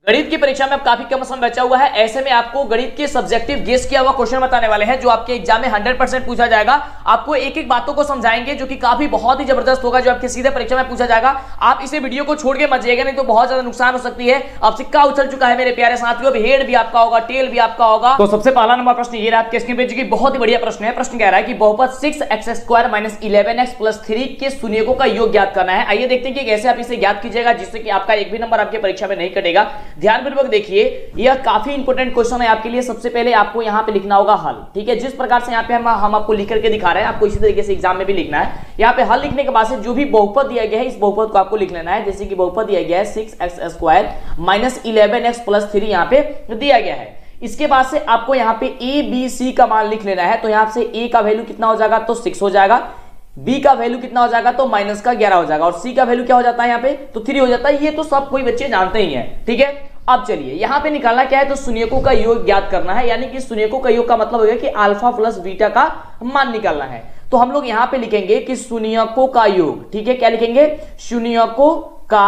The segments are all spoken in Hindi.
गणित की परीक्षा में अब काफी कम समय बचा हुआ है, ऐसे में आपको गणित के सब्जेक्टिव गेस किया हुआ क्वेश्चन बताने वाले हैं जो आपके एग्जाम में 100% पूछा जाएगा। आपको एक एक बातों को समझाएंगे जो कि काफी बहुत ही जबरदस्त होगा, जो आपके सीधे परीक्षा में पूछा जाएगा। आप इसे वीडियो को छोड़ के मत जाइएगा, नहीं तो बहुत ज्यादा नुकसान हो सकती है। अब सिक्का उछल चुका है मेरे प्यारे साथियों, अब हेड भी आपका होगा, टेल भी आपका होगा। तो सबसे पहला नंबर प्रश्न ये रहा आपके स्क्रीन पे, जो कि बहुत ही बढ़िया प्रश्न है। प्रश्न कह रहा है कि बहुपद 6x² - 11x+3 के शून्यकों का योग ज्ञात करना है। आइए देखते हैं कि कैसे आप इसे ज्ञात कीजिएगा जिससे कि आपका एक भी नंबर आपके परीक्षा में नहीं कटेगा। ध्यानपूर्वक देखिए, यह काफी इंपॉर्टेंट क्वेश्चन है आपके लिए। सबसे पहले आपको यहां पे लिखना होगा हल, ठीक है। जिस प्रकार से यहां पे हम आपको लिख करके दिखा रहे हैं, आपको इसी तरीके से एग्जाम में भी लिखना है। यहां पे हल लिखने के बाद से जो भी बहुपद दिया गया है, इस बहुपद को आपको लिख लेना है। जैसे कि बहुपद दिया गया है 6x² - 11x+3 यहां पे दिया गया है। इसके बाद से आपको यहां पे a b c का मान लिख लेना है। तो यहां से a का वैल्यू कितना हो जाएगा, तो 6 हो जाएगा। b का वैल्यू कितना हो जाएगा, तो -11 हो जाएगा। और c का वैल्यू क्या हो जाता है यहाँ पे, तो 3 हो जाता है। ये तो सब कोई बच्चे जानते ही हैं, ठीक है। अब चलिए यहां पे निकालना क्या है, तो शून्यकों का योग ज्ञात करना है। यानी कि शून्यकों का योग का मतलब हो गया कि अल्फा प्लस बीटा का मान निकालना है। तो हम लोग यहां पे लिखेंगे कि शून्यकों का योग, ठीक है। क्या लिखेंगे, शून्यकों का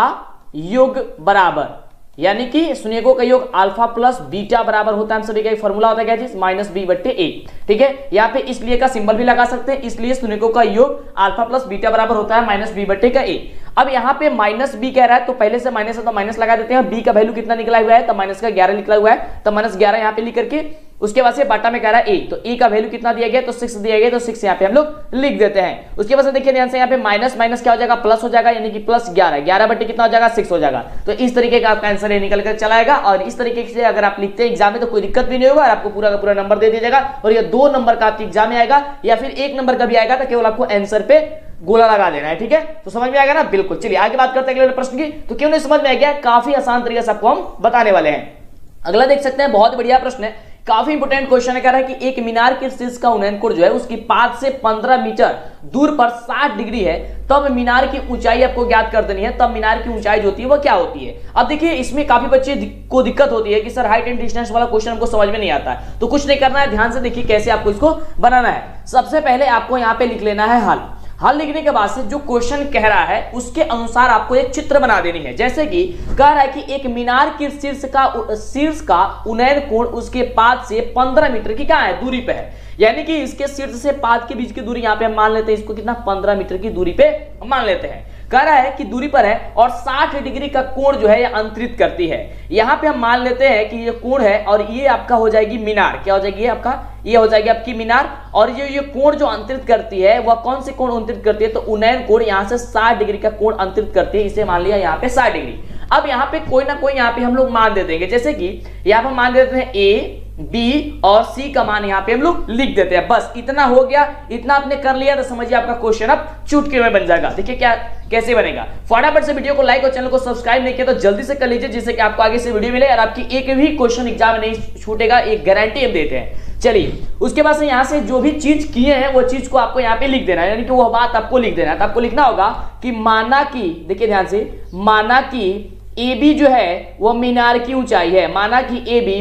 योग बराबर, यानी कि शून्यकों का योग अल्फा प्लस बीटा बराबर होता है। हम सभी का एक फॉर्मूला होता है, क्या चीज, -b/a, ठीक है। यहाँ पे इसलिए का सिंबल भी लगा सकते हैं। इसलिए शून्यकों का योग अल्फा प्लस बीटा बराबर होता है -b/a। अब यहाँ पे -b कह रहा है, तो पहले से माइनस है तो माइनस लगा देते हैं। b का वैल्यू कितना निकला हुआ है, तो -11 निकला हुआ है। तो -11 यहाँ पे लिख करके उसके बाद से बाटा में कह रहा है a, तो a का वैल्यू कितना दिया गया, तो 6 दिया गया। तो 6 यहाँ पे हम लोग लिख देते हैं। उसके बाद से देखिए ध्यान से, यहाँ पे माइनस माइनस क्या हो जाएगा, प्लस हो जाएगा। यानी कि +11, 11/, कितना हो जाएगा, 6 हो जाएगा। तो इस तरीके का आपका आंसर निकल कर चलाएगा। और इस तरीके से अगर आप लिखते हैं एग्जाम में तो कोई दिक्कत भी नहीं होगा, और आपको पूरा का पूरा नंबर दे दीजिएगा। और ये 2 नंबर का आपके एग्जाम में आएगा, या फिर 1 नंबर का भी आएगा, तो केवल आपको आंसर पे गोला लगा देना है, ठीक है। तो समझ में आएगा ना, बिल्कुल। चलिए आगे बात करते हैं अगले प्रश्न की। तो क्यों नहीं समझ में आ गया, काफी आसान तरीके से आपको हम बताने वाले हैं। अगला देख सकते हैं, बहुत बढ़िया प्रश्न है, काफी इंपोर्टेंट क्वेश्चन है। कह रहा है कि एक मीनार के शीर्ष का उन्नयन कोण जो है उसकी 5 से 15 मीटर दूर पर 60 डिग्री है, तब मीनार की ऊंचाई आपको ज्ञात कर देनी है। तब मीनार की ऊंचाई जो होती है वो क्या होती है। अब देखिए इसमें काफी बच्चे को दिक्कत होती है कि सर हाइट एंड डिस्टेंस वाला क्वेश्चन हमको समझ में नहीं आता है। तो कुछ नहीं करना है, ध्यान से देखिए कैसे आपको इसको बनाना है। सबसे पहले आपको यहाँ पे लिख लेना है हल। हल लिखने के बाद से जो क्वेश्चन कह रहा है उसके अनुसार आपको एक चित्र बना देनी है। जैसे कि कह रहा है कि एक मीनार के शीर्ष का उन्नयन कोण उसके पाद से 15 मीटर की क्या है, दूरी पे है। यानी कि इसके शीर्ष से पाद के बीच की दूरी यहाँ पे हम मान लेते हैं, इसको कितना, 15 मीटर की दूरी पे मान लेते हैं। कह रहा है कि दूरी पर है और 60 डिग्री का कोण जो है ये अंतरित करती है। यहाँ पे हम मान लेते हैं कि ये कोण है और ये आपका हो जाएगी मीनार। क्या हो जाएगी ये आपका, ये हो जाएगी आपकी मीनार। और ये कोण जो अंतरित करती है वह कौन से कोण अंतरित करती है, तो उन्नयन कोण यहाँ से 60 डिग्री का कोण अंतरित करती है। इसे मान लिया यहाँ पे 60 डिग्री। अब यहाँ पे कोई ना कोई यहाँ पे हम लोग मान दे देंगे। जैसे कि यहाँ पे मान देते हैं a, b और c का मान यहाँ पे हम लोग लिख देते हैं। बस इतना हो गया। इतना आपने कर लिया तो समझिए आपका क्वेश्चन अब चुटकी में बन जाएगा। देखिए क्या कैसे बनेगा। फटाफट से वीडियो को लाइक और चैनल को सब्सक्राइब नहीं किया तो जल्दी से कर लीजिए, जिससे कि आपको आगे से वीडियो मिले और आपकी एक भी क्वेश्चन एग्जाम में नहीं छूटेगा, एक गारंटी हम देते हैं। चलिए उसके बाद से यहाँ से जो भी चीज किए हैं वो चीज को आपको यहाँ पे लिख देना है, यानी कि वो बात आपको लिख देना है। तो आपको लिखना होगा कि माना कि, देखिए ध्यान से, माना कि AB जो है वो मीनार की ऊंचाई है। माना कि AB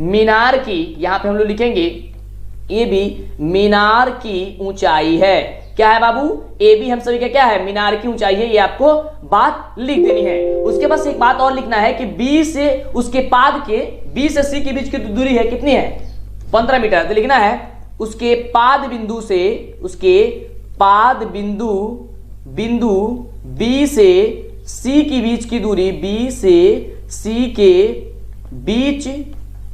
मीनार की, यहां पे हम लोग लिखेंगे AB मीनार की ऊंचाई है। क्या है बाबू, AB हम सभी का क्या है, मीनार की ऊंचाई है। ये आपको बात लिख देनी है। उसके बाद एक बात और लिखना है कि B से उसके पाद के, B से C के बीच की दूरी है कितनी है, 15 मीटर। तो लिखना है उसके पाद बिंदु से, उसके पाद बिंदु B से C के बीच की दूरी, B से C के बीच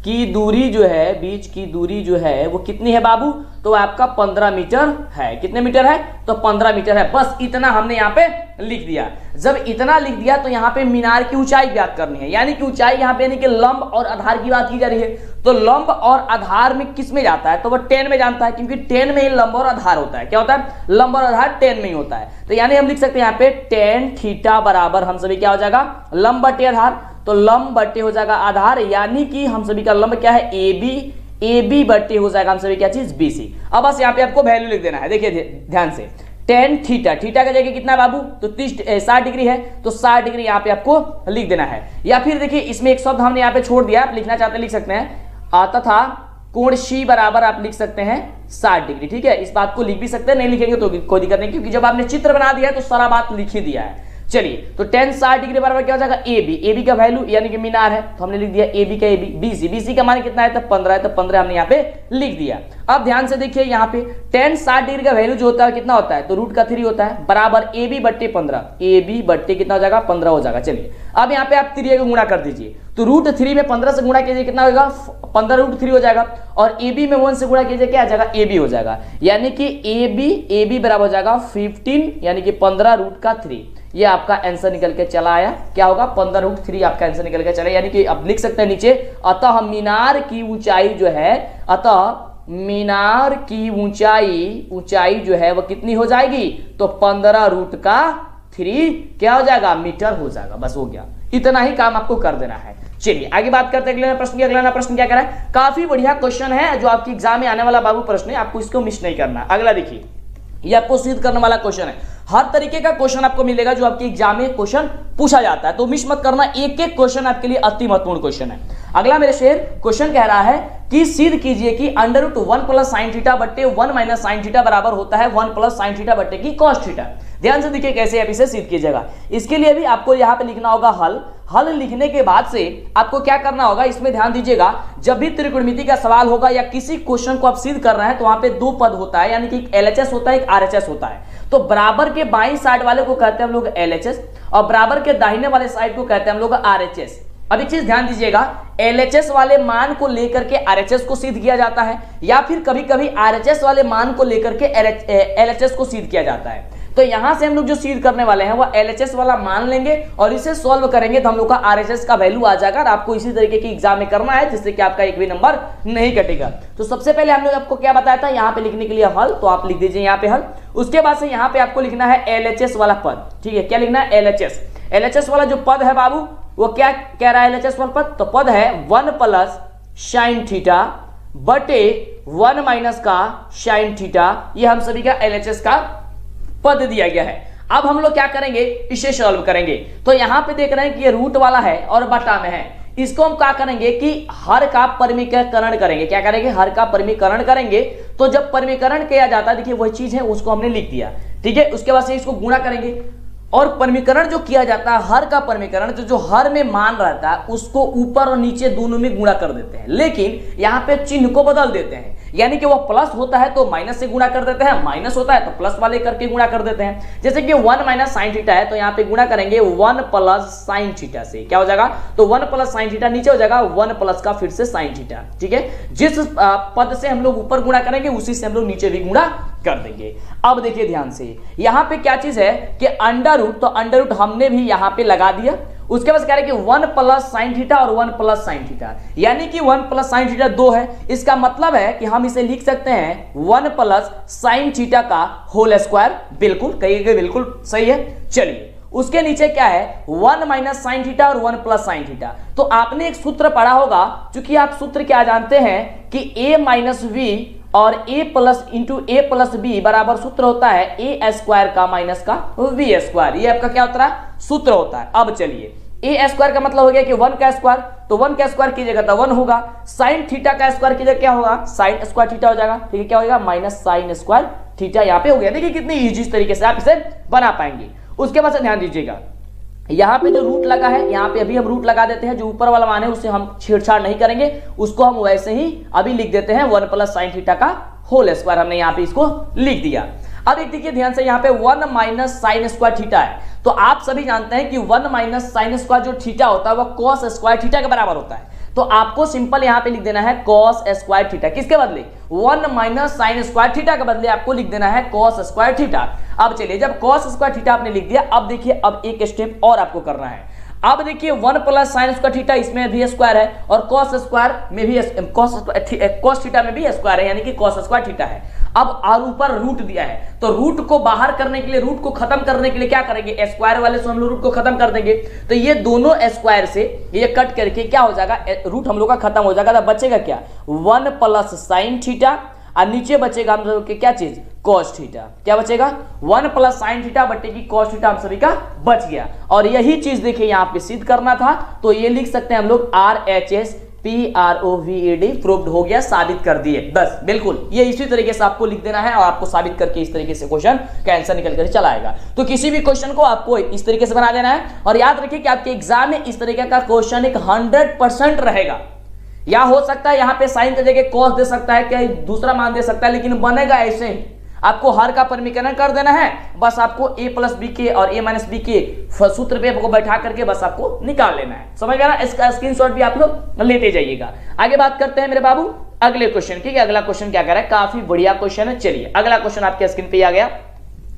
की दूरी जो है, बीच की दूरी जो है वो कितनी है बाबू, तो आपका 15 मीटर है। कितने मीटर है, तो 15 मीटर है। बस इतना हमने यहाँ पे लिख दिया। जब इतना लिख दिया तो यहाँ पे मीनार की ऊंचाई ज्ञात करनी है। यानी कि ऊंचाई यहाँ पे, यानी कि लंब और आधार की बात की जा रही है। तो लंब और आधार में किस में जाता है, तो वह 10 में जानता है, क्योंकि 10 में ही लंब और आधार होता है। क्या होता है, लंब और आधार 10 में ही होता है। तो यानी हम लिख सकते हैं यहाँ पे tan थीटा बराबर हम सभी क्या हो जाएगा, लंब बटे आधार। तो लंब बटे हो जाएगा आधार, यानी कि हम सभी का लंब क्या है, AB बटे हो जाएगा हम सभी क्या चीज, BC। अब बस यहाँ पे आपको वैल्यू लिख देना है। देखिए ध्यान से, tan थीटा, थीटा का जगह कितना बाबू, तो 60 डिग्री है। तो 60 डिग्री यहाँ पे आपको लिख देना है। या फिर देखिए इसमें एक शब्द हमने यहाँ पे छोड़ दिया, आप लिखना चाहते हैं लिख सकते हैं, तथा कोण C बराबर आप लिख सकते हैं 60 डिग्री। ठीक है, इस बात को लिख भी सकते हैं, नहीं लिखेंगे तो कोई दिक्कत नहीं, क्योंकि जब आपने चित्र बना दिया है तो सारा बात लिख ही दिया है। चलिए तो tan 60 डिग्री बराबर क्या हो जाएगा AB का वैल्यू यानी कि मीनार है तो हमने लिख दिया AB का AB, BC का मान कितना है तो 15 है तो 15 हमने यहाँ पे लिख दिया। अब ध्यान से देखिए यहाँ पे tan 60 डिग्री का वैल्यू जो होता है कितना होता है तो रूट का 3 होता है बराबर AB बट्टे 15, AB बट्टे कितना हो जाएगा 15 हो जाएगा। चलिए अब यहाँ पे आप 3 को गुणा कर दीजिए तो रूट 3 में 15 से गुणा कीजिए कितना होगा 15 रूट 3 हो जाएगा और AB में 1 से गुणा कीजिए क्या आ जाएगा AB हो जाएगा यानी कि AB बराबर हो जाएगा 15 यानी कि 15 रूट का 3। ये आपका आंसर निकल के चला आया क्या होगा 15 रूट 3 आपका आंसर निकल के चला यानी कि अब लिख सकते हैं नीचे अतः मीनार की ऊंचाई जो है अतः मीनार की ऊंचाई जो है वो कितनी हो जाएगी तो 15 रूट का 3 क्या हो जाएगा मीटर हो जाएगा। बस हो गया, इतना ही काम आपको कर देना है। चलिए आगे बात करते हैं अगले प्रश्न की। अगला प्रश्न क्या कह रहा है, काफी बढ़िया क्वेश्चन है जो आपकी एग्जाम में आने वाला बाबू प्रश्न है, आपको इसको मिस नहीं करना। अगला देखिए ये आपको सिद्ध करने वाला क्वेश्चन है, हर तरीके का क्वेश्चन आपको मिलेगा जो आपके एग्जाम में क्वेश्चन पूछा जाता है, तो मिस मत करना, एक एक क्वेश्चन आपके लिए अति महत्वपूर्ण क्वेश्चन है। अगला मेरे शेर क्वेश्चन कह रहा है कि सिद्ध कीजिए कि under root 1 plus sine theta बट्टे 1 माइनस साइन थीटा बराबर होता है 1 प्लस साइन थीटा बट्टे की कॉस थीटा। ध्यान से देखिए कैसे आप इसे सिद्ध कीजिएगा। इसके लिए भी आपको यहाँ पे लिखना होगा हल लिखने के बाद से आपको क्या करना होगा, इसमें ध्यान दीजिएगा, जब भी त्रिकोणमिति का सवाल होगा या किसी क्वेश्चन को आप सिद्ध कर रहे हैं तो वहां पे दो पद होता है, यानी कि एक LHS होता है एक RHS होता है। तो बराबर के बाईं साइड वाले को कहते हैं हम लोग LHS और बराबर के दाहिने वाले साइड को कहते हैं हम लोग RHS। अब एक चीज ध्यान दीजिएगा, LHS वाले मान को लेकर के RHS को सिद्ध किया जाता है या फिर कभी कभी RHS वाले मान को लेकर के LHS को सिद्ध किया जाता है। तो यहां से हम लोग जो सिद्ध करने वाले हैं वो LHS वाला मान लेंगे और इसे सॉल्व करेंगे तो हम लोग का RHS का वैल्यू आ जाएगा और आपको इसी तरीके की एग्जाम में करना है जिससे कि आपका एक भी नंबर नहीं कटेगा। तो सबसे पहले हम लोग आपको क्या बताया था, यहाँ पे लिखने के लिए हल, तो आप लिख दीजिए यहाँ पे हल। उसके बाद से यहाँ पे आपको लिखना है LHS वाला पद, ठीक है, क्या लिखना है LHS वाला जो पद है बाबू वो क्या कह रहा है LHS वाला पद, तो पद है 1 प्लस साइन थीटा बटे 1 माइनस का साइन थीटा, ये हम सभी का LHS का पद दिया गया है। अब हम लोग क्या करेंगे, इसे सॉल्व करेंगे। तो यहां पे देख रहे हैं कि ये रूट वाला है और बटा में है, इसको हम क्या करेंगे कि हर का परिमीकरण करेंगे। क्या करेंगे, हर का परिमीकरण करेंगे। तो जब परिमीकरण किया जाता है, देखिए वही चीज है उसको हमने लिख दिया, ठीक है। उसके बाद से इसको गुणा करेंगे और परिमीकरण जो किया जाता है, हर का परिमीकरण जो हर में मान रहता है उसको ऊपर और नीचे दोनों में गुणा कर देते हैं, लेकिन यहाँ पे चिन्ह को बदल देते हैं, यानी कि वो प्लस होता है तो माइनस से गुणा कर देते हैं, माइनस होता है तो प्लस वाले करके गुणा कर देते हैं। जैसे कि 1 माइनस साइन थीटा है तो यहाँ पे गुणा करेंगे 1 प्लस साइन थीटा से, क्या हो जाएगा, तो 1 प्लस साइन थीटा, नीचे हो जाएगा 1 प्लस का फिर से साइन थीटा, ठीक है। जिस पद से हम लोग ऊपर गुणा करेंगे उसी से हम लोग नीचे भी गुणा कर देंगे। अब देखिए ध्यान से, यहाँ पे क्या चीज है कि अंडर रूट, तो अंडर रूट हमने भी यहाँ पे लगा दिया। उसके बाद कह रहे हैं कि 1 प्लस साइन थीटा और 1 प्लस साइन थीटा, यानी कि 1 प्लस साइन थीटा 2 है। इसका मतलब है कि हम इसे लिख सकते हैं 1 प्लस साइन थीटा का होल स्क्वायर, बिल्कुल कहिएगा, बिल्कुल सही है। चलिए उसके नीचे क्या है, 1 माइनस साइन थीटा और 1 प्लस साइन थीटा। तो आपने एक सूत्र पढ़ा होगा, क्योंकि आप सूत्र क्या जानते हैं कि a माइनस v और a plus into A plus B बराबर सूत्र होता है a स्क्वायर का माइनस का v स्क्वायर, ये आपका क्या होता है, सूत्र होता है। अब चलिए a स्क्वायर का मतलब हो गया कि 1 का स्क्वायर, तो 1 का स्क्वायर कीजिएगा तो 1 होगा, साइन थीटा का स्क्वायर कीजिएगा क्या होगा, साइन स्क्वायर थीटा हो जाएगा, ठीक है, क्या होगा, माइनस साइन स्क्वायर थीटा यहाँ पे हो गया। देखिए कितनी इजी तरीके से आप इसे बना पाएंगे। उसके बाद से ध्यान दीजिएगा, यहाँ पे जो रूट लगा है, यहाँ पे अभी हम रूट लगा देते हैं, जो ऊपर वाला मान है उससे हम छेड़छाड़ नहीं करेंगे, उसको हम वैसे ही अभी लिख देते हैं 1 प्लस साइन थीटा का होल स्क्वायर, हमने यहाँ पे इसको लिख दिया। अब एक देखिए ध्यान से, यहाँ पे 1 माइनस साइन स्क्वायर थीटा है, तो आप सभी जानते हैं कि 1 माइनस साइन स्क्वायर जो थीटा होता है वो कॉस स्क्वायर थीटा के बराबर होता है। तो आपको सिंपल यहाँ पे लिख देना है कॉस स्क्वायर थीटा, किसके बदले, 1 माइनस साइन स्क्वायर थीटा के बदले आपको लिख देना है कॉस स्क्वायर थीटा। अब चलिए, जब कॉस स्क्वायर थीटा आपने लिख दिया, अब देखिए अब एक स्टेप और आपको करना है। अब देखिए 1 प्लस साइन स्क्वायर थीटा, इसमें भी स्क्वायर है और कॉस स्क्वायर में भी कॉस थीटा में भी स्क्वायर है, यानी कि कॉस स्क्वायर थीटा है। अब और ऊपर रूट दिया है, तो रूट को बाहर करने के लिए, रूट को खत्म करने के लिए क्या करेंगे, स्क्वायर वाले से हम लोग रूट को खत्म कर देंगे। तो ये दोनों स्क्वायर से ये कट करके क्या हो जाएगा, रूट हम लोग का खत्म हो जाएगा, तो बचेगा क्या, 1 प्लस साइन थीटा और नीचे बचेगा हम लोग के क्या चीज, cos थीटा। क्या बचेगा, 1 प्लस साइन थीटा बटेगी cos थीटा हम सभी का बच गया। और यही चीज देखिए यहाँ पे सिद्ध करना था, तो ये लिख सकते हैं हम लोग RHS PROVED प्रूव्ड हो गया, साबित कर दिए। बस बिल्कुल ये इसी तरीके से आपको लिख देना है और आपको साबित करके इस तरीके से क्वेश्चन का आंसर निकल कर चला आएगा। तो किसी भी क्वेश्चन को आपको इस तरीके से बना देना है और याद रखिए कि आपके एग्जाम में इस तरीके का क्वेश्चन एक 100% रहेगा। या हो सकता है यहाँ पे साइन के जगह कॉस दे सकता है, क्या दूसरा मान दे सकता है, लेकिन बनेगा ऐसे ही। आपको हर का परिमीकरण कर देना है, बस आपको a प्लस बी के और a माइनस बी के सूत्र पे आपको बैठा करके बस आपको निकाल लेना है। समझ गया ना, इसका स्क्रीनशॉट भी आप लोग लेते जाइएगा। आगे बात करते हैं मेरे बाबू अगले क्वेश्चन की। अगला क्वेश्चन क्या कह रहा है, काफी बढ़िया क्वेश्चन है। चलिए अगला क्वेश्चन आपके स्क्रीन पे आ गया।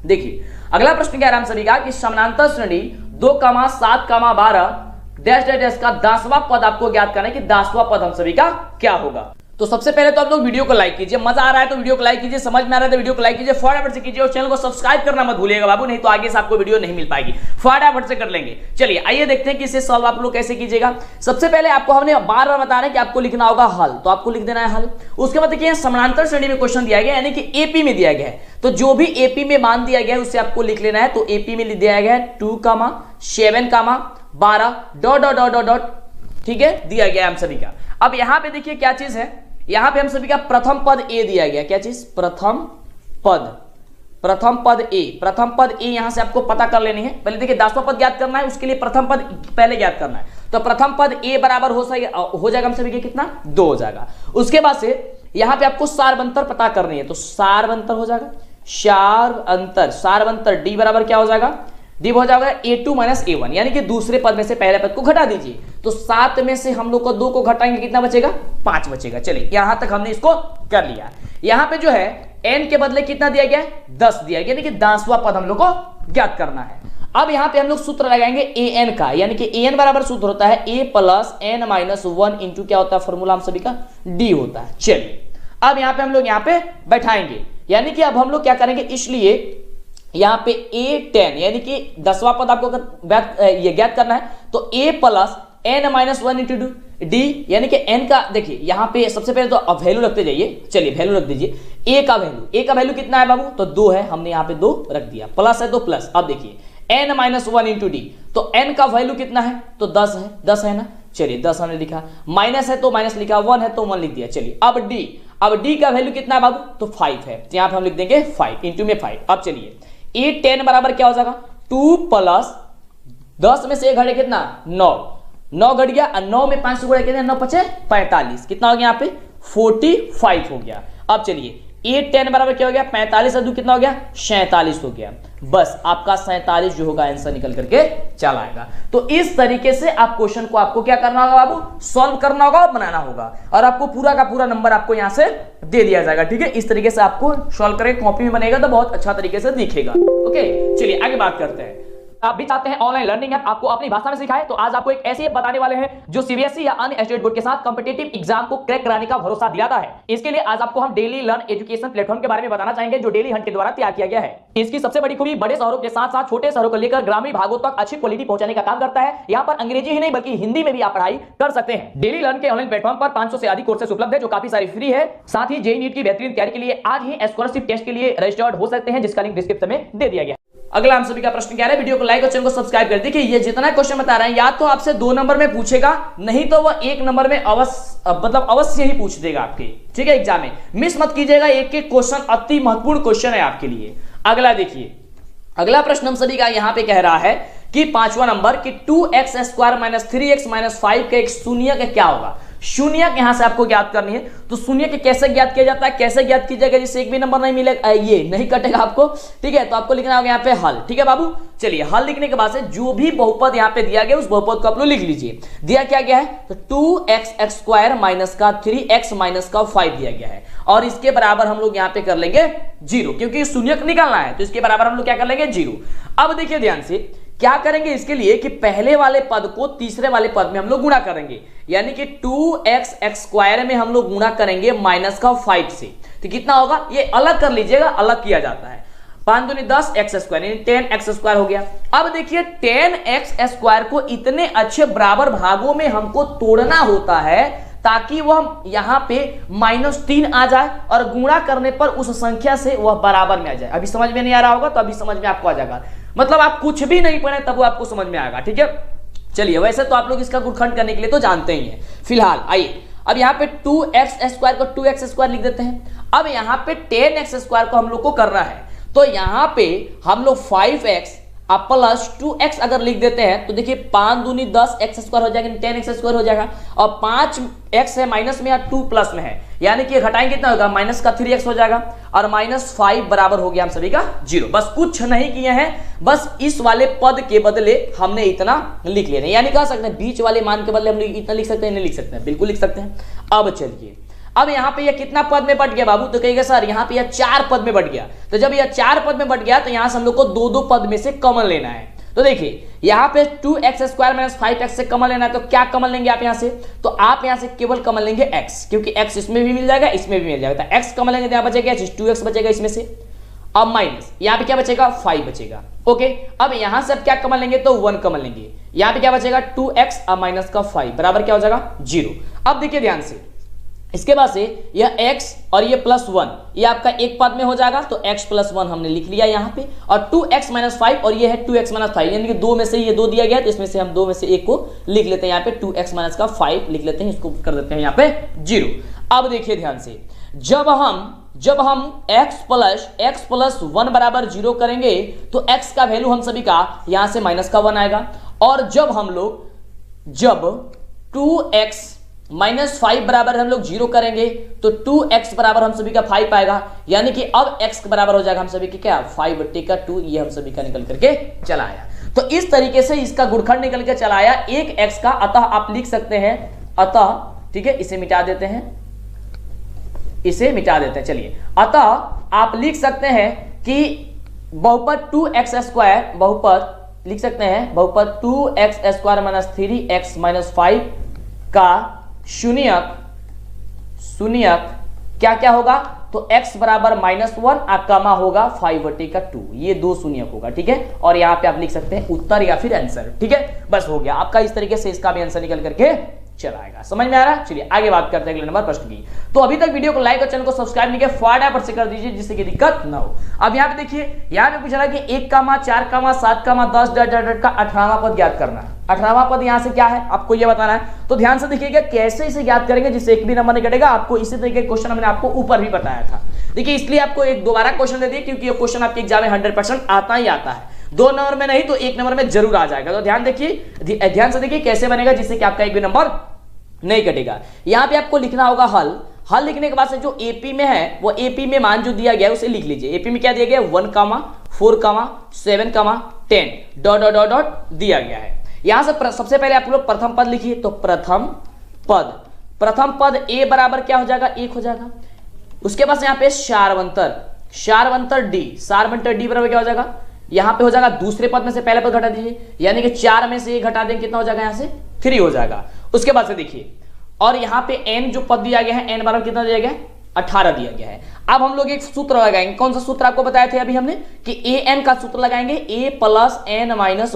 देखिए अगला प्रश्न क्या है सभी का कि समानांतर श्रेणी 2,7,12 डैश डैश डैश का 10वां पद आपको ज्ञात करना है कि 10वां पद हम सभी का क्या होगा। तो सबसे पहले तो आप लोग वीडियो को लाइक कीजिए, मजा आ रहा है तो वीडियो को लाइक कीजिए, समझ में आ रहा है तो वीडियो को लाइक कीजिए, फटाफट से कीजिए और चैनल को सब्सक्राइब करना मत भूलिएगा बाबू, नहीं तो आगे से आपको वीडियो नहीं मिल पाएगी। फटाफट से कर लेंगे। चलिए आइए देखते हैं कि इसे सॉल्व आप लोग कैसे कीजिएगा। सबसे पहले आपको हमने बार बार बता रहे हैं कि आपको लिखना होगा हल, तो आपको लिख देना है हल। उसके बाद देखिए समानांतर श्रेणी में क्वेश्चन दिया गया, यानी कि एपी में दिया गया है, तो जो भी एपी में मान दिया गया है उसे आपको लिख लेना है। तो एपी में दिया गया है 2,7,12 dot dot dot dot dot, ठीक है, दिया गया हम सभी का। अब यहां पे देखिए क्या चीज है, यहां पे हम सभी का प्रथम पद ए दिया गया। क्या चीज, प्रथम पद ए, प्रथम पद ए यहां से आपको पता कर लेनी है। पहले देखिए 10वां पद ज्ञात करना है, उसके लिए प्रथम पद पहले ज्ञात करना है। तो प्रथम पद ए बराबर हो जाएगा हम सभी के कितना, 2 हो जाएगा। उसके बाद से यहां पे आपको सारवंतर पता करनी है, तो सारवंतर हो जाएगा, सारवंतर डी बराबर क्या हो जाएगा, डी हो जाएगा a2 माइनस a1, यानी कि दूसरे पद में से पहले पद को घटा दीजिए। तो 7 में से हम लोग को 2 को घटाएंगे, कितना बचेगा, 5 बचेगा। चलिए यहां तक हमने इसको कर लिया। यहां पे जो है n के बदले कितना दिया गया है, 10 दिया गया, यानी कि 10वां पद हम लोग को ज्ञात करना है। अब यहां पे हम लोग सूत्र लगाएंगे an का, यानी कि an बराबर सूत्र होता है a plus n minus 1 into क्या होता है फॉर्मूला हम सभी का, d होता है। चलिए अब यहां पे हम लोग यहां पे बैठाएंगे, यानी कि अब हम लोग क्या करेंगे, इसलिए यहां पे a10 यानी कि 10वां पद आपको ये ज्ञात करना है, तो a plus n minus 1 into D, यानी कि n का देखिए यहां पे सबसे पहले तो वैल्यू रखते जाइए। चलिए वैल्यू रख दीजिए, a का वैल्यू कितना है बाबू, तो 2 है, हमने यहां पे 2 रख दिया, प्लस है तो प्लस। अब देखिए n माइनस 1 इंटू डी, तो n का वैल्यू कितना है, तो 10 है ना। चलिए 10 हमने लिखा, माइनस है तो माइनस लिखा, 1 है तो 1 लिख दिया। चलिए अब डी का वैल्यू कितना है बाबू, तो 5 है, तो यहां पे हम लिख देंगे 5 इंटू में 5। अब चलिए a10 बराबर क्या हो जाएगा, 2 प्लस 10 में से एक घटे कितना, 9 घट गया, और 9 में 5 से गुणा कितना, 9 पचे 45, कितना हो गया यहाँ पे 45 हो गया। अब चलिए a10 बराबर क्या हो गया, 45 से 2 कितना हो गया, 47 हो गया। बस आपका 47 जो होगा आंसर निकल करके चला आएगा। तो इस तरीके से आप क्वेश्चन को आपको क्या करना होगा बाबू, सॉल्व करना होगा, बनाना होगा, और आपको पूरा का पूरा नंबर आपको यहां से दे दिया जाएगा। ठीक है, इस तरीके से आपको सॉल्व करें, कॉपी में बनेगा तो बहुत अच्छा तरीके से दिखेगा। ओके चलिए आगे बात करते हैं। आप भी चाहते हैं ऑनलाइन लर्निंग ऐप आपको अपनी भाषा में सिखाए, तो आज आपको एक ऐसी ऐप बताने वाले हैं जो सीबीएसई या अन्य स्टेट बोर्ड के साथ कॉम्पिटिटिव एग्जाम को क्रैक कराने का भरोसा दिलाता है। इसके लिए आज आपको हम डेली लर्न एजुकेशन प्लेटफॉर्म के बारे में बताना चाहेंगे, जो डेली हंट के द्वारा तैयार किया गया है। इसकी सबसे बड़ी खूबी बड़े शहरों के साथ साथ छोटे शहरों को लेकर ग्रामीण भागों तक अच्छी क्वालिटी पहुंचाने का काम करता है। यहाँ पर अंग्रेजी ही नहीं बल्कि हिंदी में भी आप पढ़ाई कर सकते हैं। डेली लर्न के ऑनलाइन प्लेटफॉर्म पर 500 से अधिक कोर्सेज उपलब्ध है, जो काफी सारी फ्री है। साथ ही जेईई नीट की बेहतरीन तैयारी के लिए आज ही स्कॉलरशिप टेस्ट के लिए रजिस्टर्ड हो सकते हैं, जिसका लिंक डिस्क्रिप्शन में दे दिया गया। अगला हम सभी का प्रश्न क्या है, वीडियो को लाइक और चैनल को सब्सक्राइब कर देखिए। ये जितना क्वेश्चन बता रहे हैं या तो आपसे 2 नंबर में पूछेगा, नहीं तो वह 1 नंबर में अवश्य ही पूछ देगा आपके। ठीक है, एग्जाम में मिस मत कीजिएगा, एक क्वेश्चन अति महत्वपूर्ण क्वेश्चन है आपके लिए। अगला देखिए, अगला प्रश्न हम सभी का यहाँ पे कह रहा है कि 5वां नंबर कि 2x square minus 3x minus 5 का एक शून्य का क्या होगा। शून्यक यहां से आपको ज्ञात करनी है। तो शून्य के कैसे ज्ञात किया जाता है, कैसे ज्ञात कीजिएगा जिससे एक भी नंबर नहीं मिलेगा, ये नहीं कटेगा आपको। ठीक है, तो आपको लिखना होगा यहाँ पे हल। ठीक है बाबू, चलिए हल लिखने के बाद से जो भी बहुपद यहाँ पे दिया गया उस बहुपद को आप लोग लिख लीजिए। दिया क्या गया है, तो 2x स्क्वायर माइनस का 3x माइनस का 5 दिया गया है, और इसके बराबर हम लोग यहाँ पे कर लेंगे 0, क्योंकि शून्यक निकालना है, तो इसके बराबर हम लोग क्या कर लेंगे 0। अब देखिए ध्यान से क्या करेंगे इसके लिए कि पहले वाले पद को तीसरे वाले पद में हम लोग गुणा करेंगे, यानी कि 2x स्क्वायर में हम लोग गुणा करेंगे माइनस का 5 से। तो कितना होगा, ये अलग कर लीजिएगा, अलग किया जाता है। 5 दूनी 10 x स्क्वायर यानी 10x स्क्वायर हो गया। अब देखिए 10x स्क्वायर को इतने अच्छे बराबर भागों में हमको तोड़ना होता है ताकि वह यहां पे -3 आ जाए और गुणा करने पर उस संख्या से वह बराबर में आ जाए। अभी समझ में नहीं आ रहा होगा तो अभी समझ में आपको आ जाएगा, मतलब आप कुछ भी नहीं पढ़े तब वो आपको समझ में आएगा, ठीक है। चलिए, वैसे तो आप लोग इसका गुणखंड करने के लिए तो जानते ही हैं। फिलहाल आइए अब यहाँ पे 2x² को 2x² लिख देते हैं। अब यहाँ पे 10x² को हम लोग को करना है, तो यहाँ पे हम लोग 5x अब प्लस 2x अगर लिख देते हैं तो देखिए 5 दूनी 10 x² हो जाएगा, 10x² हो जाएगा। और 5x है माइनस में या 2 प्लस में है, यानी कि घटाएंगे कितना होगा, माइनस का 3x हो जाएगा और -5 बराबर हो गया हम सभी का 0। बस कुछ नहीं किए हैं, बस इस वाले पद के बदले हमने इतना लिख लिया। यानी कह सकते हैं बीच वाले मान के बदले हम इतना लिख सकते हैं, नहीं लिख सकते हैं, बिल्कुल लिख सकते हैं। अब चलिए, अब यहाँ पे यह कितना पद में बट गया बाबू, तो कहेगा सर यहाँ पे यह 4 पद में बट गया। तो जब यह 4 पद में बट गया तो यहाँ से हम लोग को 2-2 पद में से कॉमन लेना है। तो देखिए यहाँ पे 2x² - 5x से कॉमन लेना है, तो क्या कॉमन लेंगे आप यहाँ से, तो आप यहाँ से केवल कॉमन लेंगे x, क्योंकि x इसमें भी मिल जाएगा, इसमें भी मिल जाएगा। तो x कॉमन लेंगे तो यहाँ बचेगा 2x बचेगा इसमें से, अब माइनस यहाँ पे क्या बचेगा 5 बचेगा। ओके, अब यहाँ से अब क्या कॉमन लेंगे तो 1 कॉमन लेंगे, यहाँ पे क्या बचेगा 2x अब माइनस का 5 बराबर क्या हो जाएगा 0। अब देखिए ध्यान से, इसके बाद से यह x और ये +1 ये आपका एक पद में हो जाएगा, तो x +1 हमने लिख लिया यहाँ पे, और 2x - 5 और ये है 2x - 5, यानी कि 2 में से ये 2 दिया गया तो इसमें से हम 2 में से एक को लिख लेते हैं, यहाँ पे 2x - 5 लिख लेते हैं, इसको कर देते हैं यहाँ पे 0। अब देखिए ध्यान से, जब हम x + 1 बराबर 0 करेंगे तो x का वैल्यू हम सभी का यहाँ से -1 आएगा, और जब 2x - 5 बराबर हम लोग 0 करेंगे तो 2x बराबर हम सभी का 5 आएगा, यानी कि अब x बराबर हो जाएगा हम सभी के क्या 5/2, ये हम सभी का निकल करके चला आया। तो इस तरीके से इसका गुणखंड निकल के चला आया एक x का। अतः आप लिख सकते हैं, अतः ठीक है, इसे मिटा देते हैं, चलिए, अतः आप लिख सकते हैं कि बहुपद 2x² बहुपद लिख सकते हैं, बहुपद 2x² - 3x - 5 का शून्यक क्या होगा, तो x बराबर -1 आपका मा होगा 5/2, ये 2 शून्यक होगा, ठीक है। और यहाँ पे आप लिख सकते हैं उत्तर या फिर आंसर, ठीक है। बस हो गया आपका, इस तरीके से इसका भी आंसर निकल करके चला आएगा। समझ में आ रहा है? चलिए आगे बात करते हैं अगले नंबर प्रश्न की। तो अभी तक वीडियो को लाइक और चैनल को सब्सक्राइब नहीं किया, फटाफट से कर दीजिए जिससे कि दिक्कत ना हो। अब यहाँ पे देखिए, यहाँ पे पूछ रहा है कि 1, 4, 7, 10 का 18वां पद ज्ञात करना है। 18वां पद यहाँ से क्या है आपको ये बताना है, तो ध्यान से देखिएगा कैसे इसे ज्ञात करेंगे जिससे एक भी नंबर नहीं कटेगा। आपको इसी तरीके के क्वेश्चन हमने आपको ऊपर भी बताया था। देखिए इसलिए आपको एक दोबारा क्वेश्चन दे दिए क्योंकि ये क्वेश्चन आपके एग्जाम में 100% आता ही आता है, 2 नंबर में नहीं तो 1 नंबर में जरूर आ जाएगा। तो ध्यान से देखिए कैसे बनेगा जिससे कि आपका एक भी नंबर नहीं कटेगा। यहां पे आपको लिखना होगा हल लिखने के बाद से जो एपी में है वो एपी में मान जो दिया गया है उसे लिख लीजिए। एपी में क्या दिया गया है 1, 4, 7, 10 डॉट दिया गया है। यहां से सबसे पहले आप लोग प्रथम पद लिखिए, तो प्रथम पद a बराबर क्या हो जाएगा 1 हो जाएगा। उसके बाद यहाँ पे सारवंतर डी बराबर क्या हो जाएगा, यहां पे हो जाएगा दूसरे पद में से पहले पद घटा दीजिए, यानी कि 4 में से 1 घटा देंगे कितना हो जाएगा यहां से 3 हो जाएगा। उसके बाद से देखिए, और यहां पे n जो पद दिया गया है n बराबर कितना दिया गया है 18 दिया गया है। अब हम लोग एक सूत्र लगाएंगे, कौन सा सूत्र आपको बताए थे अभी हमने कि an का सूत्र लगाएंगे, a + n - 1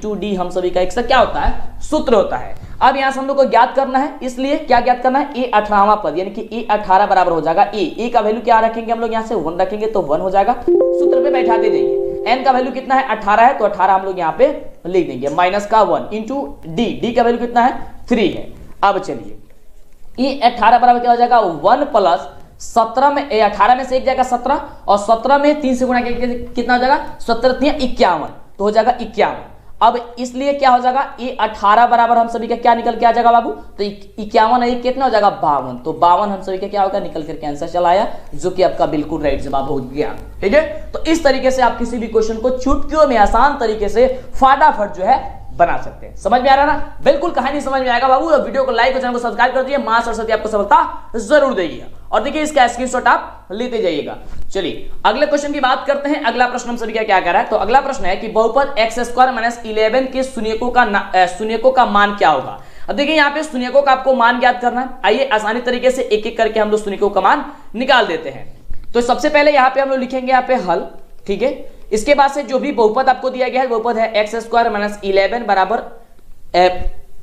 * d हम सभी का एक क्या होता है सूत्र होता है। अब यहां से हम लोग को ज्ञात करना है, इसलिए क्या ज्ञात करना है a 18वां पद, यानी कि a 18 बराबर हो जाएगा a का वैल्यू क्या रखेंगे हम लोग यहां से 1 रखेंगे तो 1 हो जाएगा। सूत्र पे बैठा दे देंगे, n का वैल्यू कितना है 18 है तो 18 हम लोग यहाँ पे लिख देंगे, -1 * d का वैल्यू कितना है 3 है। अब चलिए ये 18 बराबर क्या हो जाएगा 1 + 17 में 18 में से 1 जाएगा 17 और 17 में 3 से गुणा कितना हो जाएगा 17 × 3 = 51 तो हो जाएगा 51। अब इसलिए क्या हो जाएगा ये 18 बराबर हम सभी का क्या निकल के आ जाएगा बाबू, तो 51 1 कितना हो जाएगा 52, तो 52 हम सभी का क्या होगा निकल करके आंसर चला आया जो कि आपका बिल्कुल राइट जवाब हो गया। ठीक है, तो इस तरीके से आप किसी भी क्वेश्चन को चुटकियों में आसान तरीके से फटाफट जो है बना सकते हैं। समझ में आ रहा है ना? बिल्कुल कहानी समझ में आएगा बाबू, तो वीडियो को लाइक और चैनल को सब्सक्राइब कर दीजिए। मां सरस्वती आपको सफलता जरूर देगी। और देखिए इसका स्क्रीनशॉट आप लेते जाइएगा। चलिए अगले क्वेश्चन की बात करते हैं। अगला प्रश्न हम सभी का क्या कह रहा है, तो अगला प्रश्न है कि बहुपद x² - 11 के शून्यकों का मान क्या होगा। अब देखिए यहाँ पे शून्यकों का आपको मान ज्ञात करना है। आइए आसानी तरीके से एक एक करके हम लोग शून्यकों का मान निकाल देते हैं। तो सबसे पहले यहाँ पे हम लोग लिखेंगे यहाँ पे हल, ठीक है। इसके बाद से जो भी बहुपद आपको दिया गया है बहुपद है x² - 11 बराबर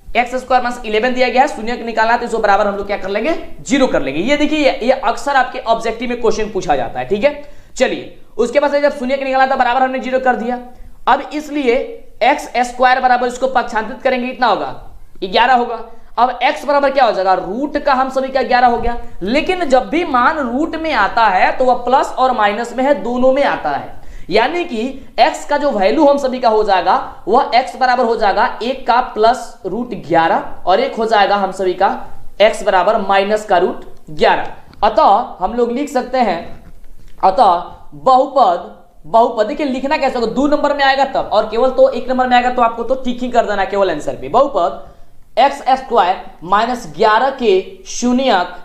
एक्स स्क्वायर माइनस 11 दिया गया है, शून्य निकालना है तो इसको बराबर हम लोग क्या कर लेंगे, जीरो कर लेंगे। ये देखिए ये अक्सर आपके ऑब्जेक्टिव में क्वेश्चन पूछा जाता है, ठीक है। चलिए उसके बाद जब शून्य निकाला था बराबर हमने जीरो कर दिया। अब इसलिए एक्स स्क्वायर बराबर इसको पक्षांतरित करेंगे, कितना होगा, 11 होगा। अब x बराबर क्या हो जाएगा, रूट का हम सभी का 11 हो गया। लेकिन जब भी मान रूट में आता है तो वह प्लस और माइनस में है, दोनों में आता है। यानी कि x का जो वैल्यू हम सभी का हो जाएगा वह x बराबर हो जाएगा 1 का प्लस रूट 11 और 1 हो जाएगा हम सभी का x बराबर माइनस का रूट 11। अतः हम लोग लिख सकते हैं, अतः बहुपद देखिए लिखना कैसे होगा, 2 नंबर में आएगा तब, और केवल तो 1 नंबर में आएगा तो आपको तो ठीक ही कर देना केवल आंसर पे। बहुपद एक्स स्क्वायर माइनस 11 के शून्यक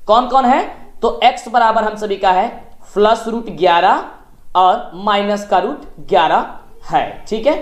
कौन कौन है, तो x बराबर हम सभी का है प्लस रूट 11 और माइनस का रूट 11 है, ठीक है,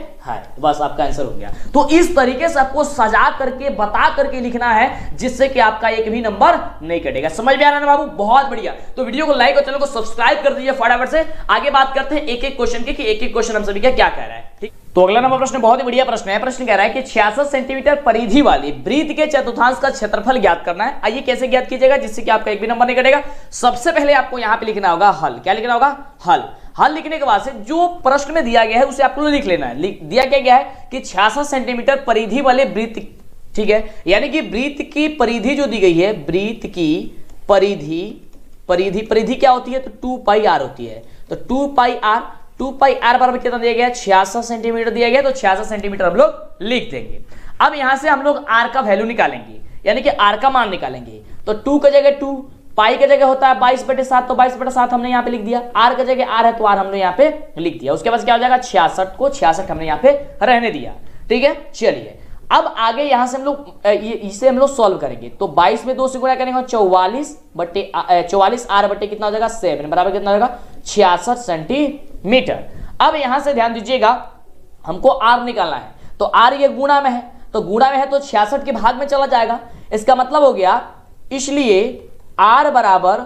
बस आपका आंसर हो गया। तो इस तरीके से आपको सजा करके बता करके लिखना है जिससे कि आपका एक भी नंबर नहीं कटेगा। समझ में आ रहा है ना बाबू, बहुत बढ़िया। तो वीडियो को लाइक और चैनल को सब्सक्राइब कर दीजिए फटाफट से। आगे बात करते हैं एक एक क्वेश्चन की कि एक एक क्वेश्चन हम सभी का क्या कह रहा है, ठीक। तो अगला नंबर प्रश्न बहुत ही बढ़िया प्रश्न है। प्रश्न कह रहा है कि 66 सेंटीमीटर परिधि वाली वृत्त के चतुर्थांश का क्षेत्रफल ज्ञात करना है। आइए कैसे ज्ञात कीजिएगा जिससे कि आपका एक भी नंबर नहीं कटेगा। सबसे पहले आपको यहां पे लिखना होगा हल। क्या लिखना होगा, हल। हल लिखने के बाद से जो प्रश्न में दिया गया है उसे आपको लिख लेना है। दिया क्या गया है कि 66 सेंटीमीटर परिधि वाले वृत्त, ठीक है, यानी कि वृत्त की परिधि जो दी गई है, वृत्त की परिधि क्या होती है, तो 2 पाई आर होती है। तो 2 पाई आर बराबर कितना दिया गया है, 66 सेंटीमीटर दिया गया, तो 66 सेंटीमीटर हम लोग लिख देंगे। अब यहां से हम लोग आर का वैल्यू निकालेंगे, यानी कि आर का मान निकालेंगे। तो 2 की जगह 2, पाई की जगह होता है 22/7, तो 22/7 हमने यहाँ पे लिख दिया। आर की जगह आर है तो आर हमने यहाँ पे लिख दिया। उसके बाद क्या हो जाएगा, 66 को 66 हमने यहाँ पे रहने दिया, ठीक है। चलिए अब आगे यहां से हम लोग इसे हम लोग सॉल्व करेंगे। तो 22 में 2 से गुणा करेंगे, 44 आर बटे कितना हो जाएगा 7 बराबर कितना हो जाएगा 66 सेंटीमीटर। अब यहां से ध्यान दीजिएगा हमको आर निकालना है, तो आर ये गुणा में है, तो गुणा में है तो 66 के भाग में चला जाएगा। इसका मतलब हो गया, इसलिए आर बराबर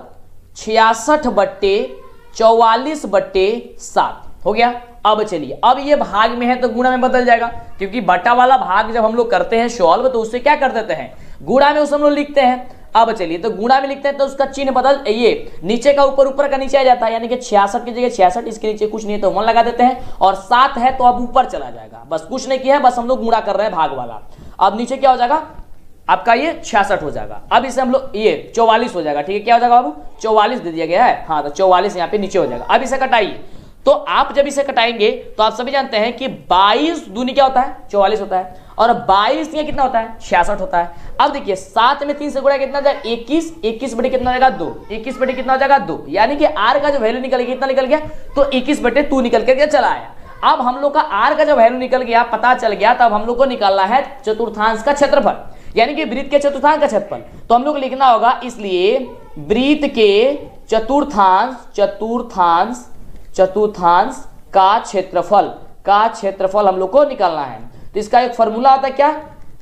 66/44/7 हो गया। अब चलिए, अब ये भाग में है तो गुणा में बदल जाएगा, क्योंकि बटा वाला भाग जब हम लोग करते हैं सॉल्व तो उससे क्या कर देते हैं, गुणा में उसे हम लोग लिखते हैं। अब चलिए, तो गुणा में लिखते हैं तो उसका चिन्ह बदल, ये नीचे का ऊपर, ऊपर का नीचे आ जाता है, यानी कि 66 की जगह 66, इसके नीचे कुछ नहीं है तो 1 लगा देते हैं, और 7 है तो अब ऊपर चला जाएगा। बस कुछ नहीं किया है, बस हम लोग गुणा कर रहे हैं भाग वाला। अब नीचे क्या हो जाएगा आपका, ये 66 हो जाएगा। अब इसे हम लोग ये 44 हो जाएगा, ठीक है। क्या हो जाएगा बाबू, 44 दे दिया गया है, हाँ, तो 44 यहाँ पे नीचे हो जाएगा। अब इसे कटाइए, तो आप जब इसे कटाएंगे तो आप सभी जानते हैं कि 22 दूनी क्या होता है, 44 होता है, और 22 ये कितना होता है, 66 होता है। अब देखिए 7 में 3 से गुणा कितना जाएगा 21, 21 बटे कितना हो जाएगा 2, 21 बटे कितना हो जाएगा 2, यानी कि आर का जो वैल्यू निकल गया कितना निकल गया, तो 21/2 निकल के चला आया। अब हम लोग का आर का जो वैल्यू निकल गया, पता चल गया, तब हम लोग को निकालना है चतुर्थांश का क्षेत्रफल, यानी कि वृत्त के चतुर्थांश का क्षेत्रफल। तो हम लोग लिखना होगा, इसलिए वृत्त के चतुर्थांश का क्षेत्रफल हम लोग को निकालना है। तो इसका एक फॉर्मूला आता है क्या,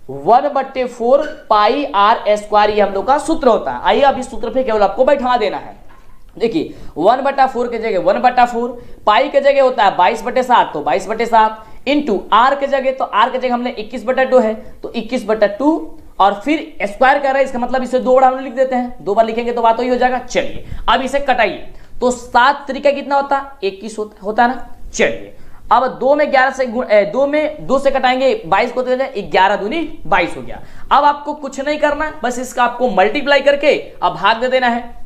1/4 पाई आर स्क्वायर, ये हम लोग का सूत्र होता है। आइए अब इस सूत्र पे केवल आपको बैठा देना है। देखिए 1/4 के जगह 1/4, पाई के जगह होता है 22/7, तो 22/7 इंटू आर के जगह, तो आर के जगह हमने 21/2 है तो 21/2, और फिर स्क्वायर कर रहे हैं, इसका मतलब इसे 2 बार हम लिख देते हैं, 2 बार लिखेंगे तो बात वही हो जाएगा। चलिए अब इसे कटाइए, तो 7 तरीका कितना होता है, 21 होता है ना। चलिए अब 2 में 2 से कटाएंगे 22 को, 11 दूनी 22 हो गया। अब आपको कुछ नहीं करना है, बस इसका आपको मल्टीप्लाई करके अब भाग दे देना है,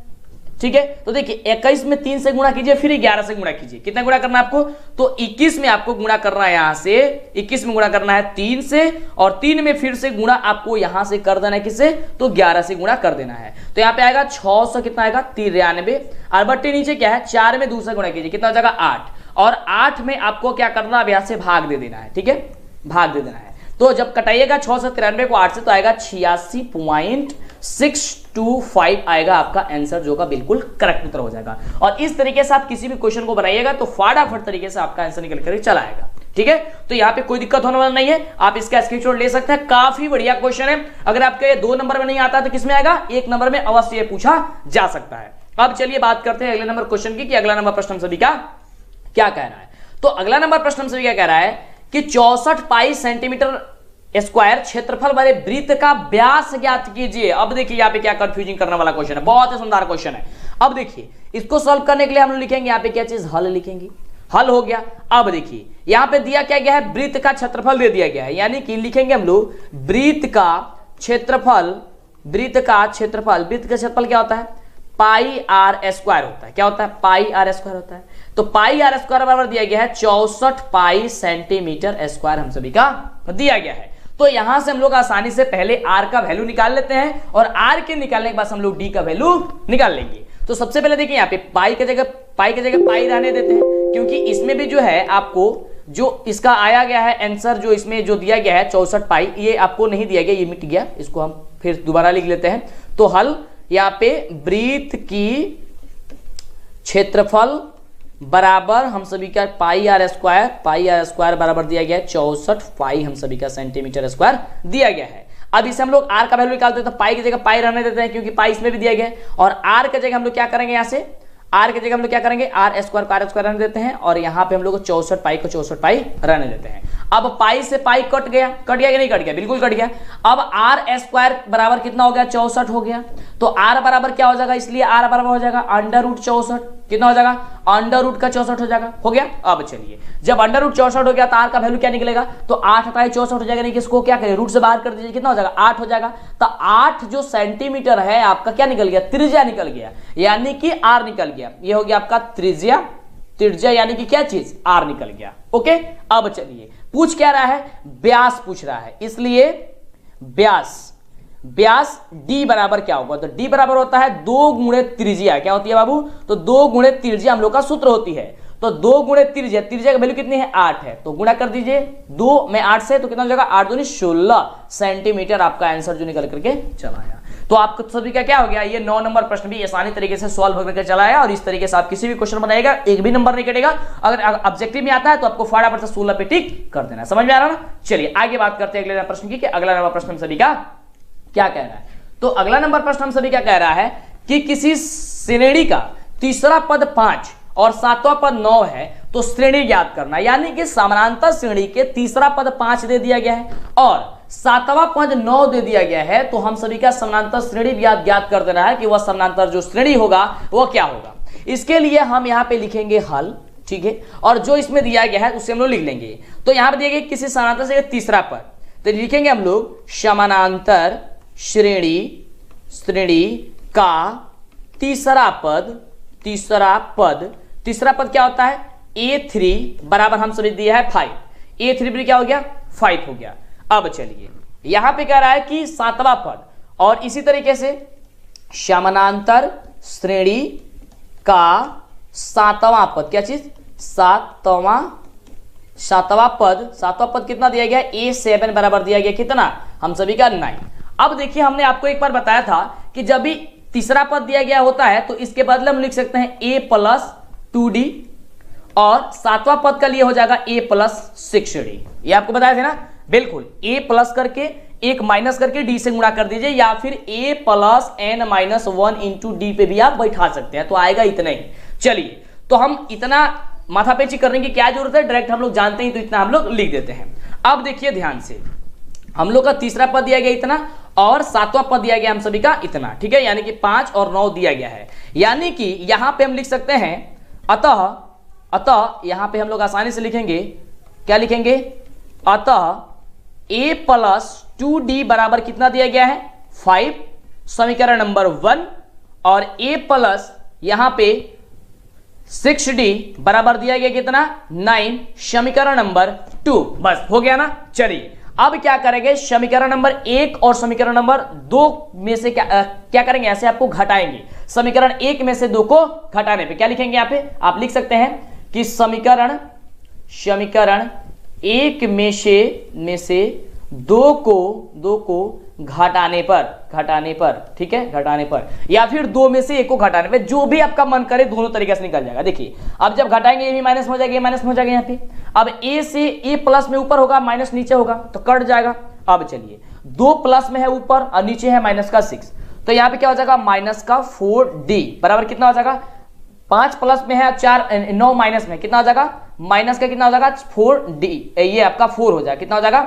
ठीक है। तो देखिए 21 में 3 से गुणा कीजिए, फिर 11 से गुणा कीजिए। कितना गुणा करना है आपको, तो 21 में आपको गुणा करना है, यहां से 21 में गुणा करना है 3 से, और 3 में फिर से गुणा आपको यहां से कर देना है, किससे, तो 11 से गुणा कर देना है। तो यहाँ पे आएगा 600 कितना आएगा 93, और बट्टे नीचे क्या है, 4 में 2 से गुणा कीजिए, कितना हो जाएगा 8, और 8 में आपको क्या करना है, यहां से भाग दे देना है, ठीक है, भाग दे देना है। तो जब कटाइएगा 693 को 8 से, तो आएगा 86.625 आएगा आपका आंसर, जो का बिल्कुल करेक्ट उत्तर हो जाएगा। और इस तरीके से आप किसी भी क्वेश्चन को बनाइएगा तो फटाफट तरीके से आपका आंसर निकल कर चला आएगा, ठीक है। तो यहाँ पे कोई दिक्कत होने वाला नहीं है, आप इसका स्क्रीनशॉट ले सकते हैं। काफी बढ़िया क्वेश्चन है। अगर आपके 2 नंबर में नहीं आता तो किसमें आएगा, 1 नंबर में अवश्य ये पूछा जा सकता है। अब चलिए बात करते हैं अगले नंबर क्वेश्चन की, कि अगला नंबर प्रश्न हम सभी का क्या कह रहा है। तो अगला नंबर प्रश्न हम सभी क्या कह रहा है कि 64 पाई सेंटीमीटर स्क्वायर क्षेत्रफल वाले वृत्त का व्यास ज्ञात कीजिए। अब देखिए यहाँ पे क्या कंफ्यूजिंग करने वाला क्वेश्चन है, बहुत ही शानदार क्वेश्चन है। अब देखिए इसको सॉल्व करने के लिए हम लोग लिखेंगे यहाँ पे क्या चीज, हल लिखेंगे। हल हो गया। अब देखिए यहाँ पे दिया क्या गया है, वृत्त का क्षेत्रफल दे दिया गया है, यानी कि लिखेंगे हम लोग वृत्त का क्षेत्रफल। वृत्त का क्षेत्रफल क्या होता है, पाई आर स्क्वायर होता है। क्या होता है, पाई आर स्क्वायर होता है। तो पाई आर स्क्वायर बराबर दिया गया है 64 पाई सेंटीमीटर स्क्वायर हम सभी का दिया गया है। तो यहां से हम लोग आसानी से पहले आर का वैल्यू निकाल लेते हैं और आर के निकालने के बाद हम लोग डी का वैल्यू निकाल लेंगे। तो सबसे पहले देखिए यहाँ पे पाई के जगह पाई रहने देते हैं, क्योंकि इसमें भी जो है आपको जो इसका आया गया है आंसर, जो इसमें जो दिया गया है 64 पाई, ये आपको नहीं दिया गया, ये मिट गया। इसको हम फिर दोबारा लिख लेते हैं। तो हल यहाँ पे वृत्त की क्षेत्रफल बराबर हम सभी का पाई आर स्क्वायर बराबर दिया गया है 64 पाई हम सभी का सेंटीमीटर स्क्वायर दिया गया है। अब इसे हम लोग आर का वैल्यू निकालते हैं, तो पाई की जगह पाई रहने देते हैं क्योंकि पाई इसमें भी दिया गया है। और आर की जगह हम लोग क्या करेंगे, यहाँ से आर की जगह हम लोग क्या करेंगे, आर स्क्वायर रहने देते हैं और यहाँ पे हम लोग 64 पाई को 64 पाई रहने देते हैं। अब पाई से पाई कट गया कि नहीं कट गया, बिल्कुल कट गया। अब आर स्क्वायर बराबर कितना हो गया, 64 हो गया। तो आर बराबर क्या हो जाएगा, इसलिए आर बराबर हो जाएगा अंडर रूट 64। कितना हो जाएगा, अंडर रूट का 64 हो जाएगा। हो गया। अब चलिए जब अंडर रूट 64 हो गया तो आर का वैल्यू क्या निकलेगा, तो 8 हटाए 64 हो जाएगा। नहीं, किसको क्या करें, रूट से बाहर कर दीजिए, कितना हो जाएगा, 8 हो जाएगा। तो 8 जो सेंटीमीटर है आपका क्या निकल गया, त्रिज्या निकल गया, यानी कि आर निकल गया। ये हो गया आपका त्रिज्या यानी कि क्या चीज, आर निकल गया। ओके। अब चलिए पूछ क्या रहा है, व्यास पूछ रहा है, इसलिए व्यास d बराबर क्या होगा, तो d बराबर होता है 2 गुणे त्रिज्या। क्या होती है बाबू, तो 2 गुणे त्रिज्या हम लोग का सूत्र होती है। तो 2 गुणे त्रिज्या का वैल्यू कितनी है, 8 है। तो गुणा कर दीजिए 2 में 8 से, तो कितना हो जाएगा, 8 दूनी 16 सेंटीमीटर आपका आंसर जो निकल करके चला आया। तो आपको सभी का क्या हो गया, ये 9 नंबर प्रश्न भी आसानी तरीके से सॉल्व करके चला आया। और इस तरीके से आप किसी भी क्वेश्चन बनाएगा एक भी नंबर नहीं कटेगा। अगर ऑब्जेक्टिव में आता है तो आपको फटाफट से 16 पे टिक कर देना। समझ में आ रहा ना। चलिए आगे बात करते हैं अगले प्रश्न की, कि अगला नंबर प्रश्न हम सभी का क्या कह रहा है। तो अगला नंबर प्रश्न हम सभी क्या कह रहा है कि किसी श्रेणी का तीसरा पद 5 और 7वां पद 9 है, तो श्रेणी ज्ञात करना। यानी कि समानांतर श्रेणी के तीसरा पद 5 दे दिया गया है और 7वां पद 9 दे दिया गया है। तो हम सभी का समानांतर श्रेणी ज्ञात कर देना है कि वह समानांतर जो श्रेणी होगा वह क्या होगा। इसके लिए हम यहां पे लिखेंगे हल, ठीक है, और जो इसमें दिया गया है उसे हम लोग लिख लेंगे। तो यहां पे दिया गया किसी समानांतर से तीसरा पद, तो लिखेंगे हम लोग समानांतर श्रेणी का तीसरा पद क्या होता है, A3 बराबर हम सभी दिया है 5। A3 भी क्या हो गया, 5 हो गया। अब चलिए यहां पे कह रहा है कि 7वां पद, और इसी तरीके से समानांतर श्रेणी का 7वां पद, क्या चीज, 7वां पद कितना दिया गया, A7 बराबर दिया गया कितना, हम सभी का 9। अब देखिए हमने आपको एक बार बताया था कि जब भी तीसरा पद दिया गया होता है तो इसके बदले हम लिख सकते हैं A+2D, और 7वां पद का लिए हो जाएगा A+6D। ये आपको बताया था ना, बिल्कुल। A प्लस करके एक माइनस करके D से गुणा कर दीजिए, या फिर A+n-1 इंटू D पे भी आप बैठा सकते हैं, तो आएगा इतना ही। चलिए तो हम इतना माथापेची करने की क्या जरूरत है, डायरेक्ट हम लोग जानते हैं तो इतना हम लोग लिख देते हैं। अब देखिए ध्यान से, हम लोग का तीसरा पद दिया गया इतना और 7वां पद दिया गया हम सभी का इतना, ठीक है, यानी कि 5 और 9 दिया गया है। यानी कि यहां पे हम लिख सकते हैं अतः यहां पे हम लोग आसानी से लिखेंगे, क्या लिखेंगे, अतः A+2D बराबर कितना दिया गया है, 5, समीकरण नंबर 1, और A+ यहां पे 6D बराबर दिया गया कितना, 9, समीकरण नंबर 2। बस हो गया ना। चलिए अब क्या करेंगे, समीकरण नंबर 1 और समीकरण नंबर 2 में से क्या करेंगे, ऐसे आपको घटाएंगे। समीकरण 1 में से 2 को घटाने पे क्या लिखेंगे, यहाँ पे आप लिख सकते हैं कि समीकरण 1 में से 2 को घटाने पर, ठीक है, घटाने पर, या फिर 2 में से 1 को घटाने पे, जो भी आपका मन करे दोनों तरीके से निकल जाएगा। देखिए अब जब घटाएंगे ये भी माइनस हो जाएगा, ये माइनस हो जाएगा यहाँ पे। अब A से A+ में ऊपर होगा, माइनस नीचे होगा, तो कट जाएगा। अब चलिए 2 प्लस में है ऊपर और नीचे है माइनस का 6, तो यहाँ पे क्या हो जाएगा, माइनस का 4D बराबर कितना हो जाएगा, 5 प्लस में है 4, 9 माइनस में कितना हो जाएगा, माइनस का कितना हो जाएगा 4D, ये आपका 4 हो जाएगा, कितना हो जाएगा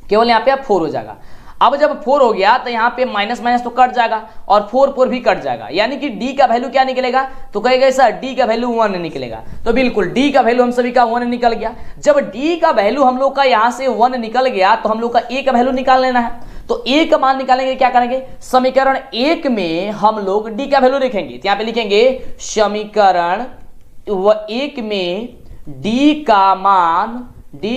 केवल यहाँ पे अब 4 हो जाएगा। अब जब 4 हो गया तो यहाँ पे माइनस माइनस तो कट जाएगा और 4 भी कट जाएगा, यानी कि d का वैल्यू क्या निकलेगा, तो कहेगा सर d का वैल्यू 1 निकलेगा। तो बिल्कुल d का वैल्यू हम सभी का 1 निकल गया। जब d का वैल्यू हम लोग का यहाँ से 1 निकल गया तो हम लोग का a का वैल्यू निकाल लेना है। तो a का मान निकालेंगे, क्या करेंगे, समीकरण 1 में हम लोग d का वैल्यू लिखेंगे। तो यहाँ पे लिखेंगे समीकरण 1 में d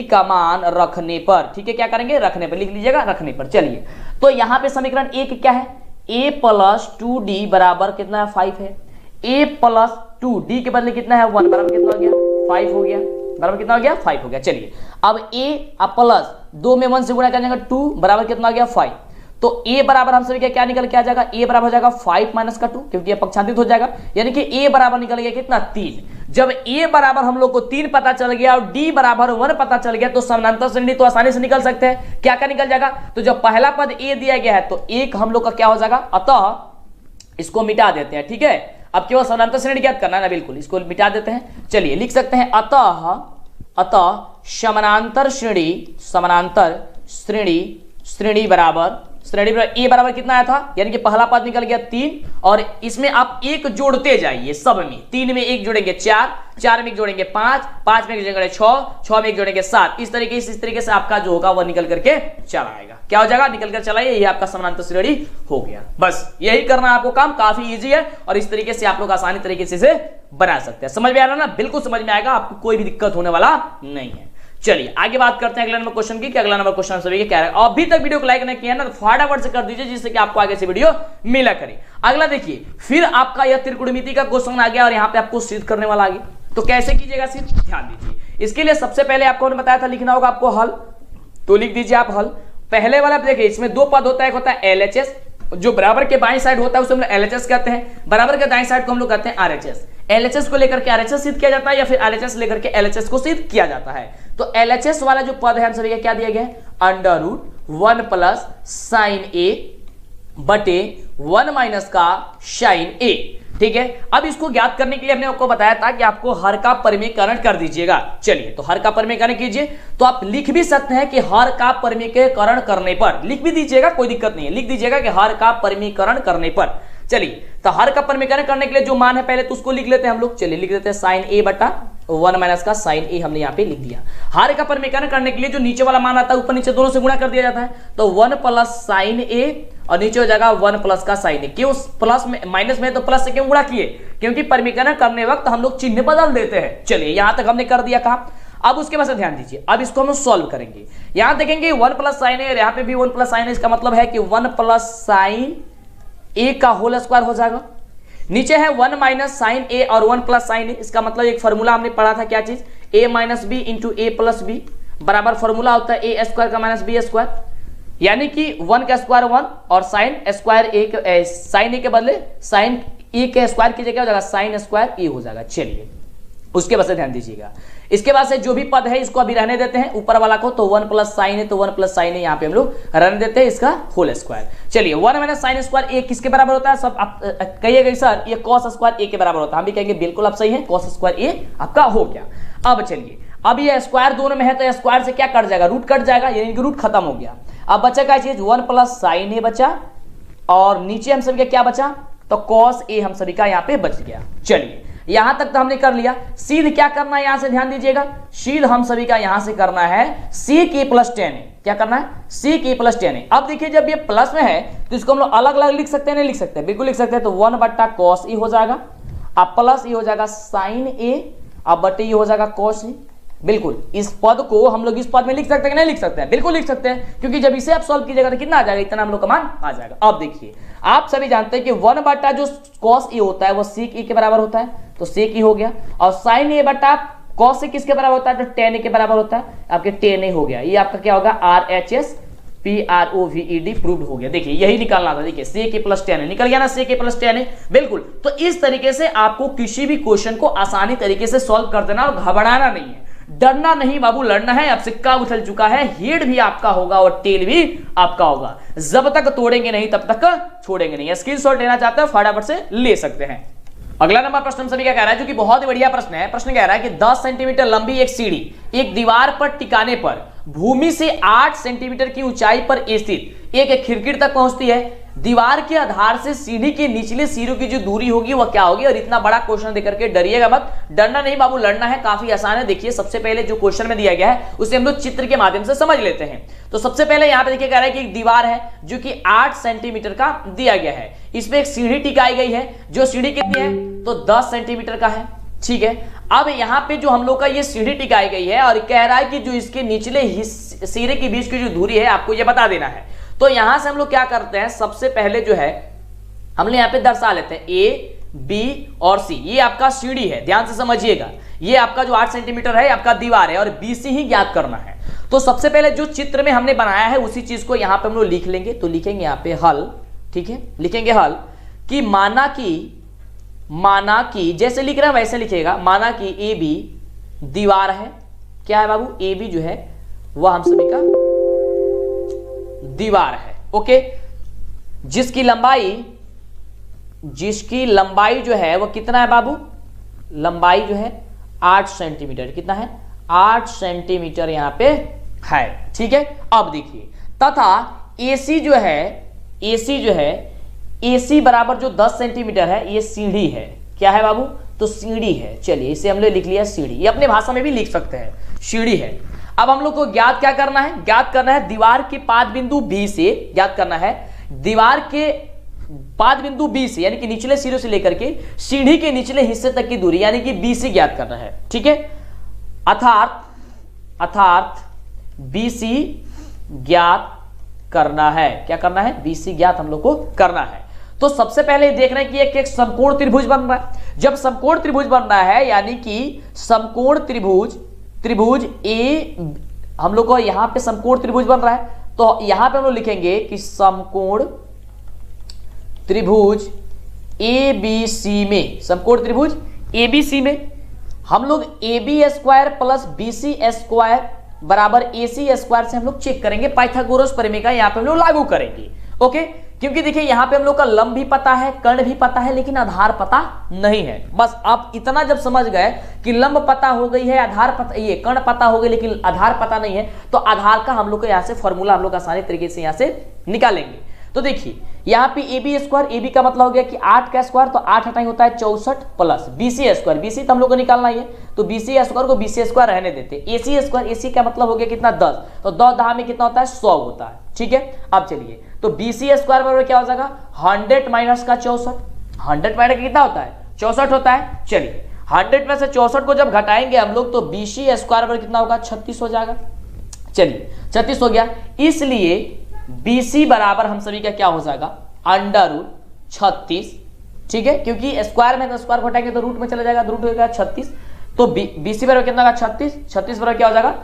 का मान रखने पर, ठीक है, क्या करेंगे, रखने पर, लिख लीजिएगा रखने पर। चलिए तो यहां पे समीकरण 1 क्या है, a प्लस 2d बराबर कितना है, 5 है। a प्लस 2d के बदले कितना है, 1 बराबर कितना हो गया, 5 हो गया, बराबर कितना हो गया, 5 हो गया। चलिए अब a प्लस 2 में 1 से गुणा कर जाएगा 2 बराबर कितना हो गया, 5। तो a बराबर हम सभी क्या निकल के आ जाएगा, a बराबर हो जाएगा 5 माइनस का 2, क्योंकि ये पक्षांतरित हो जाएगा, यानी कि a बराबर निकल गया कितना, 3। जब a बराबर हम लोग को 3 पता चल गया और d बराबर 1 पता चल गया तो समानांतर श्रेणी तो आसानी से निकल सकते हैं। क्या क्या निकल जाएगा, तो जब पहला पद a दिया गया है तो 1 हम लोग का क्या हो जाएगा, अतः इसको मिटा देते हैं, ठीक है। अब केवल समानांतर श्रेणी ज्ञात करना है ना, बिल्कुल इसको मिटा देते हैं। चलिए लिख सकते हैं अतः समानांतर श्रेणी बराबर a बराबर कितना आया था, यानी कि पहला पद निकल गया 3 और इसमें आप 1 जोड़ते जाइए, सब में 3 में 1 जोड़ेंगे 4, 4 में 1 जोड़ेंगे 5, 5 में 1 जोड़ेंगे 6, 6 में 1 जोड़ेंगे 7। इस तरीके से आपका जो होगा वह निकल करके चला आएगा। क्या हो जाएगा, निकल कर चला, ये आपका समानांतर श्रेणी हो गया। बस यही करना आपको काम, काफी इजी है और इस तरीके से आप लोग आसानी तरीके से बना सकते हैं। समझ में आ रहा है ना, बिल्कुल समझ में आएगा, आपको कोई भी दिक्कत होने वाला नहीं है। चलिए आगे बात करते हैं अगला नंबर क्वेश्चन की, कि अगला नंबर क्वेश्चन सभी क्या है। अभी तक वीडियो को लाइक नहीं किया ना तो फटाफट से कर दीजिए, जिससे कि आपको आगे से वीडियो मिला करे। अगला देखिए, फिर आपका यह त्रिकोणमिति का क्वेश्चन आ गया और यहाँ पे आपको सिद्ध करने वाला आ गया। तो कैसे कीजिएगा सिद्ध, ध्यान दीजिए। इसके लिए सबसे पहले आपको बताया था लिखना होगा आपको हल, तो लिख दीजिए आप हल। पहले वाला देखिए, इसमें 2 पद होता है, एक होता है LHS, जो बराबर के बाएं साइड होता है उसे हम लोग LHS कहते हैं, बराबर के दाएं साइड को हम लोग कहते हैं RHS। LHS को लेकर के RHS सिद्ध किया जाता है या फिर RHS लेकर के LHS को सिद्ध किया जाता है। तो LHS वाला जो पद है हम सभी क्या दिया गया है, √1 प्लस साइन A बटे 1 माइनस का साइन A, ठीक है। अब इसको ज्ञात करने के लिए हमने आपको बताया था कि आपको हर का परिमेयकरण कर दीजिएगा। चलिए तो हर का परिमेयकरण कीजिए, तो आप लिख भी सकते हैं कि हर का परिमेयकरण करने पर, लिख भी दीजिएगा, कोई दिक्कत नहीं है, लिख दीजिएगा कि हर का परिमेयकरण करने पर। चलिए तो हर का परिमेयकरण करने के लिए जो मान है पहले तो उसको लिख लेते हैं हम लोग। चलिए लिख देते हैं साइन A बटा 1 माइनस का साइन A, हमने यहाँ पे लिख दिया। हर का परिमेयकरण करने के लिए जो नीचे वाला मान आता है ऊपर नीचे दोनों से गुणा कर दिया जाता है, तो 1 प्लस साइन A और नीचे हो जाएगा 1 प्लस का साइन A। क्यों प्लस में, माइनस में तो प्लस से क्यों गुणा किए, क्योंकि परिमेयकरण करने वक्त हम लोग चिन्ह बदल देते हैं। चलिए यहां तक हमने कर दिया काम। अब उसके बाद से ध्यान दीजिए, अब इसको हम सॉल्व करेंगे। यहां देखेंगे 1 प्लस साइन A, यहाँ पे भी 1 प्लस साइन A, इसका मतलब है कि 1 प्लस साइन A का होल स्क्वायर हो जाएगा। नीचे है 1 माइनस साइन A और 1 प्लस साइन A, इसका मतलब एक फॉर्मूला हमने पढ़ा था, क्या चीज, A minus B into A plus B बराबर फॉर्मूला होता है A स्क्वायर का माइनस बी स्क्वायर, यानी कि 1 का स्क्वायर 1 और sine square A, sine A के बदले साइन E के स्क्वायर की जगह हो जाएगा साइन स्क्वायर E हो जाएगा। चलिए उसके बाद से ध्यान दीजिएगा, इसके बाद से जो भी पद है इसको अभी रहने देते हैं, ऊपर वाला को तो 1 प्लस साइन है, तो 1 प्लस साइन है यहाँ पे हम लोग रहने देते हैं, इसका होल स्क्वायर। चलिए 1 माइनस साइन स्क्वायर A किसके बराबर होता है, सब आप कहिएगा सर ये कॉस स्क्वायर A के बराबर होता है, हम भी कहेंगे बिल्कुल आप सही है, कॉस स्क्वायर A आपका हो गया। अब चलिए, अब ये स्क्वायर दोनों में है तो स्क्वायर से क्या कट जाएगा, रूट कट जाएगा, यानी कि रूट खत्म हो गया। अब बचा क्या चीज, 1 प्लस साइन A बचा और नीचे हम सभी का क्या बचा, तो कॉस A हम सभी का यहाँ पे बच गया। चलिए यहां तक तो हमने कर लिया। सीध क्या करना है, यहां से ध्यान दीजिएगा, सीध हम सभी का यहां से करना है sec A प्लस 10 है। क्या करना है, sec A प्लस 10 है। अब देखिए जब ये प्लस में है तो इसको हम लोग अलग अलग लिख सकते हैं, नहीं लिख सकते हैं, बिल्कुल लिख सकते हैं। तो 1 बट्टा कॉस E हो जाएगा, अब प्लस E हो जाएगा साइन A, अब बटे E हो जाएगा कॉस E। बिल्कुल इस पद को हम लोग इस पद में लिख सकते हैं, नहीं लिख सकते हैं, बिल्कुल लिख सकते हैं, क्योंकि जब इसे आप सॉल्व कीजिएगा तो कितना आ जाएगा, इतना हम लोग का मान आ जाएगा। अब देखिए आप सभी जानते हैं कि 1 बटा जो cos E होता है वो sec E के बराबर होता है, तो sec E हो गया, और sin A बटा cos E किसके बराबर होता है, तो tan A के बराबर होता है, आपके tan A हो गया। ये आपका क्या होगा, RHS PROVED प्रूव्ड हो गया। देखिए यही निकालना था, देखिए sec A प्लस 10 निकल गया ना, sec A प्लस 10 बिल्कुल। तो इस तरीके से आपको किसी भी क्वेश्चन को आसानी तरीके से सॉल्व कर देना और घबराना नहीं है, डरना नहीं बाबू, लड़ना है। अब सिक्का उछल चुका है, हेड भी आपका होगा और टेल भी आपका होगा, जब तक तोड़ेंगे नहीं तब तक छोड़ेंगे नहीं। स्क्रीनशॉट लेना चाहते हैं फटाफट से ले सकते हैं। अगला नंबर प्रश्न सभी क्या कह रहा है, जो कि बहुत ही बढ़िया प्रश्न है। प्रश्न कह रहा है कि 10 सेंटीमीटर लंबी एक सीढ़ी एक दीवार पर टिकाने पर भूमि से 8 सेंटीमीटर की ऊंचाई पर स्थित एक खिड़की तक पहुंचती है। दीवार के आधार से सीढ़ी के निचले सिरों की जो दूरी होगी वह क्या होगी। और इतना बड़ा क्वेश्चन देकर के डरिएगा मत, डरना नहीं बाबू, लड़ना है। काफी आसान है। देखिए सबसे पहले जो क्वेश्चन में दिया गया है उसे हम लोग चित्र के माध्यम से समझ लेते हैं। तो सबसे पहले यहां पे देखिए कह रहा है कि एक दीवार है जो कि 8 सेंटीमीटर का दिया गया है। इसमें एक सीढ़ी टिकाई गई है, जो सीढ़ी कितनी है तो 10 सेंटीमीटर का है। ठीक है, अब यहां पे जो हम लोग का ये सीढ़ी टिकाई गई है और कह रहा है कि जो इसके निचले सिरे के बीच की जो दूरी है आपको ये बता देना है। तो यहां से हम लोग क्या करते हैं, सबसे पहले जो है हम लोग यहां पे दर्शा लेते हैं ए, बी और सी। ये आपका सीढ़ी है, ध्यान से समझिएगा। ये आपका जो 8 सेंटीमीटर है आपका दीवार है और बी सी ही ज्ञात करना है। तो सबसे पहले जो चित्र में हमने बनाया है उसी चीज को यहां पे हम लोग लिख लेंगे। तो लिखेंगे यहां पे हल, ठीक है, लिखेंगे हल कि माना कि जैसे लिख रहे हैं वैसे लिखिएगा। माना कि ए बी दीवार है। क्या है बाबू, ए बी जो है वह हम सभी का दीवार है। ओके, जिसकी लंबाई जो है वो कितना है बाबू, लंबाई जो है 8 सेंटीमीटर। कितना है, 8 सेंटीमीटर यहां पे है। ठीक है, अब देखिए तथा एसी जो है एसी बराबर जो 10 सेंटीमीटर है ये सीढ़ी है। क्या है बाबू, तो सीढ़ी है। चलिए इसे हमने लिख लिया सीढ़ी, ये अपने भाषा में भी लिख सकते हैं, सीढ़ी है। अब हम लोग को ज्ञात क्या करना है, ज्ञात करना है दीवार के पाद बिंदु बी से, ज्ञात करना है दीवार के पाद बिंदु बी से यानी कि निचले सिरे से लेकर के सीढ़ी के निचले हिस्से तक की दूरी यानी कि बी सी ज्ञात करना है। ठीक है, अर्थात बी सी ज्ञात करना है। क्या करना है, बी सी ज्ञात हम लोग को करना है। तो सबसे पहले देख रहे हैं कि एक समकोण त्रिभुज बन रहा है। जब समकोण त्रिभुज बन रहा है यानी कि समकोण त्रिभुज ए, हम लोग को यहां पे समकोण त्रिभुज बन रहा है। तो यहां पे हम लोग लिखेंगे कि समकोण त्रिभुज ए बी सी में, समकोण त्रिभुज ए बी सी में हम लोग A B square plus B C square बराबर ए सी स्क्वायर से हम लोग चेक करेंगे। पाइथागोरस प्रमेय का यहां पे हम लोग लागू करेंगे। ओके, क्योंकि देखिए यहां पे हम लोग का लंब भी पता है, कर्ण भी पता है, लेकिन आधार पता नहीं है। बस आप इतना जब समझ गए कि लंब पता हो गई है, आधार पता, ये कर्ण पता हो गई लेकिन आधार पता नहीं है, तो आधार का हम लोग को यहां से फॉर्मूला हम लोग आसानी तरीके से यहां से निकालेंगे। तो देखिए यहां पे A B square, A B का मतलब हो गया कि 8 का स्क्वायर, तो 8 हटाएंगे होता है 64 plus B C square, B C तो हम लोग को निकालना ही है, तो बी सी स्क्वायर को बी सी स्क्वायर रहने देते। ए सी स्क्वायर, ए सी का मतलब हो गया कितना 10, तो 10 10 में कितना होता है 100 होता है। ठीक है, अब चलिए तो बी सी स्क्वायर बराबर क्या हो जाएगा 100 माइनस का 64, 100 माइनस कितना होता है 64 होता है। चलिए 100 में से 64 को जब घटाएंगे हम लोग तो बी सी स्क्वायर बराबर कितना होगा 36 हो जाएगा। चलिए 36 हो गया, इसलिए BC बराबर हम सभी का क्या हो जाएगा √36। ठीक है, क्योंकि स्क्वायर में स्क्वायर घटाएंगे तो रूट में चला जाएगा, रूट हो जाएगा 36। तो BC बराबर कितना होगा 36, 36 बराबर क्या हो जाएगा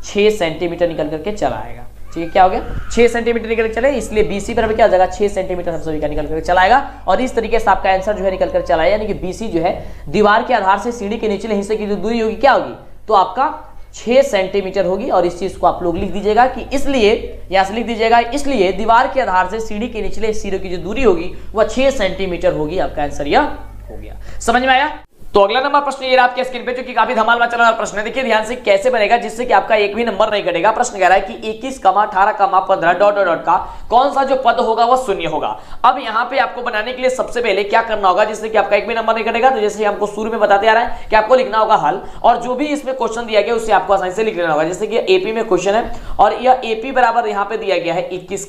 6 सेंटीमीटर निकल करके चला आएगा। ठीक है, क्या हो गया 6 सेंटीमीटर निकल कर चले, इसलिए BC बराबर क्या हो जाएगा 6 सेंटीमीटर हम सभी का निकल कर चला आएगा। और इस तरीके से आपका आंसर जो है निकल कर चला आएगा, यानी कि BC जो है दीवार के आधार से सीढ़ी के निचले हिस्से की जो दूरी होगी क्या होगी, तो आपका 6 सेंटीमीटर होगी। और इस चीज को आप लोग लिख दीजिएगा कि इसलिए, यहां से लिख दीजिएगा इसलिए दीवार के आधार से सीढ़ी के निचले सिरों की जो दूरी होगी वह 6 सेंटीमीटर होगी। आपका आंसर यह हो गया। समझ में आया। तो अगला नंबर प्रश्न ये आपके स्क्रीन पे जो कि काफी धमाल मचा वाला प्रश्न है। देखिए ध्यान से कैसे बनेगा जिससे कि आपका एक भी नंबर नहीं कटेगा। प्रश्न कह रहा है कि 21, 18, 15 डॉट डॉट डॉट का कौन सा जो पद होगा वह शून्य होगा। अब यहाँ पे आपको बनाने के लिए सबसे पहले क्या करना होगा जिससे कि आपका एक भी नंबर नहीं कटेगा। तो जैसे हमको शुरू में बताते आ रहा है कि आपको लिखना होगा हल, और जो भी इसमें क्वेश्चन दिया गया उसे आपको आसानी से लिख लेना होगा। जैसे कि एपी में क्वेश्चन है और यह एपी बराबर यहाँ पे दिया गया है 21,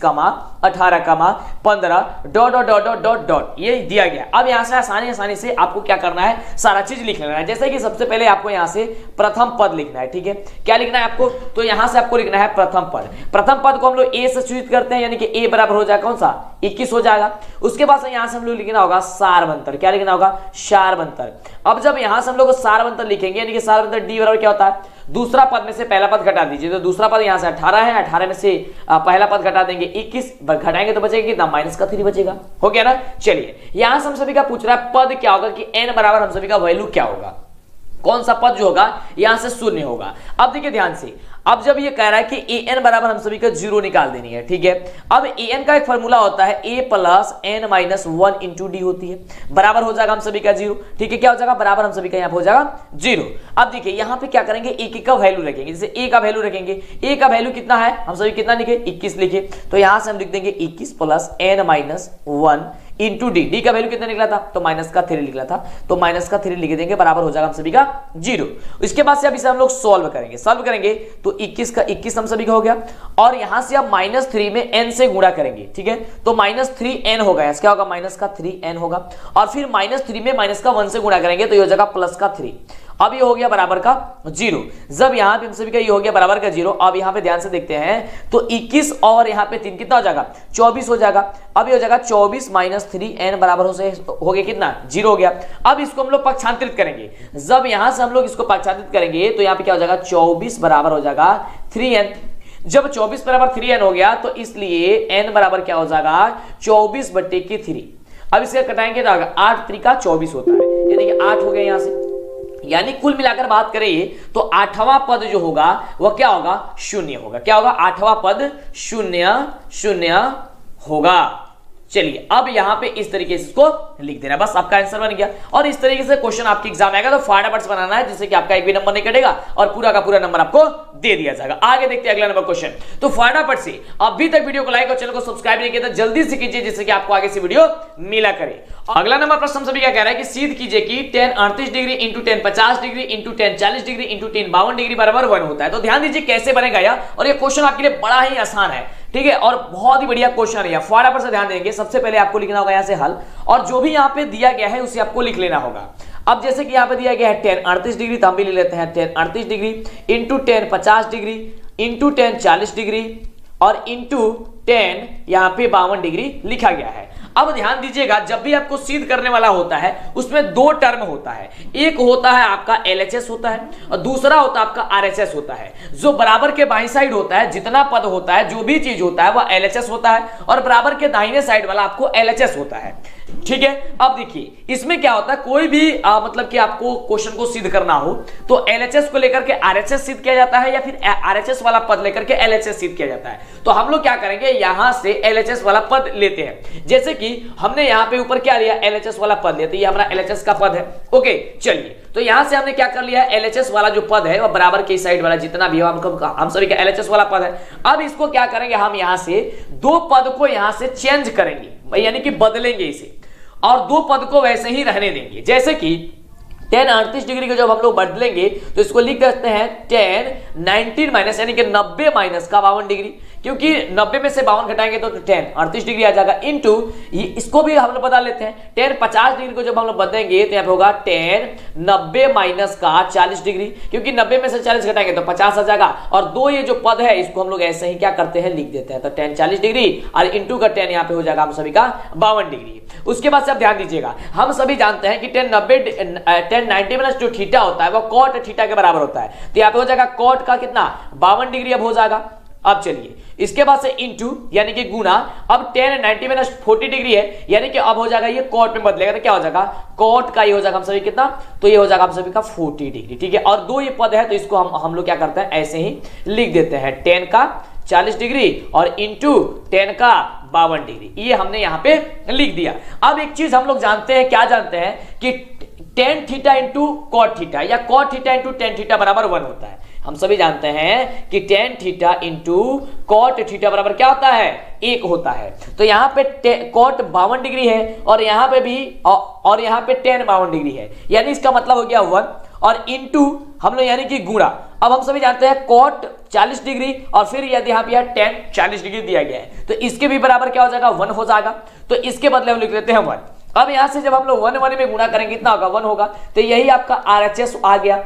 18, 15 dot dot dot dot dot ये दिया गया। अब यहाँ से आसानी से आपको क्या करना है सारा चीज लिख लेना है। जैसे कि सबसे पहले आपको यहां से प्रथम पद लिखना है। ठीक है, क्या लिखना है आपको, तो यहां से आपको लिखना है प्रथम पद। प्रथम पद को हम लोग ए से सूचित करते हैं, यानी कि ए बराबर हो जाएगा कौन सा 21 हो जाएगा। उसके बाद से यहां से हम लोग लिखना होगा सारवंतर। क्या लिखना होगा सारवंतर। अब जब यहां से हम लोग सारवंतर लिखेंगे यानी कि सारवंतर डी बराबर क्या होता है, दूसरा पद में से पहला पद घटा दीजिए। तो दूसरा पद यहां से 18 है, 18 में से पहला पद घटा देंगे 21, घटाएंगे तो बचेगा कितना माइनस का 3 बचेगा। हो गया ना। चलिए यहां से हम सभी का पूछ रहा है पद क्या होगा कि n बराबर हम सभी का वैल्यू क्या होगा, कौन सा पद जो होगा यहां से शून्य होगा। अब देखिए ध्यान से अब जब ये कह रहा है कि ए एन बराबर हम सभी का 0 निकाल देनी है, ठीक है। अब ए एन का एक फॉर्मूला होता है A plus N minus 1 into D होती है, बराबर हो जाएगा हम सभी का 0, ठीक है। क्या हो जाएगा, बराबर हम सभी का यहाँ पे हो जाएगा 0। अब देखिए यहाँ पे क्या करेंगे, एक का वैल्यू रखेंगे, जैसे ए का वैल्यू रखेंगे, ए का वैल्यू कितना है, हम सभी कितना लिखे 21 लिखे, तो यहां से हम लिख देंगे 21 plus N minus 1 into D, D का वैल्यू कितना निकला था, तो माइनस का 3 निकला था, तो माइनस का 3 लिख देंगे, बराबर हो जाएगा हम सभी का 0। इसके बाद से अब इसे हम लोग सॉल्व करेंगे तो 21 का 21 हम सभी का हो गया, और यहां से अब -3 में n से गुणा करेंगे, ठीक है, तो -3n होगा, क्या होगा, माइनस का 3n होगा, और फिर -3 में माइनस का 1 से गुणा करेंगे तो ये हो जाएगा प्लस का 3। अब ये हो गया बराबर का 0। जब यहां पे हम सभी का ये हो गया बराबर का 0, अब यहां पे ध्यान से देखते हैं तो 21 और यहां पे 3 कितना हो जाएगा, 24 हो जाएगा। अब ये हो जाएगा 24 माइनस 3n बराबर हो गया कितना, 0 हो गया। अब इसको हम लोग पक्षांतरित करेंगे, जब यहां से हम लोग इसको पक्षांतरित करेंगे तो यहां पे क्या हो जाएगा, 24 बराबर हो जाएगा 3n। जब 24 बराबर 3n हो गया तो इसलिए n बराबर क्या हो जाएगा, 24/3। अब इसका कटाएंगे तो 8 3 का 24 होता है, यानी कि 8 हो गया यहां से, यानी कुल मिलाकर बात करें तो 8वां पद जो होगा वह क्या होगा, 0 होगा। क्या होगा, 8वां पद 0 होगा। चलिए अब यहां पे इस तरीके से इसको लिख देना, बस आपका आंसर बन गया। और इस तरीके से क्वेश्चन आपके एग्जाम आएगा तो फटाफट बनाना है, जिससे कि आपका एक भी नंबर नहीं कटेगा और पूरा का पूरा नंबर आपको दे दिया जाएगा। आगे देखते हैं अगला नंबर क्वेश्चन। तो फटाफट से अभी तक वीडियो को लाइक और चैनल को सब्सक्राइब नहीं किया तो जल्दी से कीजिए, जिससे कि आपको आगे से वीडियो मिला करे। अगला नंबर प्रश्न हम सभी क्या कह रहा है कि सिद्ध कीजिए कि tan 38 degree into tan 50 degree into tan 40 degree into tan 52 degree बराबर 1 होता है। तो ध्यान दीजिए कैसे बनेगा यार, और ये क्वेश्चन आपके लिए बड़ा ही आसान है, ठीक है, और बहुत ही बढ़िया क्वेश्चन है। फटाफट से ध्यान देंगे, सबसे पहले आपको लिखना होगा यहां से हल, और जो भी यहां पे दिया गया है उसे आपको लिख लेना होगा। अब जैसे कि यहां पे दिया गया है tan 38 डिग्री, तो हम भी ले लेते हैं tan 38 degree into tan 50 degree into tan 40 degree और इंटू tan यहां पे 52 डिग्री लिखा गया है। अब ध्यान दीजिएगा, जब भी आपको सिद्ध करने वाला होता है उसमें 2 टर्म होता है, एक होता है आपका LHS होता है और दूसरा होता है आपका RHS होता है। जो बराबर के बाईं साइड होता है, जितना पद होता है, जो भी चीज होता है वह LHS होता है, और बराबर के दाहिने साइड वाला आपको LHS होता है, ठीक है। अब देखिए इसमें क्या होता है, कोई भी मतलब कि आपको क्वेश्चन को सिद्ध करना हो तो LHS को लेकर के RHS सिद्ध किया जाता है, या फिर RHS वाला पद लेकर के LHS सिद्ध किया जाता है। तो हम लोग क्या करेंगे, यहां से LHS वाला पद लेते हैं, जैसे कि हमने यहां पे ऊपर क्या लिया, LHS वाला पद लेते हैं, ये हमारा LHS का पद है। ओके चलिए, तो यहां से हमने क्या कर लिया है, LHS वाला जो पद है वह बराबर के साइड वाला जितना भी हम सभी का LHS वाला पद है। अब इसको क्या करेंगे, हम यहां से 2 पद को यहां से चेंज करेंगे, यानी कि बदलेंगे इसे, और 2 पद को वैसे ही रहने देंगे। जैसे कि tan 38 डिग्री को जब हम लोग बदलेंगे तो इसको लिख देते हैं tan 19 माइनस, यानी कि 90 माइनस का 52 डिग्री, क्योंकि 90 में से 52 घटाएंगे तो tan 38 डिग्री आ जाएगा, इंटू इसको भी हम लोग बदल लेते हैं, tan 50 डिग्री को जब हम लोग बदलेंगे तो यहाँ पे होगा tan 90 माइनस का 40 डिग्री, क्योंकि 90 में से 40 घटाएंगे तो 50 आ जाएगा, और 2 ये जो पद है इसको हम लोग ऐसे ही क्या करते हैं, लिख देते हैं। तो tan 40 डिग्री और इंटू का tan यहाँ पे हो जाएगा हम सभी का 52 डिग्री। उसके बाद से आप ध्यान दीजिएगा, हम सभी जानते हैं कि tan 90 माइनस जो थीटा होता है वो cot थीटा के बराबर होता है, तो यहाँ पे हो जाएगा cot का कितना, 52 डिग्री अब हो जाएगा। अब चलिए इसके बाद से इंटू यानी कि गुना, अब tan 90 माइनस 40 डिग्री है, यानी कि अब हो जाएगा ये cot में बदलेगा, तो क्या हो जाएगा, cot का ये हो जाएगा हम सभी कितना, तो ये हो जाएगा हम सभी का 40 डिग्री, ठीक है। और 2 ये पद है तो इसको हम लोग क्या करते हैं, ऐसे ही लिख देते हैं, tan का 40 डिग्री और इंटू tan का 52 डिग्री, ये हमने यहां पे लिख दिया। अब एक चीज हम लोग जानते हैं, क्या जानते हैं कि tan theta into cot theta या cot theta into tan theta बराबर 1 होता है। हम सभी जानते हैं कि tan theta into cot theta बराबर क्या होता है, 1 होता है। तो यहां पे cot 52 डिग्री है और यहां पे भी और यहां पे tan 52 डिग्री है, यानी इसका मतलब हो गया 1, और इंटू हम लोग यानी कि गुणा। अब हम सभी जानते हैं cot 40 डिग्री और फिर यदि यहाँ पे tan 40 डिग्री दिया गया है तो इसके भी बराबर क्या हो जाएगा, 1 हो जाएगा। तो इसके बदले हम लिख लेते हैं 1। अब यहां से जब हम लोग 1 में गुणा करेंगे कितना होगा, 1 होगा, तो यही आपका RHS आ गया।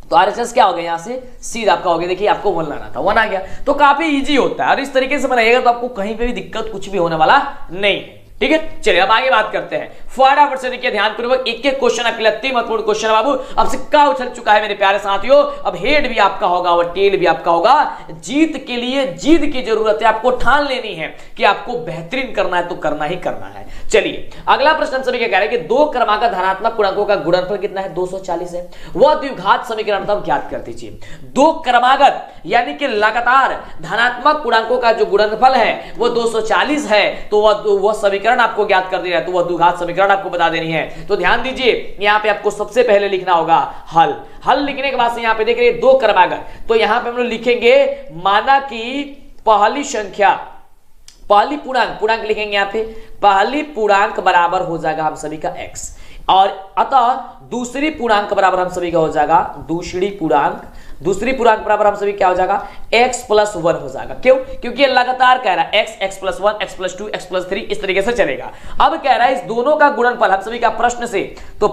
तो RHS क्या हो गया, यहां से सीधा आपका हो गया, देखिए आपको 1 लाना था, 1 आ गया। तो काफी इजी होता है और इस तरीके से बनाइएगा तो आपको कहीं पे भी दिक्कत कुछ भी होने वाला नहीं है। ठीक है, चलिए अब आगे बात करते हैं। फटाफट से देखिए ध्यानपूर्वक, एक एक क्वेश्चन आपके लिए अति महत्वपूर्ण क्वेश्चन है बाबू। अब सिक्का उछल चुका है मेरे प्यारे साथियों, अब हेड भी आपका होगा और टेल भी आपका होगा। जीत के लिए जीत की जरूरत है, आपको ठान लेनी है कि आपको बेहतरीन करना है तो करना ही करना है। चलिए अगला प्रश्न सभी क्या कह रहे हैं कि दो क्रमागत धनात्मक पूर्णांकों का गुणनफल कितना है, 240 है। वह द्विघात समीकरण तब ज्ञात कर दीजिए। दो क्रमागत यानी कि लगातार धनात्मक पूर्णांकों का जो गुणनफल है वो 240 है, तो वह समीकरण आपको ज्ञात कर देना है, तो वह द्विघात समीकरण आपको बता देनी है। तो ध्यान दीजिए, यहां पे आपको सबसे पहले लिखना होगा हल। हल लिखने के बाद से यहां पे देख रहे दो क्रमागत, तो यहां पे हम लोग लिखेंगे माना कि पहली संख्या, पहली पूर्णांक लिखेंगे यहां पे, पहली पूर्णांक बराबर हो जाएगा हम सभी का x, और अतः दूसरी पूर्णांक बराबर हम सभी का हो जाएगा दूसरी पूर्णांक बराबर हम सभी क्या हो जाएगा x + 1 हो जाएगा। क्यों? क्योंकि ये लगातार कह रहा है x + 1 x + 2 x + 3 इस तरीके से चलेगा। अब कह रहा है इस दोनों का गुणनफल हम सभी का प्रश्न से, तो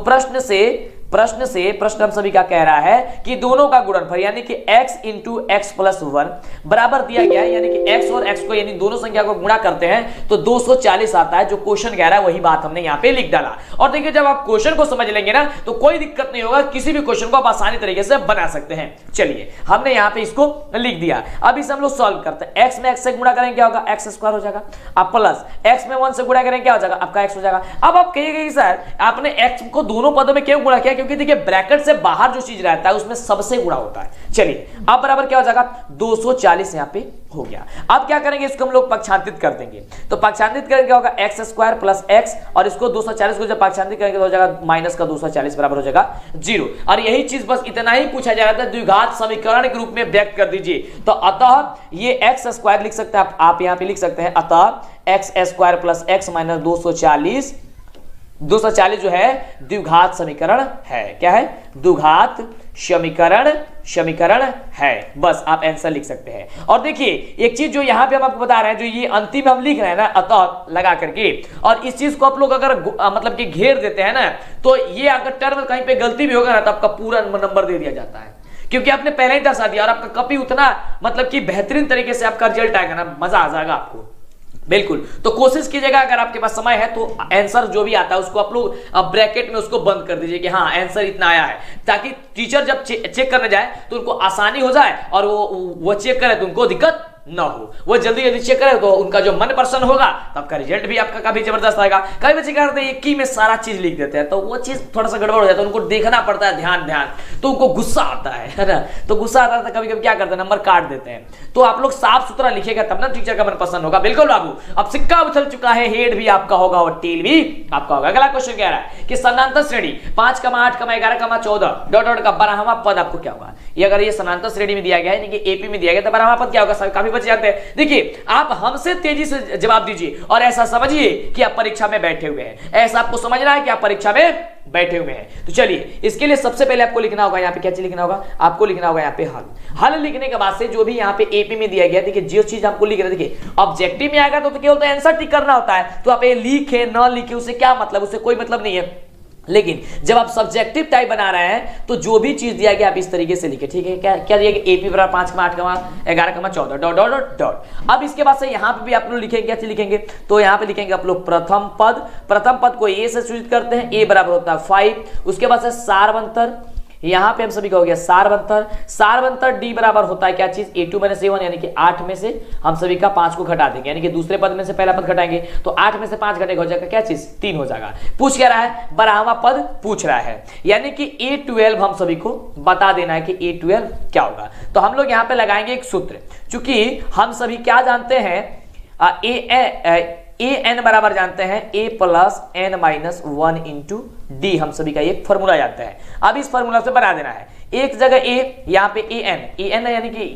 प्रश्न हम सभी का कह रहा है कि दोनों का गुणनफल यानी कि x × x + 1 बराबर दिया गया है, यानी कि x और x को यानी दोनों संख्या को गुणा करते हैं तो 240 आता है। जो क्वेश्चन कह रहा है वही बात हमने यहाँ पे लिख डाला। और देखिए जब आप क्वेश्चन को समझ लेंगे ना तो कोई दिक्कत नहीं होगा, किसी भी क्वेश्चन को आप आसानी तरीके से बना सकते हैं। चलिए हमने यहाँ पे इसको लिख दिया। अब इसे हम लोग सॉल्व करते हैं। x में x से गुणा करेंगे क्या होगा, x² हो जाएगा, अब प्लस x में 1 से गुणा करेंगे क्या हो जाएगा, आपका x हो जाएगा। अब आप कहिएगा सर आपने x को दोनों पदों में क्यों गुणा किया, क्योंकि देखिए ब्रैकेट से बाहर जो चीज रहता है उसमें सबसे गुणा होता है। चलिए अब बराबर क्या हो जाएगा 240 यहां पे हो गया। अब क्या करेंगे, इसको हम लोग पक्षांतरित कर देंगे, तो पक्षांतरित करेंगे क्या होगा x² + x, और इसको 240 को जब पक्षांतरित करेंगे तो हो जाएगा -240 बराबर हो जाएगा 0। और यही चीज बस इतना ही पूछा जा रहा था, द्विघात समीकरण के रूप में व्यक्त कर दीजिए। तो अतः ये x² लिख सकते हैं आप यहां पे लिख सकते हैं, अतः x² + x - 240 जो है द्विघात समीकरण है। क्या है? द्विघात समीकरण है। बस आप आंसर लिख सकते हैं। और देखिए एक चीज जो यहां पे हम आपको बता रहे हैं, जो ये अंतिम हम लिख रहे हैं ना अतः लगा करके, और इस चीज को आप लोग अगर मतलब कि घेर देते हैं ना, तो ये अगर टर्म कहीं पे गलती भी होगा ना तो आपका पूरा नंबर दे दिया जाता है, क्योंकि आपने पहले ही दर्शा दिया और आपका कॉपी उतना मतलब कि बेहतरीन तरीके से आपका रिजल्ट आएगा ना, मजा आ जाएगा आपको। बिल्कुल, तो कोशिश कीजिएगा अगर आपके पास समय है तो आंसर जो भी आता है उसको आप लोग ब्रैकेट में उसको बंद कर दीजिए कि हाँ आंसर इतना आया है, ताकि टीचर जब चेक करने जाए तो उनको आसानी हो जाए और वो चेक करे तो उनको दिक्कत ना हो। वो जल्दी चेक करे तो उनका जो मन प्रसन्न होगा तो आपका रिजल्ट भी आपका काफी जबरदस्त आएगा। कई बच्चे क्या करते हैं एक ही में सारा चीज लिख देते हैं, तो वो चीज थोड़ा सा गड़बड़ हो जाता है, उनको देखना पड़ता है ध्यान, तो उनको गुस्सा आता है ना, तो गुस्सा आता है कभी कभी क्या करते हैं नंबर काट देते हैं। तो आप लोग साफ सुथरा लिखेगा तब ना टीचर का मन पसंद होगा। बिल्कुल बाबू, अब सिक्का उछल चुका है, हेड भी आपका होगा और टेल भी आपका होगा। अगला क्वेश्चन कह रहा है कि समानांतर श्रेणी 5, 8, 11, 14 डॉट का 12वां पद आपको क्या होगा। ये अगर ये समानांतर श्रेणी में दिया गया है, यानी कि एपी में दिया गया, तो 12वां पद क्या होगा, काफी बच्चे जानते हैं। देखिए आप हमसे तेजी से जवाब दीजिए और ऐसा समझिए कि आप परीक्षा में बैठे हुए हैं, ऐसा आपको समझना है कि आप परीक्षा में बैठे हुए हैं। तो चलिए इसके लिए सबसे पहले आपको लिखना होगा यहाँ पे, क्या चीज लिखना होगा, आपको लिखना होगा यहाँ पे हल लिखने के बाद से जो भी यहाँ पे एपी में दिया गया, देखिए जो चीज आपको लिख रहे, देखिए ऑब्जेक्टिव में आएगा तो केवल आंसर टिक करना होता है, तो आप ये लिखे न लिखे उससे क्या मतलब, उससे कोई मतलब नहीं है। लेकिन जब आप सब्जेक्टिव टाइप बना रहे हैं तो जो भी चीज दिया गया आप इस तरीके से लिखे, ठीक है। क्या दिया गया, एपी बराबर 5, 8, 11, 14 डॉट डॉट डॉट डॉट। अब इसके बाद से यहाँ पे भी आप लोग लिखेंगे, क्या चीज लिखेंगे, तो यहाँ पे लिखेंगे आप लोग प्रथम पद को ए से सूचित करते हैं, ए बराबर होता है 5। उसके बाद से सारवंतर, यहां पे हम सभी का हो गया सारवंतर डी बराबर होता है क्या चीज, A2 - A1, यानी कि 8 में से हम सभी का 5 को घटा देंगे, यानी कि दूसरे पद में से पहला पद घटाएंगे तो 8 में से 5 घटेगा, हो जाएगा क्या चीज 3 हो जाएगा। पूछ क्या रहा है, 12वां पद पूछ रहा है, यानी कि A12 हम सभी को बता देना है कि A12 क्या होगा। तो हम लोग यहाँ पे लगाएंगे एक सूत्र, चूंकि हम सभी क्या जानते हैं, an बराबर जानते हैं a + n - 1 × d, हम सभी का एक फॉर्मूला जानते हैं। अब इस फॉर्मूला से बना देना है, एक जगह a, यहाँ पे an यानी कि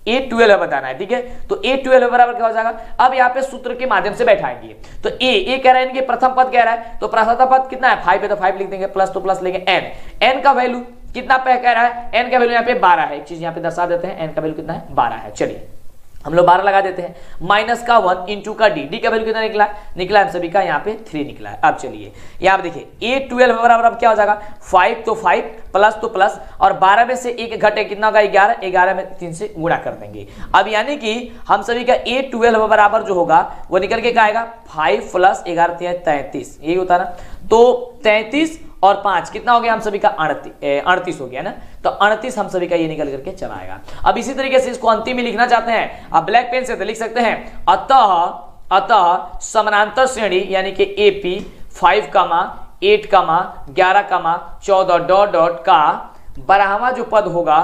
A12 बताना है, ठीक है। तो A12 बराबर क्या हो जाएगा, अब यहाँ पे सूत्र के माध्यम से बैठाएंगे। तो a कह रहा है इनके प्रथम पद कह रहा है, तो प्रथम पद कितना है 5 है, तो 5 लिख देंगे, प्लस तो प्लस लेंगे n का वैल्यू कितना पे कह रहा है, n का वैल्यू यहाँ पे 12 है। एक चीज यहाँ पे दर्शा देते हैं, n का वैल्यू कितना है 12 है। चलिए हम लोग 12 लगा देते हैं, माइनस का 1 इंटू का डी का वैल्यू कितना निकला हम सभी का यहाँ पे 3 निकला है। अब चलिए यहाँ पे देखिए A12 बराबर अब क्या हो जाएगा 5 तो 5 प्लस तो प्लस और 12 में से एक घटे कितना होगा 11 में 3 से गुणा कर देंगे। अब यानी कि हम सभी का A12 बराबर जो होगा वो निकल के क्या आएगा 5 प्लस 11 33, यही होता है ना। तो 33 और 5 कितना हो गया हम सभी का 38 हो गया ना। तो 38 हम सभी का ये निकल करके चला आएगा। अब इसी तरीके से इसको अंतिम में लिखना चाहते हैं अब ब्लैक पेन से तो लिख सकते हैं अतः समानांतर श्रेणी यानी कि AP 5, 8, 11, 14 डॉट डॉट का बारहवां जो पद होगा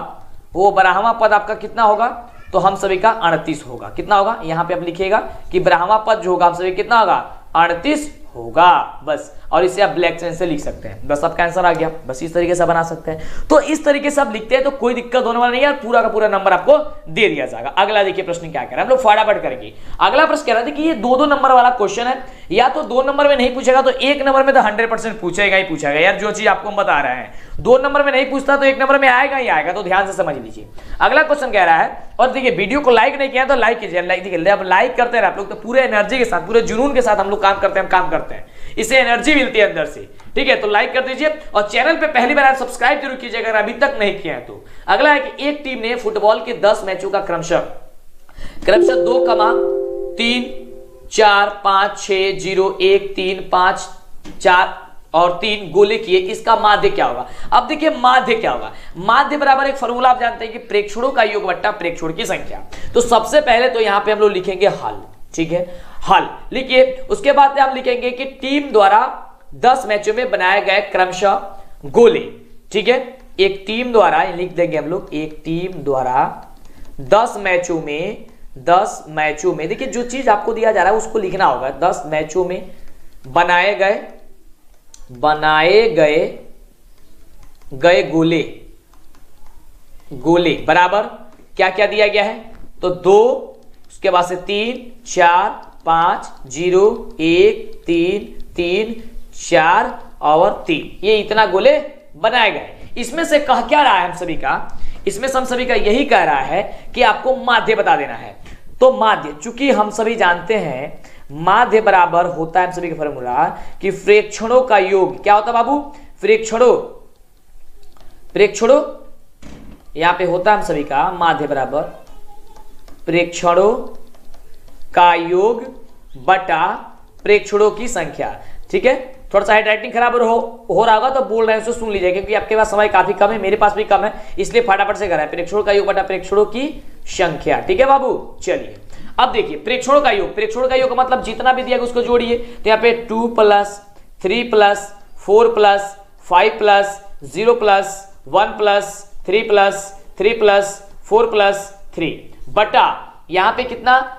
वो बारहवां पद आपका कितना होगा तो हम सभी का 38 होगा। कितना होगा यहाँ पे आप लिखिएगा कि बारहवां पद जो होगा हम सभी कितना होगा 38 होगा बस। और इसे आप ब्लैक पेन से लिख सकते हैं, बस आपका आंसर आ गया। बस इस तरीके से बना सकते हैं। तो इस तरीके से आप लिखते हैं तो कोई दिक्कत होने वाला नहीं है, पूरा का पूरा नंबर आपको दे दिया जाएगा। अगला देखिए प्रश्न क्या कह रहा है, हम लोग फटाफट करेंगे। अगला प्रश्न कह रहा था कि ये 2-2 नंबर वाला क्वेश्चन है, या तो 2 नंबर में नहीं पूछेगा तो 1 नंबर में तो 100% पूछेगा ही पूछेगा यार। जो चीज आपको हम बता रहे हैं 2 नंबर में नहीं पूछता तो 1 नंबर में आएगा ही आएगा। तो ध्यान से समझ लीजिए। अगला क्वेश्चन कह रहा है, और देखिए वीडियो को लाइक नहीं किया तो लाइक कीजिए। लाइक करते हैं आप लोग तो पूरे एनर्जी के साथ पूरे जुनून के साथ हम लोग काम करते हैं, इससे एनर्जी मिलती है अंदर से। ठीक है, तो लाइक कर दीजिए और चैनल पे पहली बार आप सब्सक्राइब जरूर कीजिए अगर अभी तक नहीं किया है तो। अगला है कि एक टीम ने फुटबॉल के 10 मैचों का क्रमशः 2, 3, 4, 5, 6, 0, 1, 3, 5, 4 और 3 गोले किए, इसका माध्य क्या होगा। अब देखिए माध्य क्या होगा, माध्य बराबर एक फॉर्मूला आप जानते हैं कि प्रेक्षणों का योग बट्टा प्रेक्षण की संख्या। तो सबसे पहले तो यहां पे हम लोग लिखेंगे हल। ठीक है, हल लिखिए। उसके बाद हम लिखेंगे कि टीम द्वारा 10 मैचों में बनाए गए क्रमशः गोले। ठीक है, एक टीम द्वारा लिख देंगे हम लोग, एक टीम द्वारा 10 मैचों में देखिए जो चीज आपको दिया जा रहा है उसको लिखना होगा। 10 मैचों में बनाए गए गोले बराबर क्या क्या दिया गया है तो 2, उसके बाद से 3, 4, 5, 0, 1, 3, 3, 4 और 3, ये इतना गोले बनाए गए। इसमें से कह क्या रहा है हम सभी का, इसमें से हम सभी का यही कह रहा है कि आपको माध्य बता देना है। तो माध्य चूंकि हम सभी जानते हैं माध्य बराबर होता है हम सभी का फॉर्मूला कि प्रेक्षणों का योग क्या होता है बाबू, प्रेक्षणों यहां पे होता है हम सभी का माध्य बराबर प्रेक्षणों का योग बटा प्रेक्षणों की संख्या। ठीक है, थोड़ा सा हैंडराइटिंग खराब हो रहा होगा तो बोल रहे हैं उसको सुन लीजिए क्योंकि आपके पास समय काफी कम है, मेरे पास भी कम है, इसलिए फटाफट से कर रहा है। प्रेक्षणों का योग बटा प्रेक्षणों की संख्या। ठीक है बाबू, चलिए अब देखिए प्रेक्षणों का योग का मतलब जितना भी दिया उसको जोड़िए। तो यहाँ पे 2 + 3 + 4 + 5 + 0 + 1 + 3 + 3 + 4 + 3 बटा यहाँ पे कितना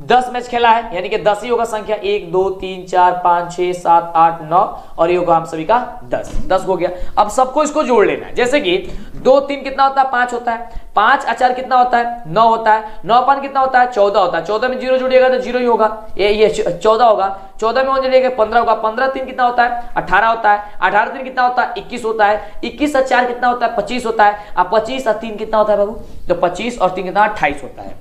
10 मैच खेला है यानी कि 10 ही होगा संख्या, 1, 2, 3, 4, 5, 6, 7, 8, 9 और ये होगा हम सभी का 10 हो गया। अब सबको इसको जोड़ लेना है, जैसे कि 2, 3 कितना होता है 5 होता है, 5 × 4 कितना होता है 9 होता है, 9 × 5 कितना होता है 14 होता है, 14 में 0 जुड़िएगा तो 0 ही होगा, ये 14 होगा, 14 में 1 जुड़िएगा 15 होगा, 15 3 कितना होता है 18 होता है, 18 3 कितना होता है 21 होता है, 21 और 4 कितना होता है 25 होता है, अब 25 और 3 कितना होता है बाबू, तो 25 और 3 कितना 28 होता है,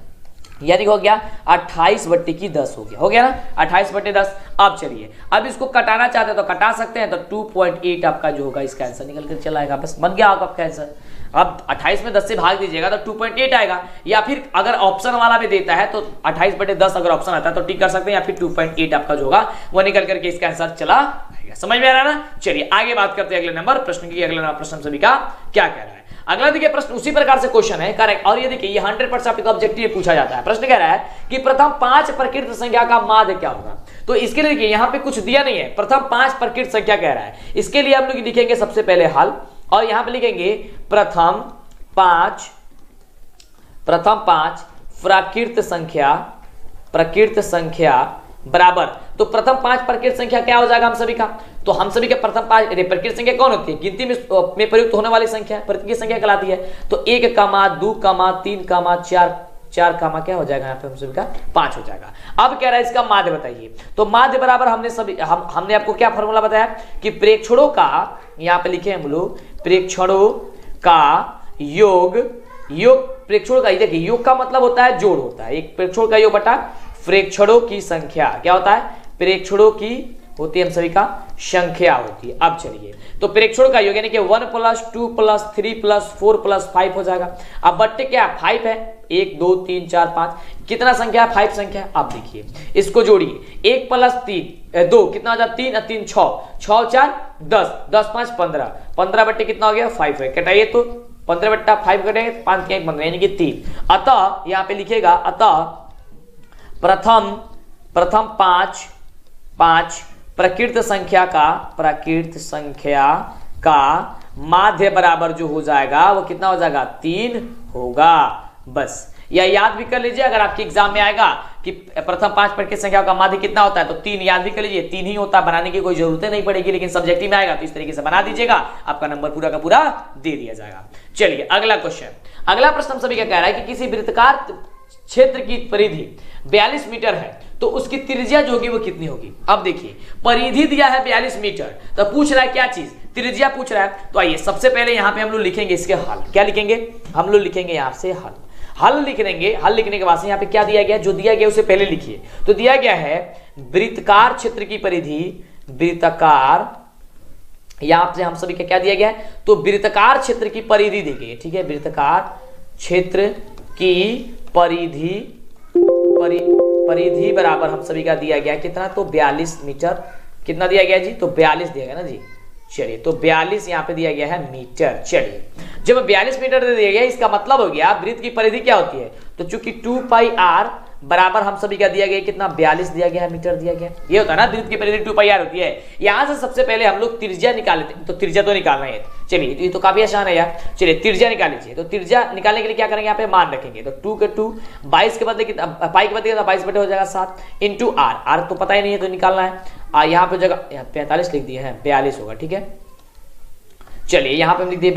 यानी हो गया 28/10 हो गया ना 28/10। अब चलिए अब इसको कटाना चाहते हैं तो कटा सकते हैं, तो 2.8 आपका जो होगा इसका आंसर निकल कर चला आएगा, बस बन गया आपका आंसर। अब 28 में 10 से भाग दीजिएगा तो 2.8 आएगा, या फिर अगर ऑप्शन वाला भी देता है तो 28/10 अगर ऑप्शन आता है तो टिक कर सकते हैं, या फिर 2.8 आपका जो होगा वो निकल करके इसका आंसर चला आएगा। समझ में आ रहा है ना। चलिए आगे बात करते हैं अगले नंबर प्रश्न की। अगला प्रश्न सभी का क्या कह रहा है, अगला देखिए प्रश्न उसी प्रकार से क्वेश्चन है करेक्ट, और ये देखिए ये 100% आपका ऑब्जेक्टिव पूछा जाता है। प्रश्न कह रहा है कि प्रथम 5 प्रकृत संख्या का माध्य क्या होगा। तो इसके लिए देखिए यहाँ पे कुछ दिया नहीं है, प्रथम 5 प्रकृत संख्या कह रहा है, इसके लिए हम लोग लिखेंगे सबसे पहले हल, और यहां पे लिखेंगे प्रथम 5 प्रकृत संख्या बराबर, तो प्रथम 5 प्रकृत संख्या क्या हो जाएगा हम सभी का, तो हम सभी के प्रथम 5 प्रकृत संख्या कौन होती है, गिनती में प्रयुक्त होने वाली संख्या प्रकृत संख्या कहलाती है। तो 1, 2, 3, 4 क्या हो जाएगा यहाँ पे हम सभी का 5 हो जाएगा। अब कह रहा है इसका माध्य बताइए, तो माध्य बराबर हमने आपको क्या फॉर्मूला बताया कि प्रेक्षणों का, यहाँ पे लिखे हम लोग प्रेक्षणों का योग प्रेक्षणों का, देखिए योग का मतलब होता है जोड़ होता है, एक प्रेक्षण का योग बटा प्रेक्षणों की संख्या, क्या होता है, प्रेक्षणों की होती है हम सभी का संख्या होती है। अब चलिए तो प्रेक्षण का योग यानी कि 1 + 2 + 3 + 4 + 5 हो जाएगा। अब बट्टे क्या 5 है, 1 2 3 4 5, कितना संख्या है, 5 संख्या है। अब देखिए इसको जोड़िए, 1 + 3 2 कितना हो जाता, 3 और 3 6, 6 4 10, 10 5 15, 15 बट्टे कितना हो गया 5 है, कटाइए तो 15 बट्टा 5 कटेंगे 5 के 15 यानी कि 3। अतः यहाँ पे लिखेगा अतः प्रथम 5 प्रकृत संख्या का माध्य बराबर जो हो जाएगा वो कितना हो जाएगा 3 होगा। बस या याद भी कर लीजिए, अगर आपके एग्जाम में आएगा कि प्रथम 5 प्रकृत संख्या का माध्य कितना होता है तो 3 याद भी कर लीजिए, 3 ही होता है, बनाने की कोई जरूरत नहीं पड़ेगी, लेकिन सब्जेक्टिव में आएगा तो इस तरीके से बना दीजिएगा, आपका नंबर पूरा का पूरा दे दिया जाएगा। चलिए अगला क्वेश्चन, अगला प्रश्न हम सभी क्या कह रहा है कि किसी वृत्ताकार क्षेत्र की परिधि 42 मीटर है तो उसकी त्रिज्या जो होगी वो कितनी होगी। अब देखिए परिधि दिया है 42 मीटर, तो पूछ रहा है क्या चीज, त्रिज्या पूछ रहा है। तो आइए सबसे पहले यहां पे हम लोग लिखेंगे इसके हल, क्या लिखेंगे, हम लोग लिखेंगे यहां से हल लिख देंगे। हल लिखने के बाद से यहां पे क्या दिया गया, जो दिया गया उसे पहले लिखिए। तो दिया गया है वृत्ताकार क्षेत्र की परिधि, वृत्ताकार, यहां से हम सभी का क्या दिया गया है, तो वृत्ताकार क्षेत्र की परिधि दी गई है, ठीक है, वृत्ताकार क्षेत्र की परिधि बराबर हम सभी का दिया गया कितना, तो 42 मीटर, कितना दिया गया जी, तो 42 दिया गया ना जी। चलिए तो 42 यहाँ पे दिया गया है मीटर। चलिए जब 42 मीटर दे दिया गया, इसका मतलब हो गया वृत्त की परिधि क्या होती है, तो चूंकि 2πr बराबर हम सभी का दिया गया कितना 42 दिया गया है, मीटर दिया गया, ये होता है ना वृत्त की परिधि 2πr होती है। यहां से सबसे पहले हम लोग त्रिज्या निकाल लेते हैं, तो त्रिज्या तो निकालना है, चलिए ये तो काफी आसान है यार। चलिए त्रिज्या निकाल लीजिए, तो त्रिज्या निकालने के लिए क्या करेंगे, यहाँ पे मान रखेंगे, तो 2 के 2 22 के बदले कितना, पाई के बदले 22 बटे हो जाएगा 7 इंटू r तो पता ही नहीं है तो निकालना है, यहाँ पे जगह 45 लिख दिए हैं, 42 होगा, ठीक है। चलिए यहाँ पे हम लिख दिए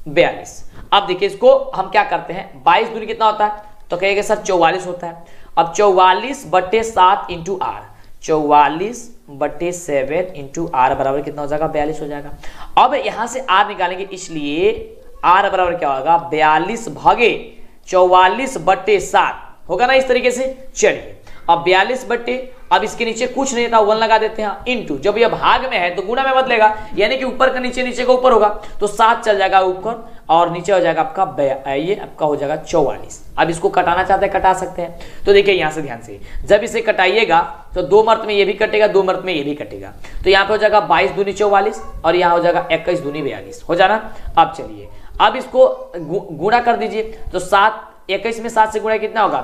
42। अब देखिए इसको हम क्या करते हैं, 22 दूनी कितना होता है, तो कहेंगे सर 44 होता है। अब 44 बटे 7 इंटू आर, 44 बटे 7 इंटू आर बराबर कितना हो जाएगा 42 हो जाएगा। अब यहां से आर निकालेंगे, इसलिए आर बराबर क्या होगा 42 भागे 44 बटे 7 होगा ना, इस तरीके से। चलिए अब 42 बटे, अब इसके नीचे कुछ नहीं था 1 लगा देते हैं, इंटू जब ये भाग में है तो गुणा में बदलेगा, यानी कि ऊपर का नीचे, नीचे का ऊपर होगा, तो 7 चल जाएगा ऊपर और नीचे हो जाएगा आपका ये आपका हो जाएगा 44। अब इसको कटाना चाहते हैं कटा सकते हैं, तो देखिए यहां से ध्यान से, जब इसे कटाइएगा तो 2 मर्त में ये भी कटेगा, 2 मर्त में ये भी कटेगा, तो यहाँ पे हो जाएगा 22 दूनी 44 और यहाँ हो जाएगा 21 दूनी 42 हो जाना। अब चलिए अब इसको गुणा कर दीजिए, तो 7 21 में 7 से गुणा कितना होगा,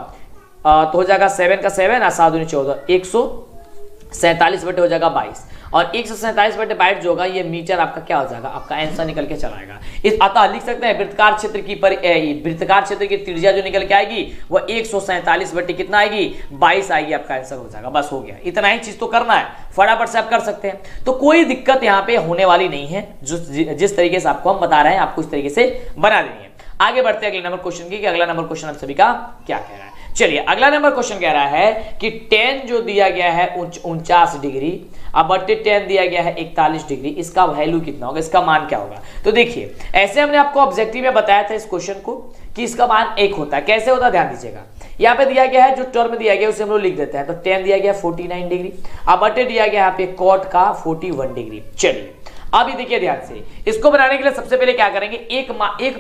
तो हो जाएगा 7 का 7 और 7 दूनी 14, 147 बटे हो जाएगा 22 और 147 बटे 22 जो होगा ये मीटर आपका क्या हो जाएगा, आपका आंसर निकल के चला आएगा। इस अतः लिख सकते हैं वृत्ताकार क्षेत्र की त्रिज्या जो निकल के आएगी वो 147 बटे कितना आएगी 22 आएगी, आपका आंसर हो जाएगा। बस हो गया, इतना ही चीज तो करना है, फटाफट से आप कर सकते हैं, तो कोई दिक्कत यहाँ पे होने वाली नहीं है। जिस तरीके से आपको हम बता रहे हैं आपको इस तरीके से बना देनी है। आगे बढ़ते हैं अगले नंबर क्वेश्चन की, अगला नंबर क्वेश्चन आप सभी का क्या कह रहा है। चलिए अगला नंबर क्वेश्चन कह रहा है कि tan जो दिया गया है 49 डिग्री, अब बटे tan दिया गया है 41 डिग्री, इसका वैल्यू कितना होगा, इसका मान क्या होगा। तो देखिए ऐसे हमने आपको ऑब्जेक्टिव में बताया था इस क्वेश्चन को कि इसका मान 1 होता है। कैसे होता है ध्यान दीजिएगा, यहाँ पे दिया गया है जो टर्म दिया गया उसे हम लोग लिख देते हैं, तो tan दिया गया 49 डिग्री, अब बटे दिया गया यहाँ पे cot का 41 डिग्री। चलिए अभी देखिए ध्यान से, इसको बनाने के लिए सबसे पहले क्या करेंगे, एक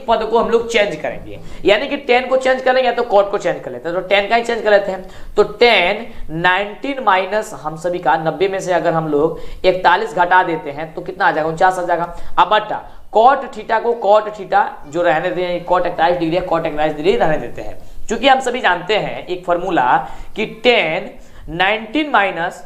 पद को हम लोग चेंज करेंगे, यानी कि tan को चेंज करेंगे या तो cot को चेंज कर लेते हैं, तो tan का ही चेंज कर लेते हैं। तो tan 19 माइनस हम सभी का 90 में से अगर हम लोग 41 घटा देते हैं तो कितना आ जाएगा 49 आ जाएगा। अब बटा cot थीटा को cot थीटा जो रहने दें, cot 41 डिग्री है, cot 41 डिग्री रहने देते हैं, क्योंकि हम सभी जानते हैं एक फॉर्मूला कि tan 90 माइनस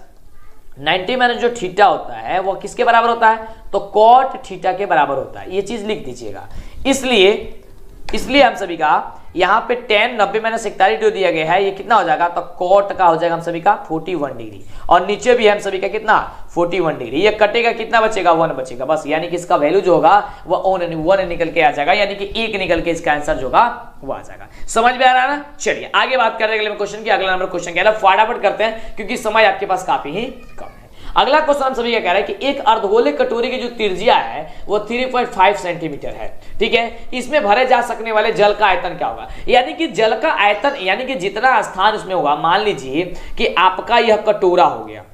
जो थीटा होता है वो किसके बराबर होता है, तो cot थीटा के बराबर होता है, ये चीज लिख दीजिएगा। इसलिए हम सभी का यहाँ पे tan 90 माइनस 41 जो दिया गया है ये कितना हो जाएगा, तो cot का हो जाएगा हम सभी का 41 डिग्री और नीचे भी हम सभी का कितना 41 डिग्री, ये कटेगा कितना बचेगा 1 बचेगा बस, यानी कि इसका वैल्यू जो होगा वो 1 निकल के आ जाएगा, यानी कि 1 निकल के इसका आंसर जो होगा वो आ जाएगा। समझ में आ रहा है ना। चलिए आगे बात कर रहे हैं अगले क्वेश्चन की। अगला नंबर क्वेश्चन क्या है, फटाफट करते हैं क्योंकि समय आपके पास काफी ही कम है। अगला क्वेश्चन हम सभी क्या कह रहे हैं कि एक अर्धगोले कटोरी की जो त्रिज्या है वो 3.5 सेंटीमीटर है, ठीक है। इसमें भरे जा सकने वाले जल का आयतन क्या होगा, यानी कि जल का आयतन यानी कि जितना स्थान इसमें होगा, मान लीजिए कि आपका यह कटोरा हो गया,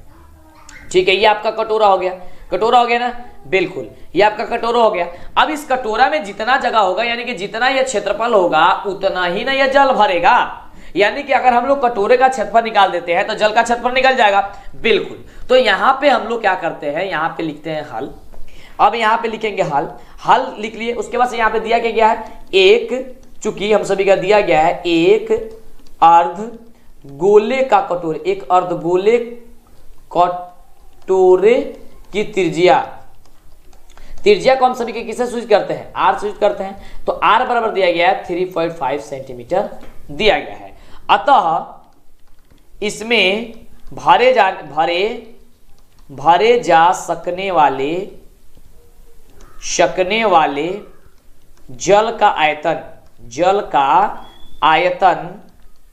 ठीक है, ये आपका कटोरा हो गया, कटोरा हो गया ना, बिल्कुल ये आपका कटोरा हो गया। अब इस कटोरा में जितना जगह होगा यानी कि जितना यह क्षेत्रफल होगा उतना ही ना यह जल भरेगा, यानी कि अगर हम लोग कटोरे का क्षेत्रफल निकाल देते हैं तो जल का क्षेत्रफल निकल जाएगा, बिल्कुल। तो यहां पे हम लोग क्या करते हैं, यहां पे लिखते हैं हल। अब यहां पे लिखेंगे हल, हल लिख लिए, उसके बाद से यहां पे दिया क्या गया है, एक, चूंकि हम सभी का दिया गया है एक अर्ध गोले का कटोरे, एक अर्धगोले कटोरे की त्रिज्या, त्रिज्या को हम सभी के किसे सूचित करते हैं, आर सूचित करते हैं। तो आर बराबर दिया गया है 3.5 सेंटीमीटर दिया गया है। अतः इसमें भरे जा सकने वाले जल का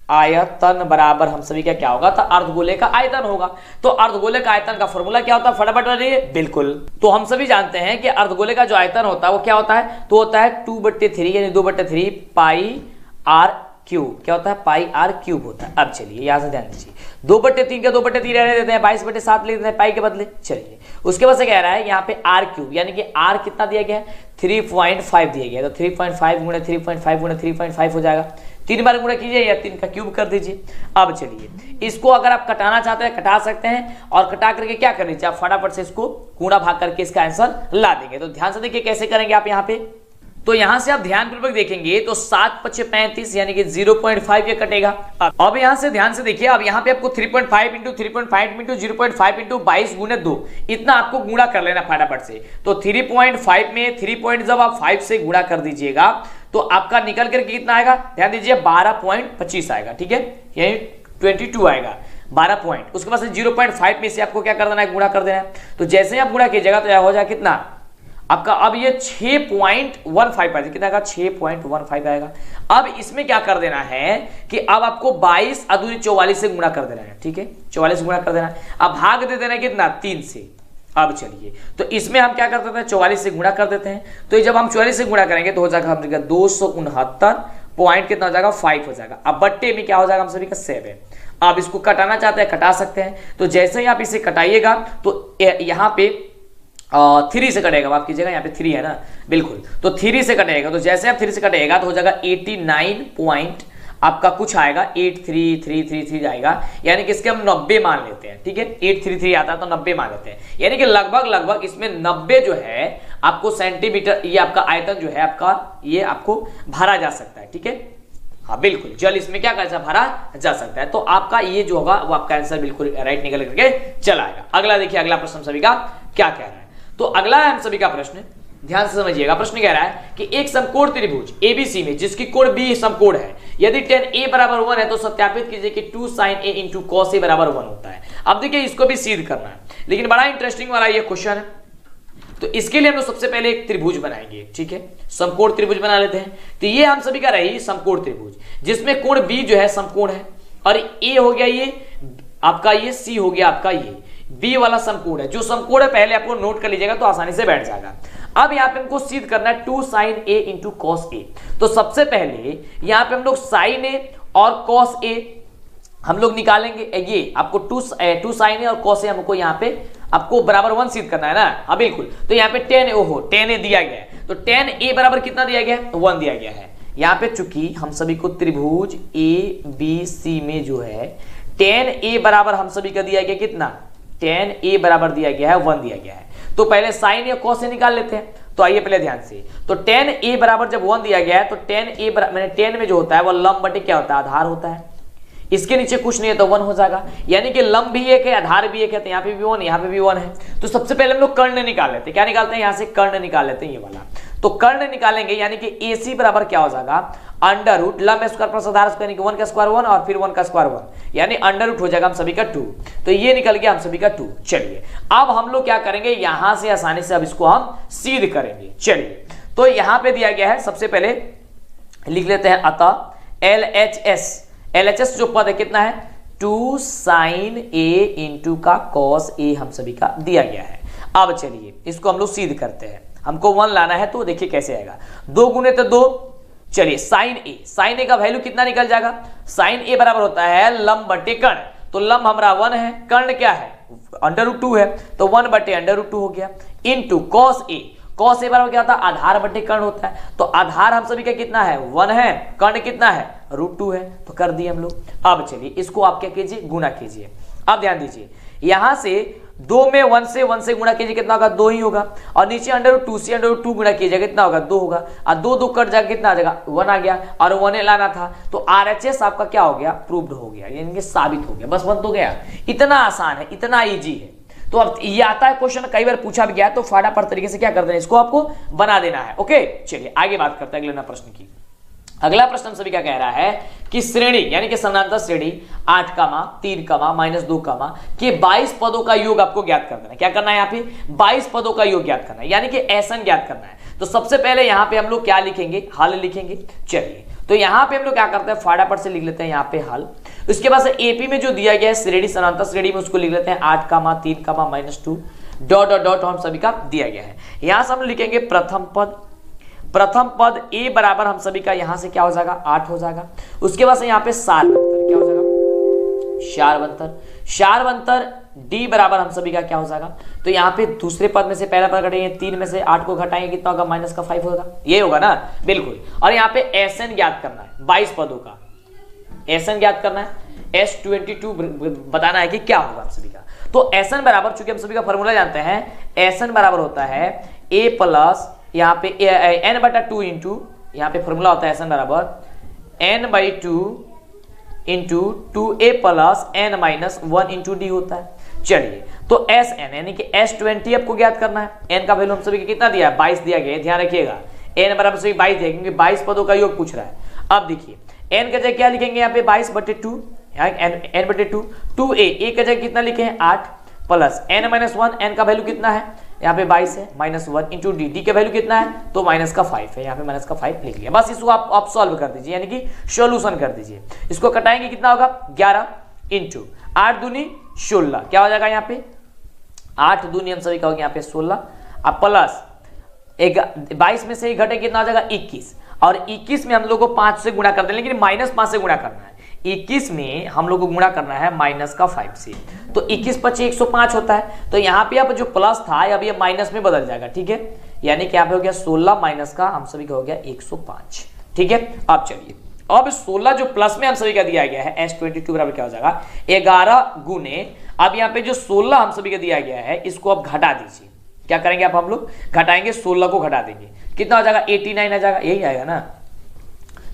आयतन बराबर हम सभी का क्या होगा, तो अर्धगोले का आयतन होगा। तो अर्धगोले का आयतन का फॉर्मूला क्या होता है, फटाफट बताइए। बिल्कुल, तो हम सभी जानते हैं कि अर्धगोले का जो आयतन होता है वो क्या होता है, तो होता है 2/3 यानी 2/3 पाई आर क्यूब, क्या होता है, पाई आर क्यूब होता है। अब चलिए यहां से ध्यान दीजिए, 2/3 का 2/3 रहने देते हैं, 22/7 लिख देते हैं पाई के बदले। चलिए उसके बाद से कह रहा है यहाँ पे आर क्यूब, यानी कि आर कितना दिया गया है, 3.5 दिया गया है। तो 3.5 गुणा 3.5 गुणा 3.5 हो जाएगा, 3 बार गुणा कीजिए या 3 का क्यूब कर दीजिए। अब चलिए इसको अगर आप कटाना चाहते हैं कटा सकते हैं, और कटा करके क्या कर लीजिए, आप फटाफट से इसको गुणा भाग करके इसका आंसर ला देंगे। तो ध्यान से देखिए कैसे करेंगे आप यहाँ पे, तो यहां से आप ध्यानपूर्वक देखेंगे तो 7×5 = 35 यानी कि 0.5 ये कटेगा। अब यहां से ध्यान से देखिए, अब यहां पे आपको 3.5 × 3.5 × 0.5 × 22 × 2 इतना आपको गुणा कर लेना फटाफट से। तो 3.5 में 3 पॉइंट जब आप 5 से गुणा कर दीजिएगा तो आपका निकल करके कितना आएगा, ध्यान दीजिए 12.25 आएगा, ठीक है, यही 22 आएगा, 12 पॉइंट। उसके बाद 0.5 में से आपको क्या कर देना है, गुणा कर देना है। तो जैसे ही आप गुणा कीजिएगा तो यह हो जाएगा कितना आपका, अब ये 6.15 आएगा, कितना आएगा, 6.15 आएगा। अब इसमें क्या कर देना है कि अब आपको 22 अधूरी 44 से गुणा कर देना है, ठीक है, 44 से गुणा कर देना है। अब भाग दे देना है कितना, 3 से। अब चलिए तो इसमें हम क्या कर देते हैं, 44 से गुणा कर देते हैं। तो जब हम 44 से गुणा करेंगे तो हो जाएगा हम 269 पॉइंट कितना हो जाएगा, 5 हो जाएगा। अब बट्टे में क्या हो जाएगा हम सभी का 7। आप इसको कटाना चाहते हैं कटा सकते हैं। तो जैसे ही आप इसे कटाइएगा तो यहाँ पे 3 से कटेगा, माफ कीजिएगा यहाँ पे 3 है ना, बिल्कुल, तो 3 से कटेगा। तो जैसे आप 3 से कटेगा तो हो जाएगा 89 पॉइंट आपका कुछ आएगा, 83333 आएगा, यानी कि इसके हम 90 मान लेते हैं, ठीक है, 833 आता है तो 90 मान लेते हैं, यानी कि लगभग इसमें 90 जो है आपको सेंटीमीटर, ये आपका आयतन जो है आपका, ये आपको भरा जा सकता है, ठीक है, हाँ बिल्कुल, जल इसमें क्या कर भरा जा सकता है। तो आपका ये जो होगा वो आपका आंसर बिल्कुल राइट निकल करके चला आएगा। अगला देखिए, अगला प्रश्न सभी का क्या कह रहा है। तो अगला है हम सभी का प्रश्न, ध्यान से समझिएगा। प्रश्न कह रहा है कि एक समकोण त्रिभुज एबीसी में जिसकी कोण बी समकोण है, यदि tan a बराबर 1 है तो सत्यापित कीजिए कि 2 sin a × cos a बराबर 1 होता है। अब देखिए इसको भी सिद्ध करना है, लेकिन बड़ा इंटरेस्टिंग वाला ये क्वेश्चन है। तो इसके लिए हम लोग सबसे पहले एक त्रिभुज बनाएंगे, ठीक है, समकोण त्रिभुज बना लेते हैं। तो ये हम सभी का रही समकोण त्रिभुज, जिसमें कोण बी जो है समकोण है, और ए हो गया ये आपका, ये सी हो गया आपका, ये बी वाला समकोण है। जो समकोण है पहले आपको नोट कर लीजिएगा तो आसानी से बैठ जाएगा। अब यहाँ पे हमको सिद्ध करना है 2 sin a × cos a। तो सबसे पहले यहाँ पे हम लोग sin a और cos a हम लोग निकालेंगे। ये आपको 2 sin a और cos a हमको यहाँ पे आपको बराबर 1 सिद्ध करना है ना, हाँ बिल्कुल। तो यहाँ पे tan a दिया गया है, तो tan a बराबर कितना दिया गया है, 1 दिया गया है। यहाँ पे चूंकि हम सभी को त्रिभुज ABC में जो है tan a बराबर हम सभी का दिया गया कितना, tan a बराबर दिया गया है 1 दिया गया है। तो पहले sin या cos से निकाल लेते हैं। तो आइए पहले ध्यान से, तो tan a बराबर जब 1 दिया गया है तो tan a मैंने tan में जो होता है वो लंब बटे क्या होता है, आधार होता है। इसके नीचे कुछ नहीं है तो 1 हो जाएगा, यानी कि लंब भी एक है आधार भी एक है, तो यहाँ पे भी 1 यहाँ पे भी 1 है। तो सबसे पहले हम लोग कर्ण निकाल लेते हैं। क्या निकालते हैं, यहाँ से कर्ण निकाल लेते हैं, ये वाला। तो कर्ण निकालेंगे यानी कि AC बराबर क्या हो जाएगा, अंडर रूट लंब स्क्वायर प्लस आधार स्क्वायर, यानी कि 1 का स्क्वायर 1 और फिर 1 का स्क्वायर 1, यानी अंडर रूट हो जाएगा हम सभी का 2। तो ये निकल गया हम सभी का 2। चलिए अब हम लोग क्या करेंगे, यहां से आसानी से अब इसको हम सिद्ध करेंगे। चलिए तो यहां पे दिया गया है, सबसे पहले लिख लेते हैं, अतः LHS जो पद है कितना है 2 साइन ए इंटू का कॉस ए हम सभी का दिया गया है। अब चलिए इसको हम लोग सिद्ध करते हैं, हमको 1 लाना है, तो देखिए कैसे आएगा, 2 गुने तो 2, चलिए साइन ए का वैल्यू कितना निकल जाएगा, साइन ए बराबर होता है लंब बटे कर्ण, तो लंब हमारा 1 है, कर्ण क्या है √2 है, तो 1 बटे √2 हो गया, इंटू कॉस ए बराबर क्या होता है, आधार बटे कर्ण होता है, तो आधार हम सभी का कितना है 1 है, कर्ण कितना है √2 है, तो कर दिए हम लोग। अब चलिए इसको आप क्या कीजिए, गुना कीजिए। अब ध्यान दीजिए यहां से 2 में 1 से गुना कीजिए, कितना होगा 2 ही होगा, और नीचे √2 से √2 गुना कीजिएगा, कितना होगा 2 होगा, और 2 कट जाएगा, कितना आ जाएगा 1 आ गया, और 1 लाना था, तो RHS आपका क्या हो गया, प्रूव्ड हो गया, यानी कि साबित हो गया, बस बन तो गया। इतना आसान है, इतना इजी है। तो अब ये आता है क्वेश्चन, कई बार पूछा भी गया, तो फटाफट तरीके से क्या कर देना, इसको आपको बना देना है। ओके चलिए आगे बात करते हैं अगले प्रश्न की। अगला प्रश्न हम सभी क्या कह रहा है कि श्रेणी यानी कि समानांतर श्रेणी 8, 3, -2, के 22 पदों का योग आपको ज्ञात कर देना है। क्या करना है यहाँ पे 22 पदों का योग ज्ञात करना है, यानी कि एसन ज्ञात करना है। तो सबसे पहले यहाँ पे हम लोग क्या लिखेंगे, हल लिखेंगे। चलिए तो यहाँ पे हम लोग क्या करते हैं, फटाफट से लिख लेते हैं यहाँ पे हल। उसके बाद एपी में जो दिया गया है श्रेणी समानांतर श्रेणी में, उसको लिख लेते हैं 8, 3, -2 डॉट डॉट डॉट हम सभी का दिया गया है। यहां से हम लिखेंगे प्रथम पद ए बराबर हम सभी का यहां से क्या हो जाएगा 8 हो जाएगा। उसके बाद से यहाँ पे सारवंतर क्या हो जाएगा, शारवंतर डी बराबर हम सभी का क्या हो जाएगा, तो यहाँ पे दूसरे पद में से पहला पद घटाएंगे, 3 में से 8 को घटाएंगे, कितना होगा -5 होगा, ये होगा ना बिल्कुल। और यहाँ पे एसएन ज्ञात करना है, 22 पदों का एसएन ज्ञात करना है, S22 बताना है कि क्या होगा हम सभी का। तो एसएन बराबर, चूंकि हम सभी का फॉर्मूला जानते हैं, एसएन बराबर होता है a प्लस यहाँ पे n/2 इंटू, यहाँ पे फॉर्मूला होता है एसएन बराबर n/2 into 2a plus n-1 into D होता है। चलिए तो Sn यानी कि S20 आपको ज्ञात करना है। n का वैल्यू हम सभी को कितना दिया है 22 दिया गया है, ध्यान रखिएगा n बराबर से 22 दिया क्योंकि 22 पदों का योग पूछ रहा है। अब देखिए n का जगह क्या लिखेंगे यहाँ पे 22/2, n/2, 2a का जगह कितना लिखे हैं 8 प्लस n-1, n का वैल्यू कितना है यहाँ पे 22 है, -1 इंटू डी का वैल्यू कितना है तो -5 है, यहाँ पे -5 लिख लिया। बस इसको आप सॉल्व कर दीजिए यानी कि सॉल्यूशन कर दीजिए। इसको कटाएंगे कितना होगा 11 इंटू 8 दूनी 16, क्या हो जाएगा यहाँ पे 8 दूनी हम सभी का होगा यहाँ पे 16, अब प्लस 22 में से ही घटे कितना हो जाएगा 21, और 21 में हम लोग को 5 से गुणा कर दें, लेकिन -5 से गुणा करना है। 21 में हम लोग को गुणा करना है -5 से, तो 21 × 5 = 105 होता है। तो यहाँ पे अब जो प्लस था अब ये माइनस में बदल जाएगा, ठीक है, यानी कि यहाँ पे हो गया 16 माइनस का हम सभी का हो गया 105, ठीक है। अब चलिए अब 16 जो प्लस में हम सभी का दिया गया है S22 बराबर क्या हो जाएगा 11 गुने, अब यहाँ पे जो 16 हम सभी का दिया गया है इसको अब घटा दीजिए। क्या करेंगे आप हम लोग घटाएंगे, 16 को घटा देंगे, कितना हो जाएगा 89 आ जाएगा, यही आएगा ना।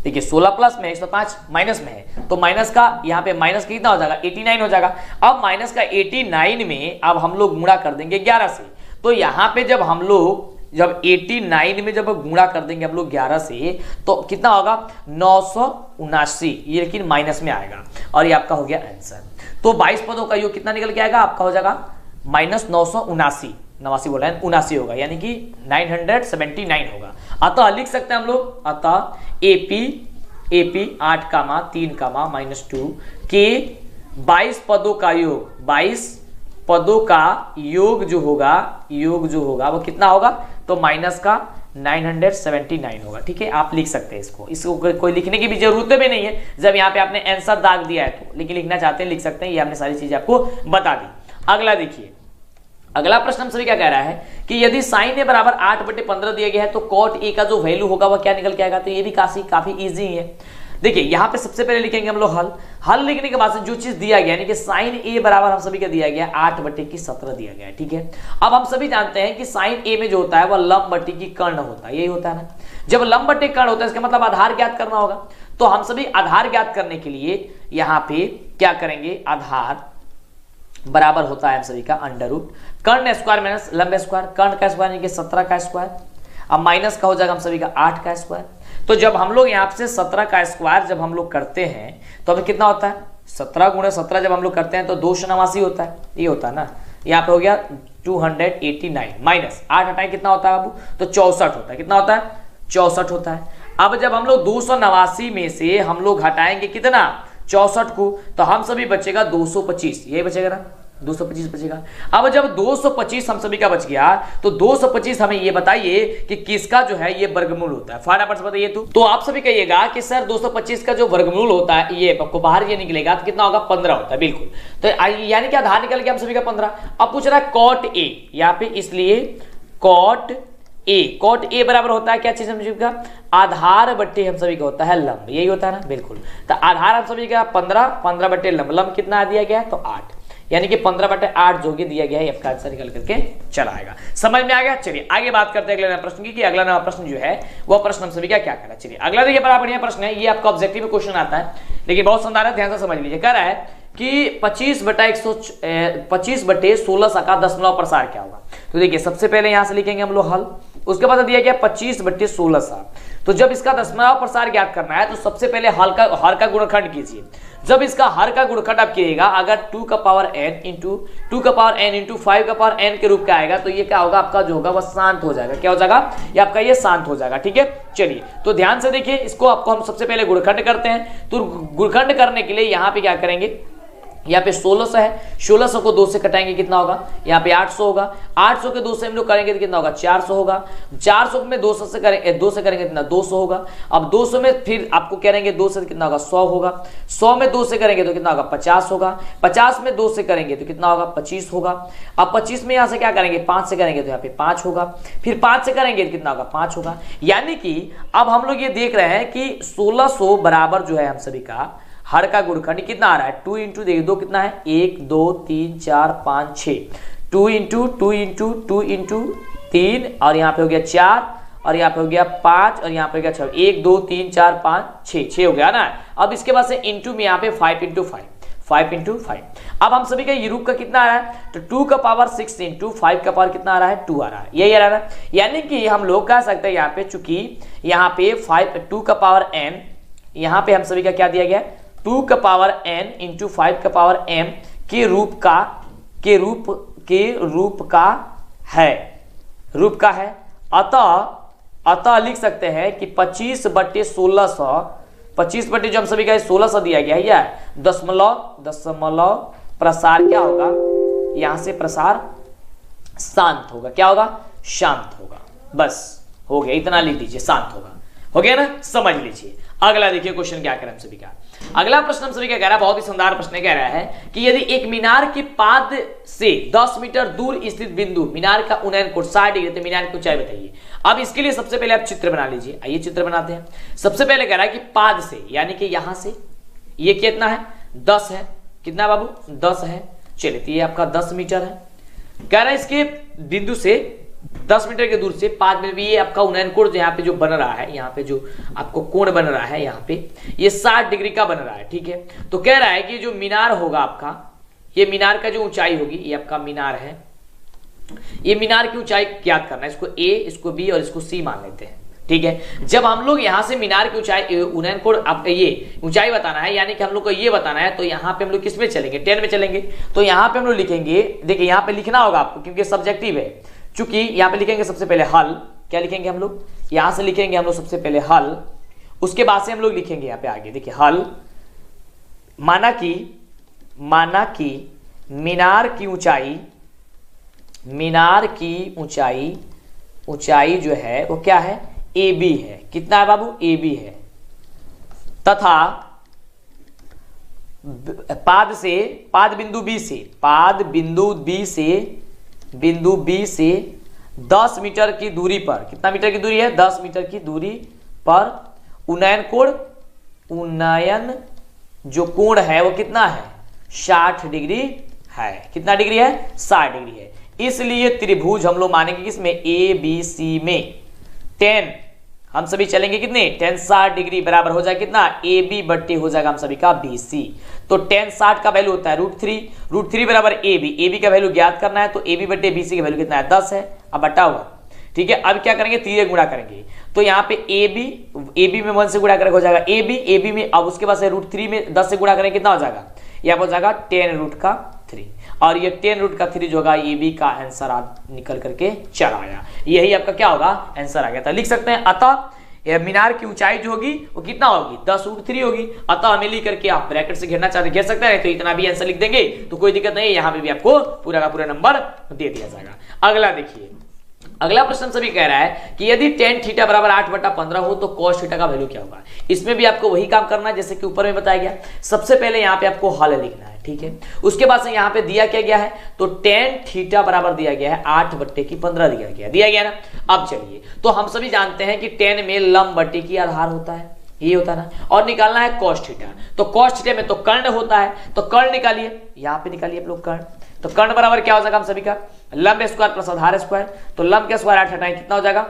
देखिए 16 प्लस में 105 माइनस में है, तो माइनस का यहाँ पे माइनस का कितना हो जाएगा 89 हो जाएगा। अब माइनस का 89 में अब हम लोग गुणा कर देंगे 11 से, तो यहाँ पे जब 89 में जब गुणा कर देंगे हम लोग 11 से तो कितना होगा 979, ये लेकिन माइनस में आएगा, और ये आपका हो गया आंसर। तो 22 पदों का योग कितना निकल के आएगा आपका हो जाएगा -979, 89 बोला है 79 होगा, यानी कि 979 होगा। अतः लिख सकते हैं हम लोग, अतः एपी 8, 3, -2 के 22 पदों का योग, 22 पदों का योग जो होगा वो कितना होगा तो -979 होगा, ठीक है। आप लिख सकते हैं इसको कोई लिखने की भी जरूरत भी नहीं है, जब यहाँ पे आपने आंसर दाग दिया है तो, लेकिन लिखना चाहते हैं लिख सकते हैं, ये हमने सारी चीजें आपको बता दी। अगला देखिए, अगला प्रश्न हम सभी क्या कह रहा है कि यदि साइन ए बराबर 8/15 दिया गया है तो कॉट ए का जो वैल्यू होगा वह क्या निकल के आएगा, तो ये भी काफी इजी है। देखिए यहाँ पे सबसे पहले लिखेंगे हम लोग हल लिखने के बाद से जो चीज दिया गया यानी कि साइन ए बराबर हम सभी का दिया गया 8/17 दिया गया है, ठीक है। अब हम सभी जानते हैं कि साइन ए में जो होता है वह लंब बटे की कर्ण होता है, यही होता है ना। जब लंब बटे कर्ण होता है इसका मतलब आधार ज्ञात करना होगा, तो हम सभी आधार ज्ञात करने के लिए यहाँ पे क्या करेंगे, आधार बराबर होता है हम सभी का √ कर्ण स्क्वायर माइनस लंब स्क्वायर, कर्ण का स्क्वायर यानी कि 17 का स्क्वायर, अब माइनस का हो जाएगा हम सभी का 8 का स्क्वायर। तो जब हम लोग यहाँ से 17 का स्क्वायर जब हम लोग करते हैं तो हमें कितना होता है 17 × 17 जब हम लोग करते हैं तो 289 होता है, ये होता है ना। यहाँ पे हो गया 289 माइनस 8 हटाए कितना होता है बाबू, तो 64 होता है, कितना होता है 64 होता है। अब जब हम लोग 289 में से हम लोग हटाएंगे कितना 64 को, तो हम सभी बचेगा 225, यही बचेगा ना, 225 बचेगा। अब जब 225 हम सभी का बच गया तो 225 हमें ये बताइए कि किसका जो है ये वर्गमूल होता है, फटाफट से बताइए। तो आप सभी कहिएगा कि सर 225 का जो वर्गमूल होता है ये आपको बाहर ये निकलेगा तो कितना होगा, 15 होता है, बिल्कुल। तो यानी कि आधार निकल गया हम सभी का 15। अब पूछ रहा है कॉट ए, यहाँ पे इसलिए कॉट ए बराबर होता है क्या चीज हम सभी का, आधार बट्टे हम सभी का होता है लंब, यही होता है ना, बिल्कुल। तो आधार हम सभी का 15 बट्टे लंब, लंब कितना दिया गया है तो 8, यानी कि 15/8 जो कि दिया गया है, आपका आंसर निकल करके चला आएगा। समझ में आ गया। चलिए आगे बात करते हैं अगले नंबर प्रश्न की, कि अगला नंबर प्रश्न जो है वह प्रश्न हम सभी का क्या करा। चलिए अगला देखिए, बड़ा बढ़िया प्रश्न है, ये आपका ऑब्जेक्टिव में क्वेश्चन आता है, लेकिन बहुत शानदार है, ध्यान से समझ लीजिए। कह रहा है कि 25/16 का दशमलव प्रसार क्या होगा। तो देखिए सबसे पहले यहां से लिखेंगे हम लोग हल, उसके बाद दिया गया 25/16। तो जब इसका दशमलव प्रसार ज्ञात करना है तो सबसे पहले हर का गुणनखंड कीजिए। जब इसका हर का गुणनखंड आप कीजिएगा, अगर 2 का पावर n इंटू 5 का पावर n के रूप का आएगा तो ये क्या होगा, आपका जो होगा वह शांत हो जाएगा। क्या हो जाएगा, ये आपका ये शांत हो जाएगा। ठीक है, चलिए तो ध्यान से देखिए, इसको आपको हम सबसे पहले गुणनखंड करते हैं। तो गुणनखंड करने के लिए यहाँ पे क्या करेंगे, यहाँ पे 1600 है, 1600 को 2 से कटाएंगे कितना होगा, यहाँ पे 800 होगा, 800 के 2 से हम लोग करेंगे तो कितना होगा, 400 होगा, 400 में 200 से करेंगे 2 से करेंगे कितना, 200 होगा। अब 200 में फिर आपको करेंगे 2 से कितना होगा, 100 होगा, 100 में 2 से करेंगे तो कितना होगा, 50 होगा, 50 में 2 से करेंगे तो कितना होगा, 25 होगा। अब 25 में यहाँ से क्या करेंगे, 5 से करेंगे तो यहाँ पे 5 होगा, फिर 5 से करेंगे तो कितना होगा, 5 होगा। यानी कि अब हम लोग ये देख रहे हैं कि 1600 बराबर जो है हम सभी का हर का गुणनखंड कितना आ रहा है, 2 इंटू देखिए 2 कितना है, 1 2 3 4 5 6, 2 इंटू 3 और यहाँ पे हो गया 4 और यहाँ पे हो गया 5 और यहाँ पे हो गया 6, 1 2 3 4 5 6 हो गया ना। अब इसके बाद से इंटू में यहाँ पे 5 इंटू 5। अब हम सभी का ये रूप का कितना आ रहा है, तो 2 का पावर 6 इंटू 5 का पावर कितना आ रहा है, 2 आ रहा है, यही आ रहा है। यानी कि हम लोग कह सकते हैं यहाँ पे, चूंकि यहाँ पे 2 का पावर n, यहाँ पे हम सभी का क्या दिया गया, 2 का पावर n इंटू 5 का पावर m के रूप का है। अतः लिख सकते हैं कि 25/1600, 25 जो हम सभी का 1600 दिया गया है, या दशमलव प्रसार क्या होगा, यहां से प्रसार शांत होगा। क्या होगा, शांत होगा। बस हो गया, इतना लिख दीजिए, शांत होगा। हो गया ना, समझ लीजिए। अगला देखिए क्वेश्चन क्या कह रहा है हम सभी का। अगला प्रश्न हम सभी क्या कह रहा है, बहुत ही शानदार प्रश्न कह रहा है कि यदि एक मीनार के पाद से 10 मीटर दूर स्थित बिंदु मीनार का उन्नयन कोण 60 डिग्री, तो मीनार की ऊंचाई बताइए। अब इसके लिए सबसे पहले आप चित्र बना लीजिए। आइए चित्र बनाते हैं। सबसे पहले कह रहा है कि पाद से, यानी कि यहां से ये कितना है, 10 है, कितना बाबू, 10 है। चलिए तो ये आपका 10 मीटर है। कह रहा है इसके बिंदु से 10 मीटर के दूर से पाद में भी ये आपका उन्नयन कोण यहाँ पे जो बन रहा है, यहाँ पे जो आपको कोण बन रहा है, यहाँ पे ये 60 डिग्री का बन रहा है। ठीक है, तो कह रहा है कि जो मीनार होगा आपका, ये मीनार का जो ऊंचाई होगी, ये आपका मीनार है, ये मीनार की ऊंचाई ज्ञात करना है। इसको ए, इसको बी और इसको सी मान लेते हैं। ठीक है, जब हम लोग यहाँ से मीनार की ऊंचाई उन्नयन कोण ये ऊंचाई बताना है, यानी कि हम लोग को ये बताना है, तो यहाँ पे हम लोग किस में चलेंगे, 10 में चलेंगे। तो यहाँ पे हम लोग लिखेंगे, देखिए यहाँ पे लिखना होगा आपको क्योंकि सब्जेक्टिव है। चूंकि यहाँ पे लिखेंगे सबसे पहले हल, क्या लिखेंगे हम लोग, यहां से लिखेंगे हम लोग सबसे पहले हल, उसके बाद से हम लोग लिखेंगे यहाँ पे आगे, देखिए हल, माना कि मीनार की ऊंचाई जो है वो क्या है, AB है। कितना है बाबू, AB है, तथा पाद बिंदु B से 10 मीटर की दूरी पर, कितना मीटर की दूरी है, 10 मीटर की दूरी पर उन्नयन जो कोण है वो कितना है, 60 डिग्री है। कितना डिग्री है, 60 डिग्री है। इसलिए त्रिभुज हम लोग मानेंगे किसमें, ABC में 10, हम सभी चलेंगे कितने, 10 60 डिग्री बराबर हो जाएगा कितना, AB बट्टे हो जाएगा हम सभी का BC। तो 10 60 का वैल्यू होता है √3 बराबर AB का वैल्यू ज्ञात करना है, तो AB बट्टे BC का वैल्यू कितना है, 10 है। अब बटा हुआ, ठीक है। अब क्या करेंगे, 3 गुणा करेंगे, तो यहाँ पे AB में 1 से गुणा करेंगे हो जाएगा AB में, अब उसके बाद से √3 में 10 से गुणा करेंगे कितना हो जाएगा, यहाँ पर हो जाएगा 10√3, और ये 10√3 जो होगा AB का आंसर निकल करके चला आया। यही आपका क्या होगा, आंसर आ गया था। लिख सकते हैं, अतः ये मीनार की ऊंचाई जो होगी वो कितना होगी 10√3 होगी। अतः हमें लिख करके आप ब्रैकेट से घेरना चाहते घेर सकते हैं, तो इतना भी आंसर लिख देंगे तो कोई दिक्कत नहीं है, यहाँ पे भी आपको पूरा का पूरा नंबर दे दिया जाएगा। अगला देखिए, अगला प्रश्न सभी कह रहा है कि यदि tan थीटा बराबर 8/15 हो तो cos थीटा का वैल्यू क्या होगा। इसमें भी आपको वही काम करना है जैसे कि ऊपर में बताया गया। सबसे पहले यहाँ पे आपको हल लिखना है, ठीक है। उसके बाद से यहाँ पे दिया क्या गया है, तो tan थीटा बराबर दिया गया है 8/15 दिया गया ना। अब चलिए, तो हम सभी जानते हैं कि tan में लंब बटे की आधार होता है, ये होता है ना, और निकालना है cos थीटा। तो cos थीटा में तो कर्ण होता है, तो कर्ण निकालिए, यहाँ पे निकालिए आप लोग कर्ण। तो कर्ण बराबर क्या हो जाएगा हम सभी का, लंब स्क्वायर प्लस आधार स्क्वायर। तो लंब का स्क्वायर 8 हटाएं कितना हो जाएगा,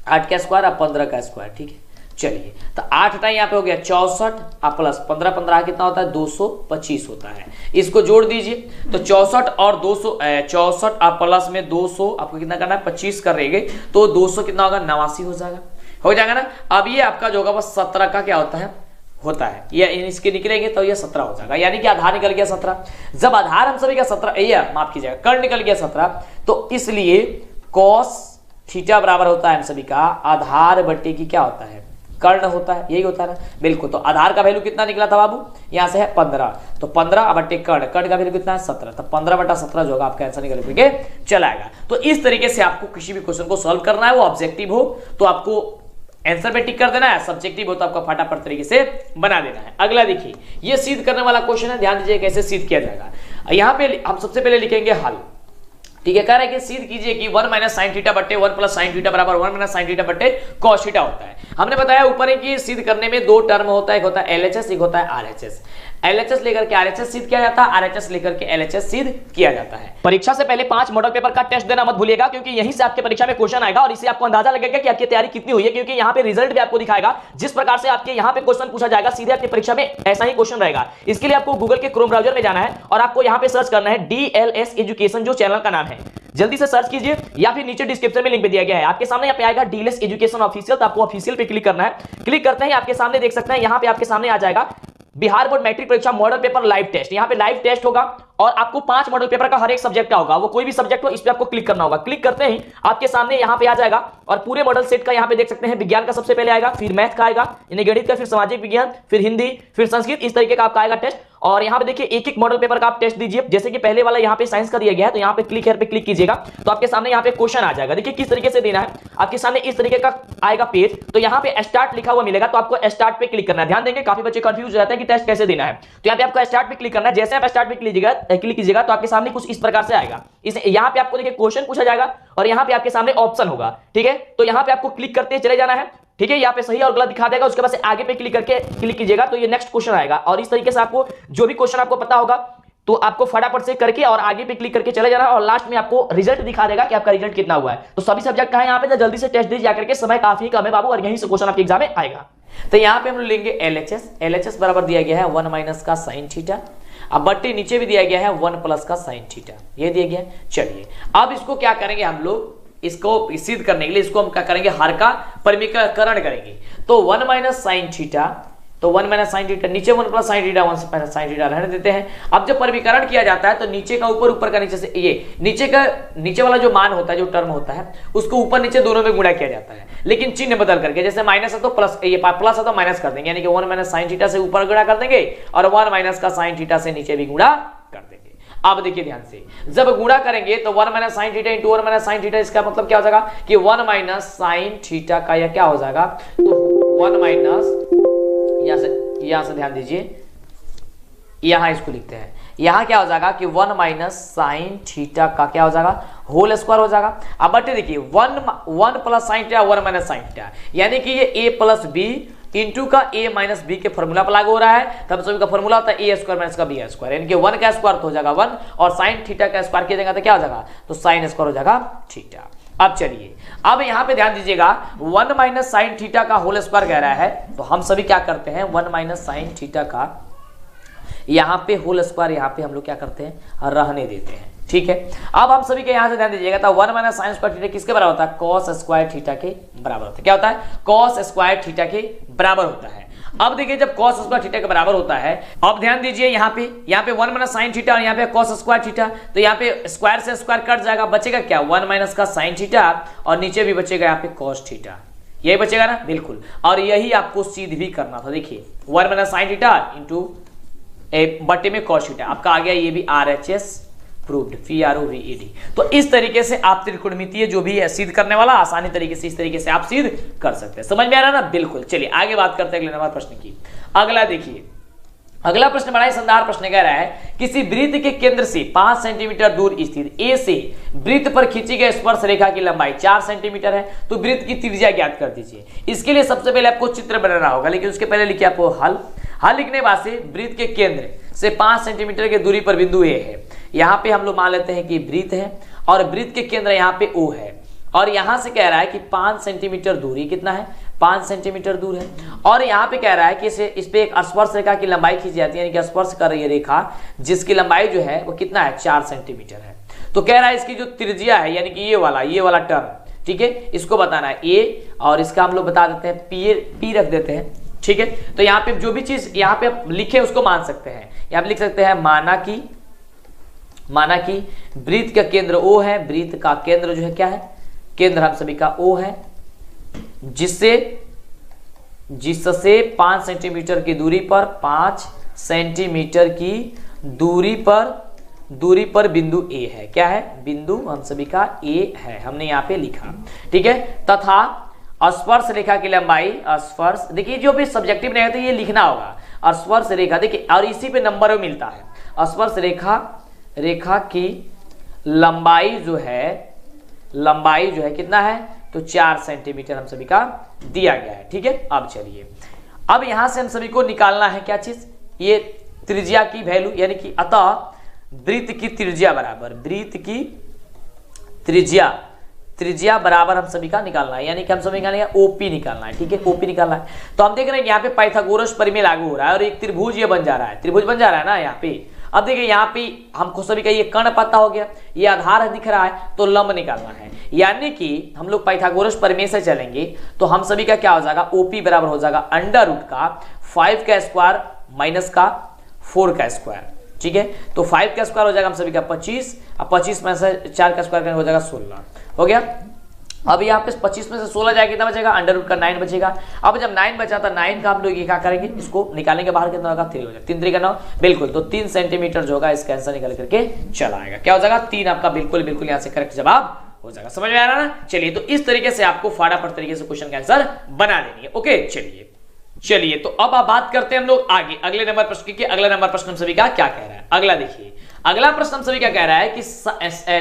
8 का स्क्वायर और 15 का स्क्वायर, ठीक है। चलिए, तो 8 हटाएं यहाँ पे हो गया 64 और प्लस 15 15 कितना होता है 225 होता है। इसको जोड़ दीजिए, तो 64 और 200 64 और प्लस में 200 आपको कितना करना है 25 कर रहेंगे, तो 200 कितना होगा 89 हो जाएगा ना। अब ये आपका जो होगा बस 17 का क्या होता है ये इसके निकलेंगे तो ये 17 हो जाएगा, यानी कि आधार निकल गया 17। जब आधार हम सभी का 17 ये माफ कीजिएगा कर्ण निकल गया 17, तो इसलिए cos थीटा बराबर होता है हम सभी का आधार बट्टे की क्या होता है कर्ण होता है, यही होता है ना, बिल्कुल। तो आधार का वैल्यू कितना निकला था बाबू, यहाँ से है 15, तो 15 बट्टे कर्ण का वैल्यू कितना है 17, तो 15/17 जो होगा आपका आंसर निकल करके चला आएगा। तो इस तरीके से आपको किसी भी क्वेश्चन को सॉल्व करना है, वो ऑब्जेक्टिव हो तो आपको आंसर पे टिक कर देना है, सब्जेक्टिव हो तो आपका फटाफट तरीके से बना देना है। अगला देखिए, ये सिद्ध करने वाला क्वेश्चन है, ध्यान दीजिए कैसे सिद्ध किया जाएगा। यहाँ पे हम सबसे पहले लिखेंगे हल, ठीक है। कह रहा है कि सिद्ध कीजिए कि 1 - sin थीटा बट्टे 1 + sin थीटा बराबर 1 - sin थीटा बट्टे cos थीटा होता है। हमने बताया ऊपर है कि सिद्ध करने में दो टर्म होता है, एक होता है LHS, एक होता है RHS। LHS लेकर के RHS सिद्ध किया जाता है, RHS लेकर के LHS सिद्ध किया जाता है। परीक्षा से पहले 5 मॉडल पेपर का टेस्ट देना मत भूलिएगा, क्योंकि यहीं से आपके परीक्षा में क्वेश्चन आएगा और इससे आपको अंदाजा लगेगा कि आपकी तैयारी कितनी हुई है, क्योंकि यहाँ पे रिजल्ट भी आपको दिखाएगा। जिस प्रकार से आपके यहाँ पे क्वेश्चन पूछा जाएगा सीधे आपकी परीक्षा में ऐसा ही क्वेश्चन रहेगा। इसके लिए आपको गूगल के क्रोम ब्राउजर में जाना है और आपको यहाँ पे सर्च करना है DLS एजुकेशन, जो चैनल का नाम है, जल्दी से सर्च कीजिए, या फिर नीचे डिस्क्रिप्शन में लिंक पे दिया गया है। आपके सामने यहाँ पे आएगा DLS एजुकेशन ऑफिशियल, तो आपको ऑफिशियल पे क्लिक करना है। क्लिक करते ही आपके सामने देख सकते हैं, यहाँ पे आपके सामने आ जाएगा बिहार बोर्ड मैट्रिक परीक्षा मॉडल पेपर लाइव टेस्ट। यहाँ पे लाइव टेस्ट होगा और आपको 5 मॉडल पेपर का हर एक सब्जेक्ट का होगा, वो कोई भी सब्जेक्ट हो, इस पे आपको क्लिक करना होगा। क्लिक करते ही आपके सामने यहाँ पे आ जाएगा और पूरे मॉडल सेट का यहाँ पे देख सकते हैं, विज्ञान का सबसे पहले आएगा, फिर मैथ का आएगा, यानी गणित का, फिर सामाजिक विज्ञान, फिर हिंदी, फिर संस्कृत, इस तरीके का आपका आएगा टेस्ट। और यहाँ पे देखिए एक एक मॉडल पेपर का आप टेस्ट दीजिए। जैसे कि पहले वाला यहाँ पे साइंस का दिया गया है, तो यहाँ पे क्लिक पे क्लिक कीजिएगा तो आपके सामने यहाँ पे क्वेश्चन आ जाएगा। देखिए किस तरीके से देना है, आपके सामने इस तरीके का आएगा पेज, तो यहाँ पे स्टार्ट लिखा हुआ मिलेगा, तो आपको स्टार्ट पे क्लिक करना है। ध्यान देंगे काफी बच्चे कंफ्यूज हो जाते हैं कि टेस्ट कैसे देना है, तो यहाँ पे आपको स्टार्ट पे क्लिक करना है। जैसे आप स्टार्ट पे क्लिक कीजिएगा तो आपके सामने कुछ इस प्रकार से आएगा। इस यहाँ पे आपको देखिए क्वेश्चन पूछा जाएगा और यहाँ पे आपके सामने ऑप्शन होगा, ठीक है। तो यहाँ पे आपको क्लिक करते चले जाना है, ठीक है। यहाँ पे सही और गलत दिखा देगा, उसके बाद से आगे पे क्लिक कीजिएगा तो ये नेक्स्ट क्वेश्चन आएगा। और इस तरीके से आपको जो भी क्वेश्चन आपको पता होगा तो आपको फटाफट से करके और आगे पे क्लिक करके चले जाना, और लास्ट में आपको रिजल्ट दिखा देगा कि आपका रिजल्ट कितना हुआ है। तो सभी सब्जेक्ट का है यहाँ पे, तो जल्दी से टेस्ट दीजिए जाकर के, समय काफी कम है बाबू, और यहीं से क्वेश्चन आपके एग्जाम में आएगा। तो यहाँ पे हम लेंगे LHS बराबर दिया गया है 1 - का sin थीटा, अब बट्टे नीचे भी दिया गया है 1 + का sin थीटा, ये दिया गया। चलिए अब इसको क्या करेंगे हम लोग, इसको सिद्ध करने के लिए इसको हम क्या करेंगे, हर का परिमीकरण करेंगे। तो 1 - sin थीटा, तो 1 - sin थीटा, नीचे 1 + sin थीटा, 1 - sin थीटा रहने देते हैं। अब जब परिमीकरण किया जाता है तो नीचे का ऊपर, ऊपर का नीचे से, ये नीचे वाला जो मान होता है, जो टर्म होता है, उसको ऊपर नीचे दोनों में गुणा किया जाता है, लेकिन चिन्ह बदल करके। जैसे माइनस है तो प्लस, ये प्लस है तो माइनस कर देंगे, यानी कि 1 - sin थीटा से ऊपर गुणा कर देंगे और 1 - का sin थीटा से नीचे भी गुणा कर देंगे। अब देखिए ध्यान से, जब गुणा करेंगे तो 1 - sin theta into 1 - sin theta, इसका मतलब क्या हो जाएगा कि 1 - sin थीटा का यह क्या हो जाएगा, तो 1 यहां से ध्यान दीजिए, यहां इसको लिखते हैं, यहां क्या हो जाएगा कि 1 - sin थीटा का क्या हो जाएगा, होल स्क्वायर हो जाएगा। अब बटे देखिए 1 + sin थीटा 1 - sin थीटा, यानी कि ये a + b इंटू का a - b के फॉर्मूला पर लागू हो रहा है। तब सभी का फॉर्मूला होता है a² - का b², यानी कि 1 का स्क्वायर तो हो जाएगा 1 और sin थीटा का स्क्वायर किया जाएगा तो क्या हो जाएगा, तो sin स्क्वायर हो जाएगा थीटा। अब चलिए, अब यहाँ पे ध्यान दीजिएगा 1 - sin थीटा का होल स्क्वायर कह रहा है, तो हम सभी क्या करते हैं 1 - sin थीटा का यहाँ पे होल स्क्वायर यहाँ पे हम लोग क्या करते हैं, रहने देते हैं, ठीक है। अब हम सभी के यहाँ से ध्यान दीजिएगा, तो 1 - sin स्क्वायर थीटा किसके बराबर होता है, cos स्क्वायर थीटा के बराबर होता है। क्या होता है, cos स्क्वायर थीटा के बराबर होता है। अब देखिए जब cos स्क्वायर थीटा के बराबर होता है, अब ध्यान दीजिए यहाँ पे 1 - sin थीटा और यहाँ पे cos स्क्वायर थीटा, तो यहाँ पे स्क्वायर से स्क्वायर कट जाएगा, बचेगा क्या 1 - का sin थीटा और नीचे भी बचेगा यहाँ पे cos थीटा। यही बचेगा ना, बिल्कुल। और यही आपको सीध भी करना था, देखिए 1 माइनस साइन थीटा इंटू बटे में कॉस थीटा, आपका आ गया ये भी RHS प्रूव्ड, PROVED। तो इस तरीके से आप त्रिकोणमितीय जो भी है सिद्ध करने वाला आसानी तरीके से इस तरीके से आप सिद्ध कर सकते हैं। समझ में आ रहा है ना, बिल्कुल। चलिए आगे बात करते हैं अगले नंबर प्रश्न की। अगला देखिए, अगला प्रश्न बड़ा ही शानदार प्रश्न कह रहा है, किसी वृत्त के केंद्र से 5 सेंटीमीटर दूर स्थित ए से वृत्त पर खींची गई स्पर्श रेखा की लंबाई 4 सेंटीमीटर है, तो वृत्त की त्रिज्या ज्ञात कर दीजिए। इसके लिए सबसे पहले आपको चित्र बनाना होगा, लेकिन उसके पहले लिखिए आपको हल। हल लिखने बाद से वृत्त के केंद्र से 5 सेंटीमीटर की दूरी पर बिंदु ए है। यहाँ पे हम लोग मान लेते हैं कि वृत्त है और वृत्त के केंद्र यहाँ पे O है, और यहां से कह रहा है कि 5 सेंटीमीटर दूरी, कितना है 5 सेंटीमीटर दूर है, और यहाँ पे कह रहा है कि इस पे एक स्पर्श रेखा की लंबाई खींची जाती है, यानी कि स्पर्श कर रही है रेखा, जिसकी लंबाई जो है वो कितना है 4 सेंटीमीटर है। तो कह रहा है इसकी जो त्रिज्या है, यानी कि ये वाला टर्म, ठीक है, इसको बताना है ए, और इसका हम लोग बता देते हैं पी रख देते हैं, ठीक है। तो यहाँ पे जो भी चीज यहाँ पे आप लिखे उसको मान सकते हैं। यहाँ पे लिख सकते हैं माना कि वृत्त का केंद्र O है, वृत्त का केंद्र जो है क्या है, केंद्र हम सभी का O है, जिससे 5 सेंटीमीटर की दूरी पर 5 सेंटीमीटर की दूरी पर बिंदु A है। क्या है, बिंदु हम सभी का A है, हमने यहाँ पे लिखा, ठीक है। तथा स्पर्श रेखा की लंबाई, स्पर्श, देखिए जो भी सब्जेक्टिव नहीं है तो ये लिखना होगा, स्पर्श रेखा, देखिए, और इसी पे नंबर में मिलता है। स्पर्श रेखा की लंबाई जो है कितना है, तो 4 सेंटीमीटर हम सभी का दिया गया है, ठीक है। अब चलिए, अब यहां से हम सभी को निकालना है क्या चीज, ये त्रिज्या की वैल्यू, यानी कि अतः वृत्त की त्रिज्या बराबर हम सभी का निकालना है, यानी कि हम सभी निकालेंगे OP निकालना है, ठीक है, OP निकालना है। तो हम देख रहे हैं यहाँ पे पाइथागोरस प्रमेय लागू हो रहा है और एक त्रिभुज ये बन जा रहा है, त्रिभुज बन जा रहा है ना यहाँ पे। अब देखिए यहाँ पे हमको सभी का ये कर्ण पता हो गया, ये आधार दिख रहा है, तो लंब निकालना है, यानी कि हम लोग पाइथागोरस प्रमेय से चलेंगे तो हम सभी का क्या हो जाएगा, OP बराबर हो जाएगा √5 का स्क्वायर माइनस का 4 का स्क्वायर, ठीक है। तो 5 का स्क्वायर हो जाएगा हम सभी का 25, अब 25 में से 4 का स्क्वायर हो जाएगा 16, हो गया। अब यहाँ पे 25 में से 16 जाएगा, कितना बचेगा, √का 9 बचेगा। अब जब 9 बचा था, 9 का हम लोग ये क्या करेंगे, इसको निकालेंगे बाहर, कितना होगा 3 हो जाएगा, 3 3 का 9, बिल्कुल। तो 3 सेंटीमीटर जो होगा इसका आंसर निकल करके चला आएगा, क्या हो जाएगा 3, आपका बिल्कुल यहाँ से करेक्ट जवाब हो जाएगा। समझ में आ रहा ना। चलिए, तो इस तरीके से आपको फटाफट तरीके से क्वेश्चन का आंसर बना देनी है। ओके, चलिए तो अब आप बात करते हैं हम लोग आगे अगले नंबर प्रश्न की। अगला नंबर प्रश्न हम सभी का क्या कह रहा है, अगला देखिए, अगला प्रश्न हम सभी क्या कह रहा है कि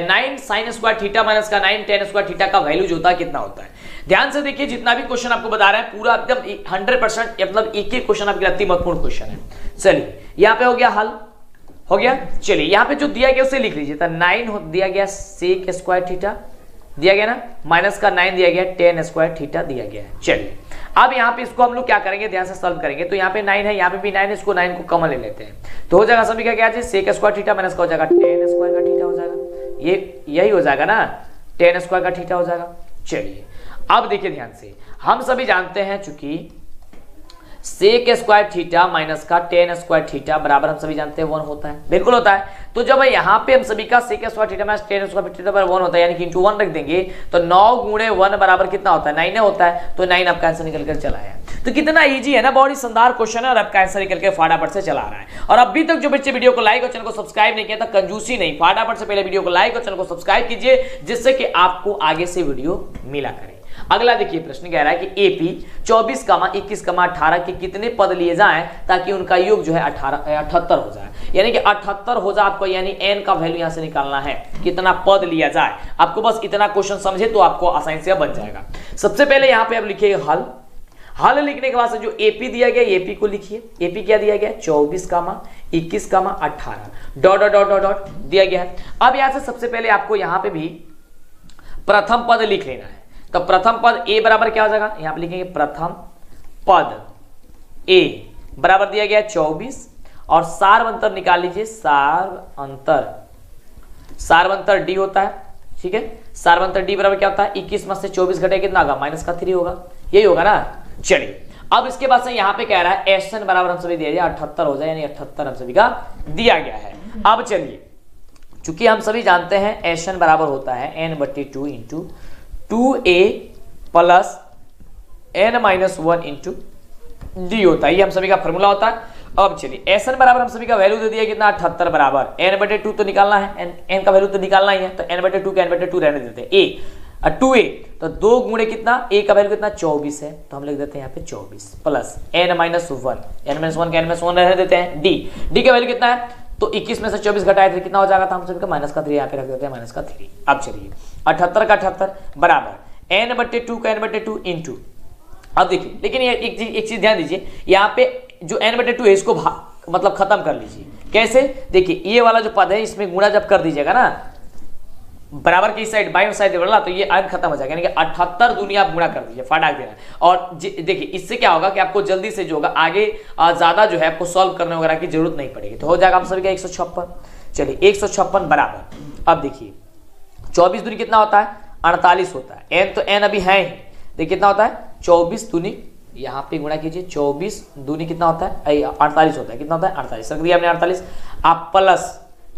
9 sin स्क्वायर थीटा माइनस का 9 tan स्क्वायर थीटा का वैल्यू जो होता है कितना होता है। ध्यान से देखिए, जितना भी क्वेश्चन आपको बता रहा है पूरा एकदम 100%, मतलब एक एक क्वेश्चन आपके लिए अति महत्वपूर्ण क्वेश्चन है। चलिए, यहाँ पे हो गया हल, हो गया। चलिए, यहाँ पे जो दिया गया उसे लिख लीजिए, 9 दिया गया sec स्क्वायर थीटा दिया गया ना, माइनस का 9 दिया गया tan स्क्वायर थीटा दिया गया है। चलिए, अब यहाँ पे इसको हम लोग क्या करेंगे, ध्यान से सॉल्व करेंगे। तो यहाँ पे 9 है, यहाँ पे भी 9 है, इसको 9 को कॉमन ले लेते हैं, तो हो जाएगा सभी का क्या है, sec स्क्वायर थीटा माइनस का हो जाएगा tan स्क्वायर का थीटा हो जाएगा, ये यही हो जाएगा ना, tan स्क्वायर का थीटा हो जाएगा। चलिए, अब देखिए ध्यान से, हम सभी जानते हैं चूंकि sec स्क्वायर थीटा माइनस का tan स्क्वायर थीटा बराबर हम सभी जानते हैं 1 होता है, बिल्कुल होता है। तो जब यहाँ पे हम सभी का sec square theta minus tan square theta बराबर 1 होता है, यानी कि इंटू 1 रख देंगे, तो 9 गुणे 1 बराबर कितना होता है, 9 होता है। तो 9 आपका आंसर निकल कर चला है। तो कितना इजी है ना, बहुत ही शानदार क्वेश्चन है और आपका आंसर निकल के फटाफट से चला रहा है। और अभी तक जो बच्चे वीडियो को लाइक और चैनल को सब्सक्राइब नहीं किया था, कंजूसी नहीं, फटाफट से पहले वीडियो को लाइक और चैनल को सब्सक्राइब कीजिए, जिससे कि आपको आगे से वीडियो मिला करे। अगला देखिए, प्रश्न कह रहा है कि AP 24, 21, 18 के कितने पद लिए जाएं ताकि उनका योग जो है 78 हो जाए, यानी कि 78 हो जाए आपको, यानी n का वैल्यू यहां से निकालना है, कितना पद लिया जाए। आपको बस इतना क्वेश्चन समझे तो आपको आसानी से बन जाएगा। सबसे पहले यहां पे आप लिखिए हल लिखने के बाद से जो AP दिया गया, AP को लिखिए। AP क्या दिया गया, 24, 21, 18 डॉट डॉट डॉट डॉट दिया गया है। अब यहां से सबसे पहले आपको यहां पे भी प्रथम पद लिख लेना है। तो प्रथम पद A बराबर क्या हो जाएगा, यहां पे लिखेंगे प्रथम पद A बराबर दिया गया 24, और सार्वंतर निकाल लीजिए, सार्वंतर D होता है, ठीक है। सार्वंतर D बराबर क्या होता है, 21 में से 24 घटे कितना होगा, माइनस का 3 होगा, यही होगा ना। चलिए, अब इसके बाद से यहां पे कह रहा है SN बराबर हम सभी दिया जाए 78 हो जाए, यानी 78 हम सभी का दिया गया है। अब चलिए, चूंकि हम सभी जानते हैं SN बराबर होता है n/2 into 2a plus n-1 into D होता है, ये हम सभी का फॉर्मूला होता है। अब चलिए एस एन बराबर हम सभी का वैल्यू दे दिया कितना 78 बराबर n/2 तो निकालना है, n का वैल्यू तो निकालना ही है, तो n/2 के n/2 रहने देते हैं। a 2a तो 2 गुणे कितना a का वैल्यू कितना 24 है, तो हम लिख देते हैं यहाँ पे 24 प्लस n-1 n-1 का n-1 रहने देते हैं। d का वैल्यू कितना है, तो 21 में से 24 घटाए थे कितना हो जाएगा था हम सभी का -3 यहाँ पे रख देते हैं -3। अब चलिए 78 का 78 बराबर n/2 का n/2 इंटू, अब देखिए लेकिन ये एक चीज ध्यान दीजिए, यहाँ पे जो n/2 है इसको मतलब खत्म कर लीजिए। कैसे, देखिए ये वाला जो पद है इसमें गुणा जब कर दीजिएगा ना बराबर की साइड बाई साइड बढ़ा तो ये n खत्म हो जाएगा, यानी कि 78 दुनिया आप गुणा कर दीजिए, फटाक देना। और देखिए इससे क्या होगा कि आपको जल्दी से जो होगा आगे ज्यादा जो है आपको सॉल्व करने वगैरह की जरूरत नहीं पड़ेगी, तो हो जाएगा हम सभी का 156। चलिए 156 बराबर, अब देखिए 24 दूनी कितना होता है 48 होता है, n तो n अभी है ही, देखिए कितना होता है 24 दूनी, यहाँ पे गुणा कीजिए 24 दूनी कितना होता है 48 होता है, कितना होता है 48 रख दिया हमने 48। आप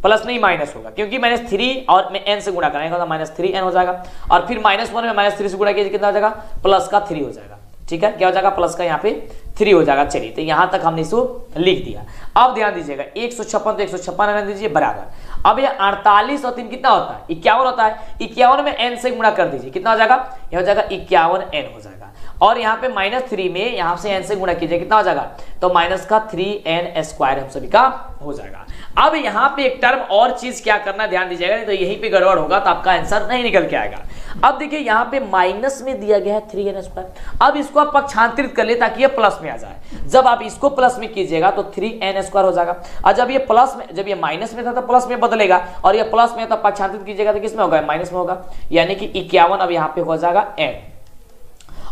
प्लस नहीं माइनस होगा क्योंकि -3 और में n से गुणा करेंगे तो -3n हो जाएगा, और फिर -1 में -3 से गुणा कीजिए कितना हो जाएगा प्लस का 3 हो जाएगा। ठीक है, क्या हो जाएगा प्लस का यहाँ पे 3 हो जाएगा। चलिए तो यहाँ तक हमने इसको लिख दिया। अब ध्यान दीजिएगा 156 तो 156 रहने दीजिए बराबर, अब ये 48 और 3 कितना होता है 51 होता है, 51 में n से गुणा कर दीजिए कितना हो जाएगा, यह हो जाएगा 51n हो जाएगा, और यहाँ पे -3 में यहाँ से n से गुणा कीजिए कितना हो जाएगा, तो -3n² हम सभी का हो जाएगा। अब यहाँ पे एक टर्म और चीज क्या करना ध्यान दीजिएगा, नहीं तो यहीं पे गड़बड़ होगा तो आपका आंसर नहीं निकल के आएगा। अब देखिए यहाँ पे माइनस में दिया गया है 3n², अब इसको आप पक्षांतरित कर ले ताकि ये प्लस में आ जाए। जब आप इसको प्लस में कीजिएगा तो 3n² हो जाएगा, और जब ये प्लस में, जब ये माइनस में था तो प्लस में बदलेगा, और ये प्लस में तो पक्षांतरित कीजिएगा तो किसमें होगा माइनस में होगा, यानी कि 51 अब यहाँ पे हो जाएगा n,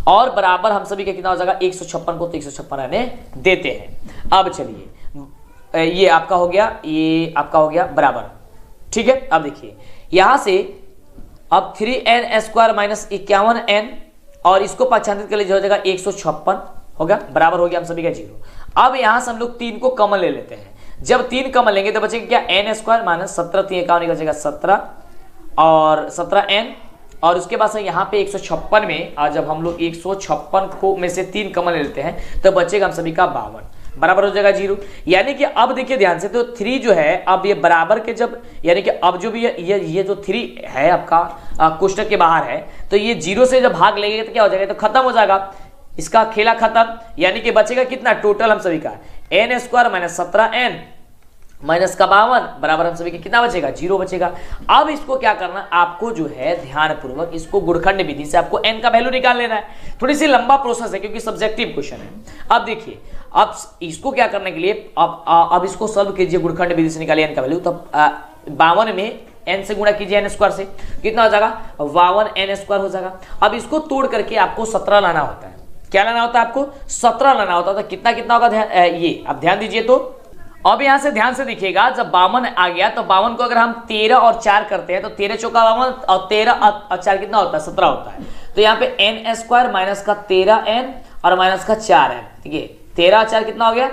और बराबर हम सभी का कितना हो जाएगा 156 को तो 156 रहने देते हैं। अब चलिए ये आपका हो गया, ये आपका हो गया बराबर, ठीक है। अब देखिए यहां से अब 3n² माइनस 51n, और इसको पक्षांतरित कर लीजिए हो जाएगा 156 हो गया, बराबर हो गया हम सभी का 0। अब यहां से हम लोग 3 को कॉमन ले लेते हैं, जब 3 कॉमन लेंगे तो बचेगा क्या n² माइनस 17 3 51 बचेगा 17 और 17n, और उसके बाद से यहाँ पे 156 में आज जब हम लोग 156 को में से 3 कॉमन ले लेते हैं तो बचेगा हम सभी का 52, बराबर हो जाएगा 0। यानी कि अब देखिए ध्यान से, तो 3 जो है अब ये बराबर के जब, यानी कि अब जो भी ये जो 3 है आपका कोष्टक के बाहर है, तो ये 0 से जब भाग लेंगे तो क्या हो जाएगा, तो खत्म हो जाएगा, इसका खेला खत्म। यानी कि बचेगा कितना टोटल हम सभी का n² माइनस 17n माइनस का 52 बराबर हम सभी का कितना बचेगा 0 बचेगा। अब इसको क्या करना, आपको जो है ध्यानपूर्वक इसको गुणखंड विधि से आपको n का वैल्यू निकाल लेना है। थोड़ी सी लंबा प्रोसेस है क्योंकि सब्जेक्टिव क्वेश्चन है। अब देखिए अब इसको क्या करने के लिए अब इसको सॉल्व कीजिए गुणखंड विधि से निकालिए n का वैल्यू, तो 52 में n से गुणा कीजिए n² से कितना हो जाएगा 52n² हो जाएगा। अब इसको तोड़ करके आपको 17 लाना होता है, क्या लाना होता है आपको 17 लाना होता है, तो कितना कितना होगा ये अब ध्यान दीजिए। तो अब यहां से ध्यान से देखिएगा, जब 52 आ गया तो 52 को अगर हम 13 और 4 करते हैं तो 13 चौका 52 और 13 और 4 कितना होता है 17 होता है। तो यहाँ पे n² माइनस का 13n और माइनस का 4n, ठीक है 13 और 4 कितना हो गया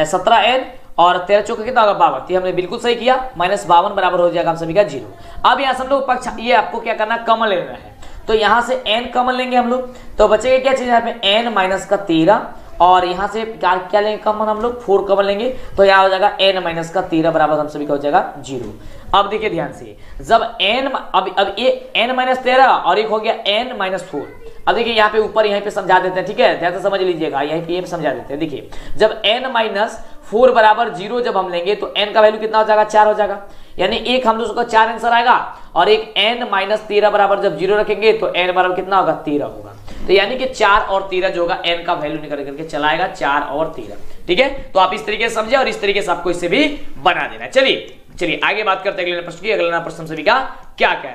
17n और 13 चौका कितना होगा 52, तो हमने बिल्कुल सही किया, -52 बराबर हो जाएगा हम सभी का 0। अब यहाँ से हम लोग पक्ष ये आपको क्या करना कॉमन लेना है, तो यहाँ से n कॉमन लेंगे हम लोग, तो बचेगा क्या चीज यहाँ पे n माइनस का 13, और यहाँ से क्या लेंगे कॉमन हम लोग 4 कॉमन लेंगे, तो यहाँ हो जाएगा n माइनस का 13 बराबर हम सभी का हो जाएगा 0। अब देखिए ध्यान से, जब n अब ये n माइनस 13 और एक हो गया n माइनस 4। अब देखिए यहाँ पे ऊपर यहीं पे समझा देते हैं, ठीक है ध्यान से समझ लीजिएगा, यहीं पे समझा देते हैं। देखिए जब n माइनस 4 बराबर 0 जब हम लेंगे तो n का वैल्यू कितना हो जाएगा 4 हो जाएगा, यानी एक हम लोग का 4 आंसर आएगा, और एक n माइनस 13 बराबर जब 0 रखेंगे तो n बराबर कितना होगा 13 होगा। तो यानी कि 4 और 13 जो होगा n का वैल्यू निकल करके चलाएगा 4 और 13, ठीक है। तो आप इस तरीके से समझे और इस तरीके से आपको इसे भी बना देना। चलिए आगे बात करते हैं अगले प्रश्न की। अगला प्रश्न सभी का क्या है।